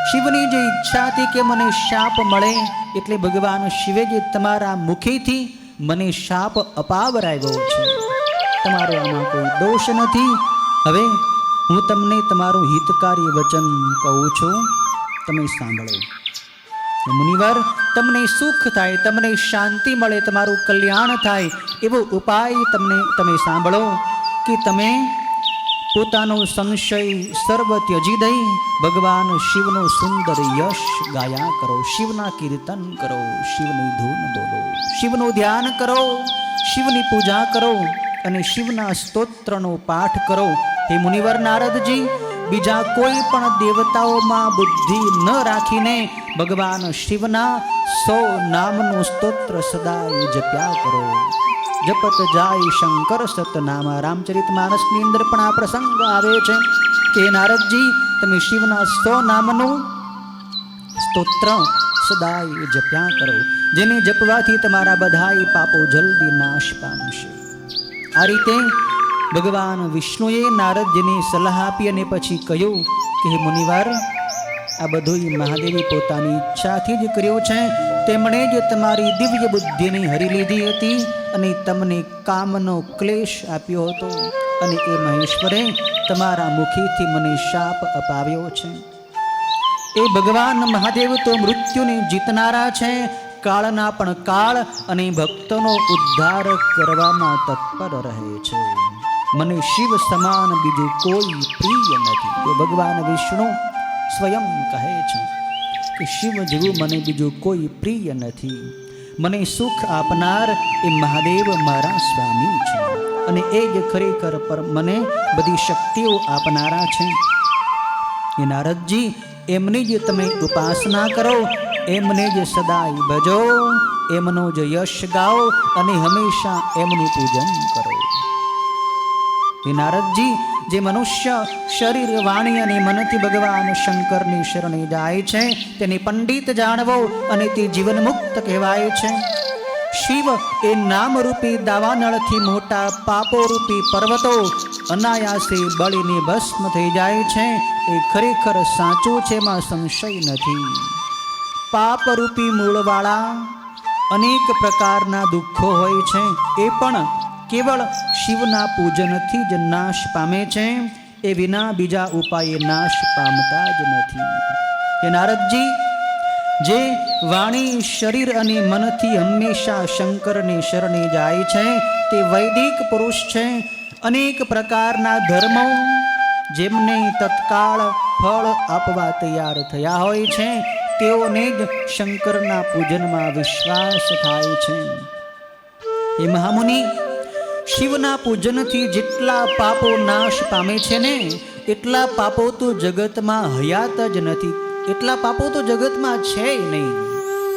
શિવની જે ઈચ્છા હતી કે મને શાપ મળે, એટલે ભગવાન શિવે જે તમારા મુખેથી મને શાપ અપાવરાવ્યો છે. તમારો આમાં કોઈ દોષ નથી. હવે હું તમને તમારું હિતકારી વચન કહું છું, તમે સાંભળો. મુનિવર, તમને સુખ થાય, તમને શાંતિ મળે, તમારું કલ્યાણ થાય એવો ઉપાય તમે સાંભળો કે તમે પોતાનો સંશય સર્વ ત્યજી દઈ ભગવાન શિવનો સુંદર યશ ગાયા કરો, શિવના કીર્તન કરો, શિવની ધૂન બોલો, શિવનું ધ્યાન કરો, શિવની પૂજા કરો અને શિવના સ્તોત્રનો પાઠ કરો. હે મુનિવર નારદજી, બીજા કોઈ પણ દેવતાઓમાં બુદ્ધિ ન રાખીને ભગવાન શિવના 100 નામનું સ્તોત્ર સદાય જપ્યા કરો. જપત જાય શંકર સતનામ. રામચરિત માનસની અંદર પણ આ પ્રસંગ આવે છે કે નારદજી, તમે શિવના 100 નામનું સ્તોત્ર સદાય જપ્યા કરો, જેને જપવાથી તમારા બધાય પાપો જલ્દી નાશ પામશે. આ રીતે ભગવાન વિષ્ણુએ નારદજીને સલાહ આપી અને પછી કહ્યું કે હે મુનિવાર, આ બધું મહાદેવી પોતાની ઈચ્છાથી જ કર્યું છે. તેમણે જ તમારી દિવ્ય બુદ્ધિને હરી લીધી હતી અને તમને કામનો ક્લેશ આપ્યો હતો, અને એ મહેશ્વરે તમારા મુખેથી મને શાપ અપાવ્યો છે. એ ભગવાન મહાદેવ તો મૃત્યુને જીતનારા છે, કાળના પણ કાળ અને ભક્તોનો ઉદ્ધાર કરવામાં તત્પર રહે છે. મને શિવ સમાન બીજું કોઈ પ્રિય નથી. તો ભગવાન વિષ્ણુ સ્વયં કહે છે કે શિવ જેવું મને બીજું કોઈ પ્રિય નથી. મને સુખ આપનાર એ મહાદેવ મારા સ્વામી છે, અને એ જ ખરેખર પર મને બધી શક્તિઓ આપનારા છે. એ નારદજી, એમની જ તમે ઉપાસના કરો, એમને જ સદાય ભજો, એમનો જ યશ ગાઓ અને હંમેશા એમનું પૂજન કરો. હે નારદજી, જે મનુષ્ય શરીર, વાણી અને મનથી ભગવાન શંકરની શરણે જાય છે તેને પંડિત જાણવો, અને તે જીવન મુક્ત કહેવાય છે. શિવ એ નામરૂપી દાવાનળથી મોટા પાપોરૂપી પર્વતો અનાયાસે બળીને ભસ્મ થઈ જાય છે. એ ખરેખર સાચું છે, એમાં સંશય નથી. પાપરૂપી મૂળવાળા અનેક પ્રકારના દુઃખો હોય છે, એ પણ કેવળ શિવના પૂજનથી જ નાશ પામે છે. એ વિના બીજા ઉપાયે નાશ પામતા જ નથી. હે નારદજી, જે વાણી, શરીર અને મનથી હંમેશા શંકરની શરણે જાય છે તે વૈદિક પુરુષ છે. અનેક પ્રકારના ધર્મો જેમને તત્કાળ ફળ આપવા તૈયાર થયા હોય છે, તેઓને જ શંકરના પૂજનમાં વિશ્વાસ થાય છે. એ મહામુનિ, શિવના પૂજનથી જેટલા પાપો નાશ પામે છે ને, એટલા પાપો તો જગતમાં હયાત જ નથી. એટલા પાપો તો જગતમાં છે નહીં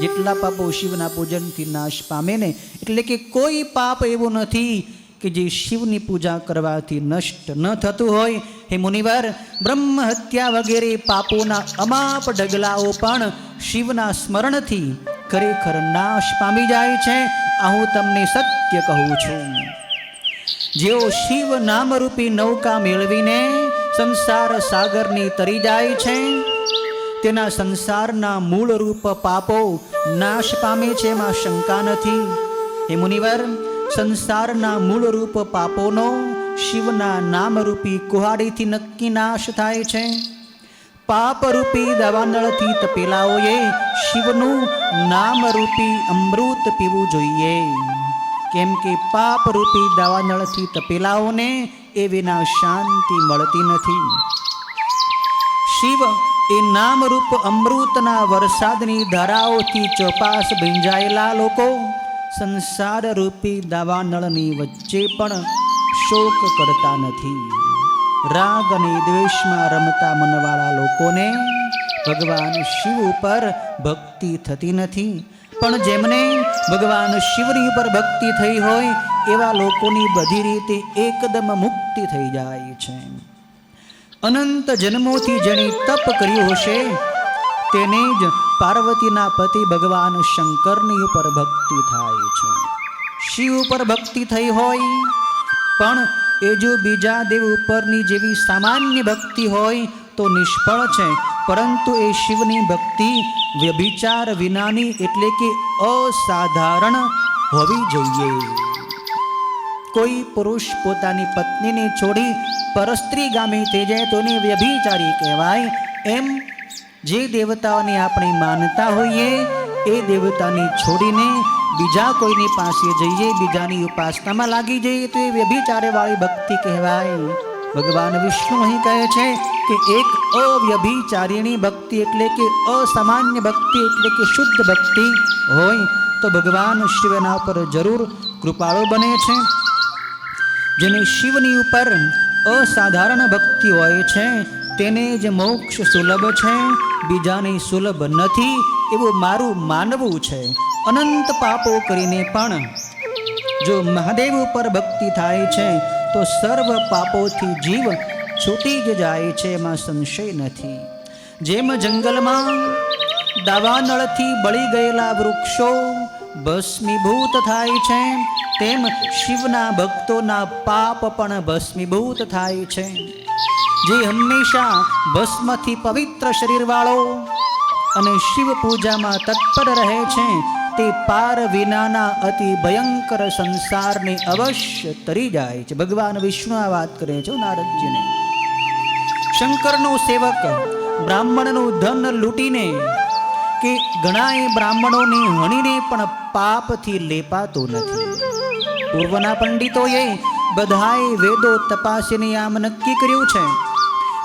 જેટલા પાપો શિવના પૂજનથી નાશ પામે ને. એટલે કે કોઈ પાપ એવું નથી કે જે શિવની પૂજા કરવાથી નષ્ટ ન થતું હોય. હે મુનિવર, બ્રહ્મ હત્યા વગેરે પાપોના અમાપ ઢગલાઓ પણ શિવના સ્મરણથી ખરેખર નાશ પામી જાય છે. આ હું તમને સત્ય કહું છું. જેઓ શિવ નામરૂપી નૌકા મેળવીને સંસાર સાગરની તરી જાય છે, તેના સંસારના મૂળ રૂપ પાપો નાશ પામે છે, એમાં શંકા નથી. હે મુનિવર, સંસારના મૂળ રૂપ પાપોનો શિવના નામરૂપી કુહાડીથી નક્કી નાશ થાય છે. પાપરૂપી દાવાનળથી તપેલાઓએ શિવનું નામરૂપી અમૃત પીવું જોઈએ, કેમ કે પાપરૂપી દાવાનળથી તપેલાઓને એ વિના શાંતિ મળતી નથી. શિવ એ નામરૂપ અમૃતના વરસાદની ધારાઓથી ચોપાસ ભીંજાયેલા લોકો સંસાર રૂપી દાવાનળની વચ્ચે પણ શોક કરતા નથી. રાગ અને દ્વેષમાં રમતા મનવાળા લોકોને ભગવાન શિવ ઉપર ભક્તિ થતી નથી. પણ જેમને ભગવાન શિવની ઉપર ભક્તિ થઈ હોય એવા લોકોની બધી રીતે એકદમ મુક્તિ થઈ જાય છે. અનંત જન્મોથી જેણે તપ કર્યું હશે તેને જ પાર્વતીના પતિ ભગવાન શંકરની ઉપર ભક્તિ થાય છે. શિવ ઉપર ભક્તિ થઈ હોય પણ એ જો બીજા દેવ ઉપરની જેવી સામાન્ય ભક્તિ હોય તો નિષ્ફળ છે. પરંતુ એ શિવની ભક્તિ વ્યભિચાર વિનાની એટલે કે અસાધારણ હોવી જોઈએ. કોઈ પુરુષ પોતાની પત્નીને છોડી પરસ્ત્રી ગામી થઈ જાય તો એને વ્યભિચારી કહેવાય. એમ જે દેવતાઓને આપણે માનતા હોઈએ એ દેવતાને છોડીને બીજા કોઈની પાસે જઈએ, બીજાની ઉપાસનામાં લાગી જઈએ તો એ વ્યભિચારવાળી ભક્તિ કહેવાય. ભગવાન વિષ્ણુ અહીં કહે છે કે એક અવ્યભિચારીણી ભક્તિ એટલે કે અસામાન્ય ભક્તિ એટલે કે શુદ્ધ ભક્તિ હોય તો ભગવાન શિવના ઉપર જરૂર કૃપાળુ બને છે. જેને શિવની ઉપર અસાધારણ ભક્તિ હોય છે તેને જ મોક્ષ સુલભ છે, બીજાને સુલભ નથી એવું મારું માનવું છે. અનંત પાપો કરીને પણ જો મહાદેવ ઉપર ભક્તિ થાય છે તો સર્વ પાપોથી જીવ છૂટી જ જાય છે, એમાં સંશય નથી. જેમ જંગલમાં દાવાનળથી બળી ગયેલા વૃક્ષો ભસ્મીભૂત થાય છે તેમ શિવના ભક્તોના પાપ પણ ભસ્મીભૂત થાય છે. જે હંમેશા ભસ્મથી પવિત્ર શરીરવાળો અને શિવ પૂજામાં તત્પર રહે છે તે પાર વિનાના અતિ ભયંકર સંસારને અવશ્ય તરી જાય છે. ભગવાન વિષ્ણુ આ વાત કરે છે નારદજીને. શંકરનો સેવક બ્રાહ્મણનું ધન લૂંટીને કે ઘણાએ બ્રાહ્મણોને હણીને પણ પાપથી લેપાતો નથી. પૂર્વના પંડિતોએ બધાએ વેદો તપાસીને આમ નક્કી કર્યું છે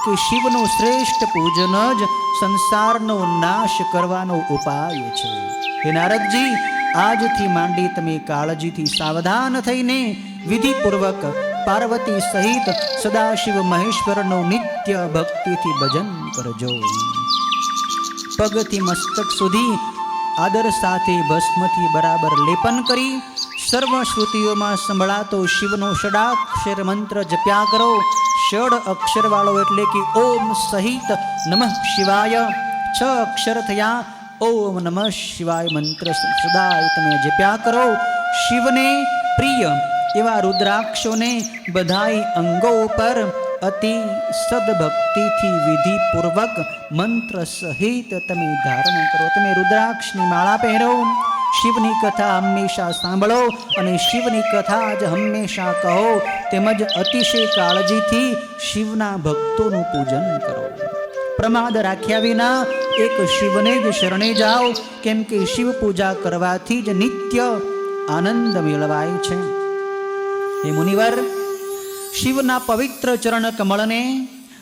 કે શિવનું શ્રેષ્ઠ પૂજન જ સંસારનો નાશ કરવાનો ઉપાય છે. હે નારદજી, આજથી માંડી તમે કાળજીથી સાવધાન થઈને વિધિપૂર્વક પાર્વતી સહિત સદાશિવ મહેશ્વરનું નિત્ય ભક્તિથી ભજન કરજો. પગથી મસ્તક સુધી આદર સાથે ભસ્મથી બરાબર લેપન કરી સર્વ શ્રુતિઓમાં સંભળાતો શિવનો ષડાક્ષર મંત્ર જપ્યા કરો. ષડ અક્ષર વાળો એટલે કે ઓમ સહિત નમઃ શિવાય. 6 અક્ષર થયા. ઓમ નમઃ શિવાય મંત્ર સદાય તમે જપ્યા કરો. શિવને પ્રિય એવા રુદ્રાક્ષોને બધાય અંગો ઉપર અતિ સદભક્તિથી વિધિપૂર્વક મંત્ર સહિત તમે ધારણ કરો. તમે રુદ્રાક્ષની માળા પહેરો. શિવની કથા હંમેશા સાંભળો અને શિવની કથા જ હંમેશા કહો. તેમજ અતિશય કાળજીથી શિવના ભક્તોનું પૂજન કરો. પ્રમાદ રાખ્યા વિના એક શિવને જ શરણે જાઓ, કેમ કે શિવ પૂજા કરવાથી જ નિત્ય આનંદ મેળવાય છે. હે મુનિવર, શિવના પવિત્ર ચરણ કમળને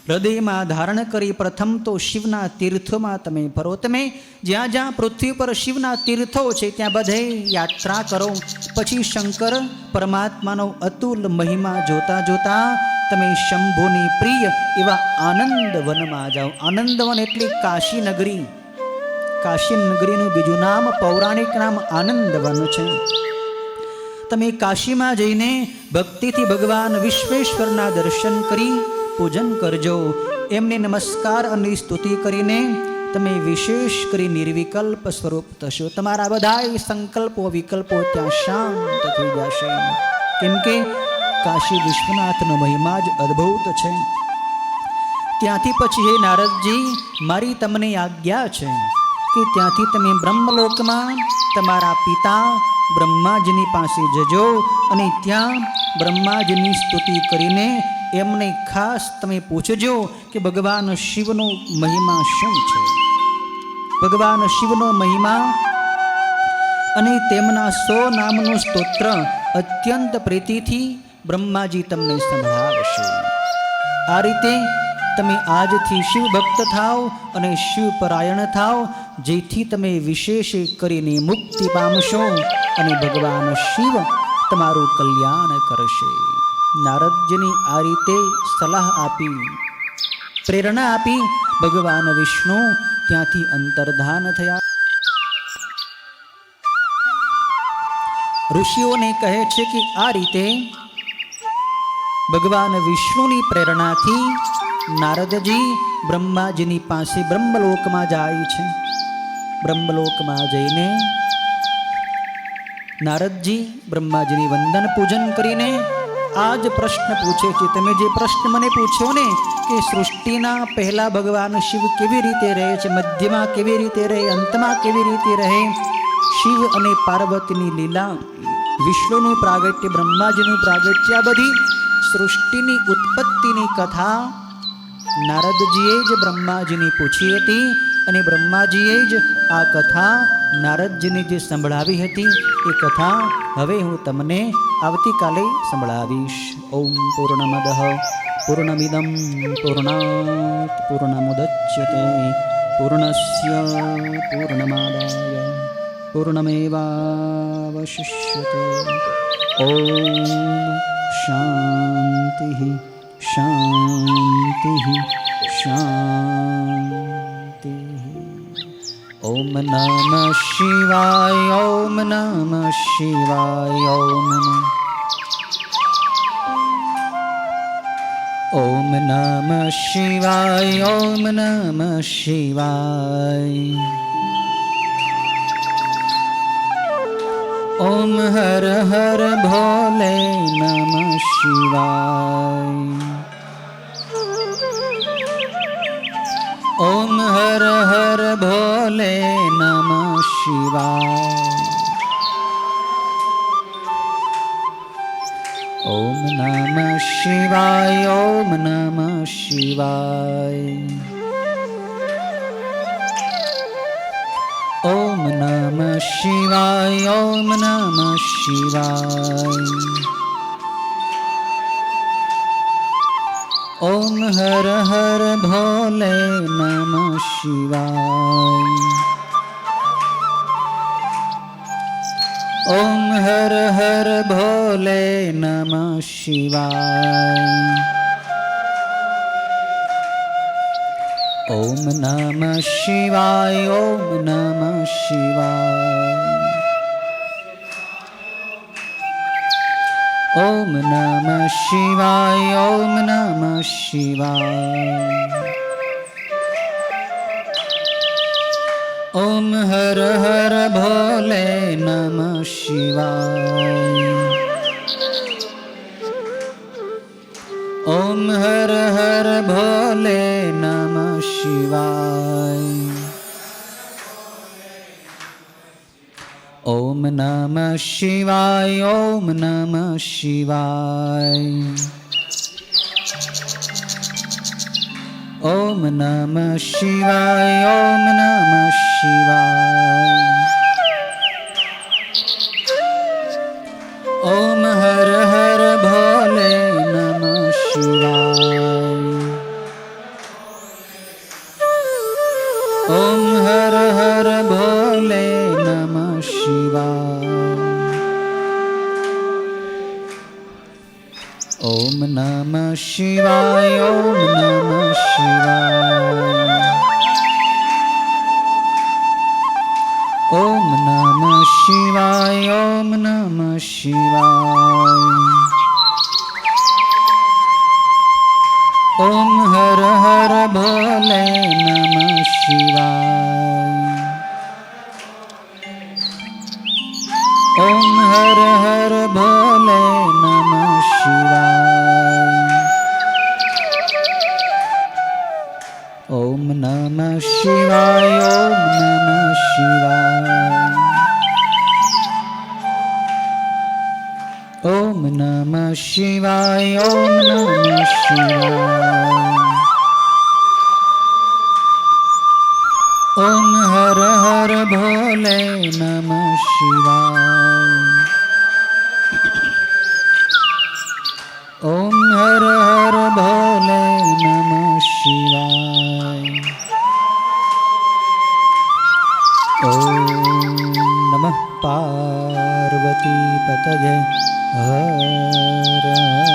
હૃદયમાં ધારણ કરી પ્રથમ તો શિવના તીર્થોમાં તમે ફરો. તમે જ્યાં જ્યાં પૃથ્વી પર શિવના તીર્થો છે ત્યાં બધે યાત્રા કરો. પછી શંકર પરમાત્માનો અતુલ મહિમા જોતા જોતા તમે શંભુની પ્રિય એવા આનંદ વનમાં જાઓ. આનંદ વન એટલે કાશી નગરી. કાશી નગરીનું બીજું નામ, પૌરાણિક નામ આનંદ વન છે. તમે કાશીમાં જઈને ભક્તિથી ભગવાન વિશ્વેશ્વરના દર્શન કરી પૂજન કરજો. એમને નમસ્કાર અને સ્તુતિ કરીને તમે વિશેષ કરી નિર્વિકલ્પ સ્વરૂપ થશો. તમારા બધાય સંકલ્પો વિકલ્પો ત્યાં શાંત થઈ જશે. કેમ કે કાશી વિશ્વનાથનો મહિમા જ અદ્ભુત છે. ત્યાંથી પછી હે નારદજી, મારી તમને આજ્ઞા છે કે ત્યાંથી તમે બ્રહ્મલોકમાં તમારા પિતા બ્રહ્માજીની પાસે જજો અને ત્યાં બ્રહ્માજીની સ્તુતિ કરીને એમને ખાસ તમે પૂછજો કે ભગવાન શિવનો મહિમા શું છે. ભગવાન શિવનો મહિમા અને તેમના 100 નામનું સ્તોત્ર અત્યંત પ્રીતિથી બ્રહ્માજી તમને સંભળાવશે. આ રીતે તમે આજથી શિવ ભક્ત થાઓ અને શિવ પરાયણ થાઓ, જેથી તમે વિશેષ કરીને મુક્તિ પામશો અને ભગવાન શિવ તમારું કલ્યાણ કરશે. નારદજીની આ રીતે સલાહ આપી, પ્રેરણા આપી ભગવાન વિષ્ણુ ત્યાંથી અંતર્ધાન થયા. ઋષિઓને કહે છે કે આ રીતે ભગવાન વિષ્ણુની પ્રેરણાથી નારદજી બ્રહ્માજીની પાસે બ્રહ્મલોકમાં જાય છે. બ્રહ્મલોકમાં જઈને નારદજી બ્રહ્માજીની વંદન પૂજન કરીને આ જ પ્રશ્ન પૂછે છે. તમે જે પ્રશ્ન મને પૂછ્યો ને કે સૃષ્ટિના પહેલા ભગવાન શિવ કેવી રીતે રહે છે, મધ્યમાં કેવી રીતે રહે, અંતમાં કેવી રીતે રહે, શિવ અને પાર્વતીની લીલા, વિષ્ણુનું પ્રાગટ્ય, બ્રહ્માજીનું પ્રાગટ્ય, આ બધી સૃષ્ટિની ઉત્પત્તિની કથા નારદજીએ જ બ્રહ્માજીને પૂછી હતી અને બ્રહ્માજીએ જ આ કથા નારદજીને જે સંભળાવી હતી એ કથા હવે હું તમને આવતીકાલે સંભળાવીશ. ઓમ પૂર્ણમદ પૂર્ણમિદં પૂર્ણાત પૂર્ણમુદચ્યતે પૂર્ણસ્ય પૂર્ણમાદાય પૂર્ણમેવાવશિષ્યતે. ઓમ શાંતિ શાંતિ શાંતિ. ઓમ નમઃ શિવાય. ઓમ નમઃ શિવાય. ઓમ નમઃ શિવાય. ઓમ નમઃ શિવાય. ઓમ હર હર ભોલે નમઃ શિવાય. ઓમ હર હર ભોલે નમઃ શિવાય. ઓમ નમઃ શિવાય. ઓમ નમઃ શિવાય. ઓમ નમઃ શિવાય. ઓમ નમઃ શિવાય. ઓમ હર હર ભોલે નમઃ શિવાય. ઓમ હર હર ભોલે નમઃ શિવાય. ઓમ નમઃ શિવાય. ઓમ નમઃ શિવાય. ઓમ નમઃ શિવાય. ઓમ નમઃ શિવાય. ઓમ હર હર ભોલે નમઃ શિવાય. ઓમ હર હર ભોલે નમઃ શિવાય. ઓમ નમઃ શિવાય. ઓમ નમઃ શિવાય. ઓમ નમઃ શિવાય. ઓમ નમઃ શિવાય. ઓમ હર હર ભોલે નમઃ શિવાય. ઓમ હર હર ભોલે નમઃ શિવાય. ઓમ નમઃ શિવાય. ઓમ નમઃ શિવાય. ઓમ નમઃ શિવાય. ઓમ નમઃ શિવાય. ઓમ હર હર ભોલે નમઃ શિવાય. ઓમ હર હર ભોલે નમઃ શિવાય. ઓમ નમઃ શિવાય. ઓમ નમઃ શિવાય. ઓમ નમઃ શિવાય. ઓમ નમઃ શિવાય. ઓમ હર હર ભોલે નમઃ શિવાય. ઓમ હર હર ભોલે નમઃ શિવાય. ઓમ નમઃ પાર્વતી પતગે હર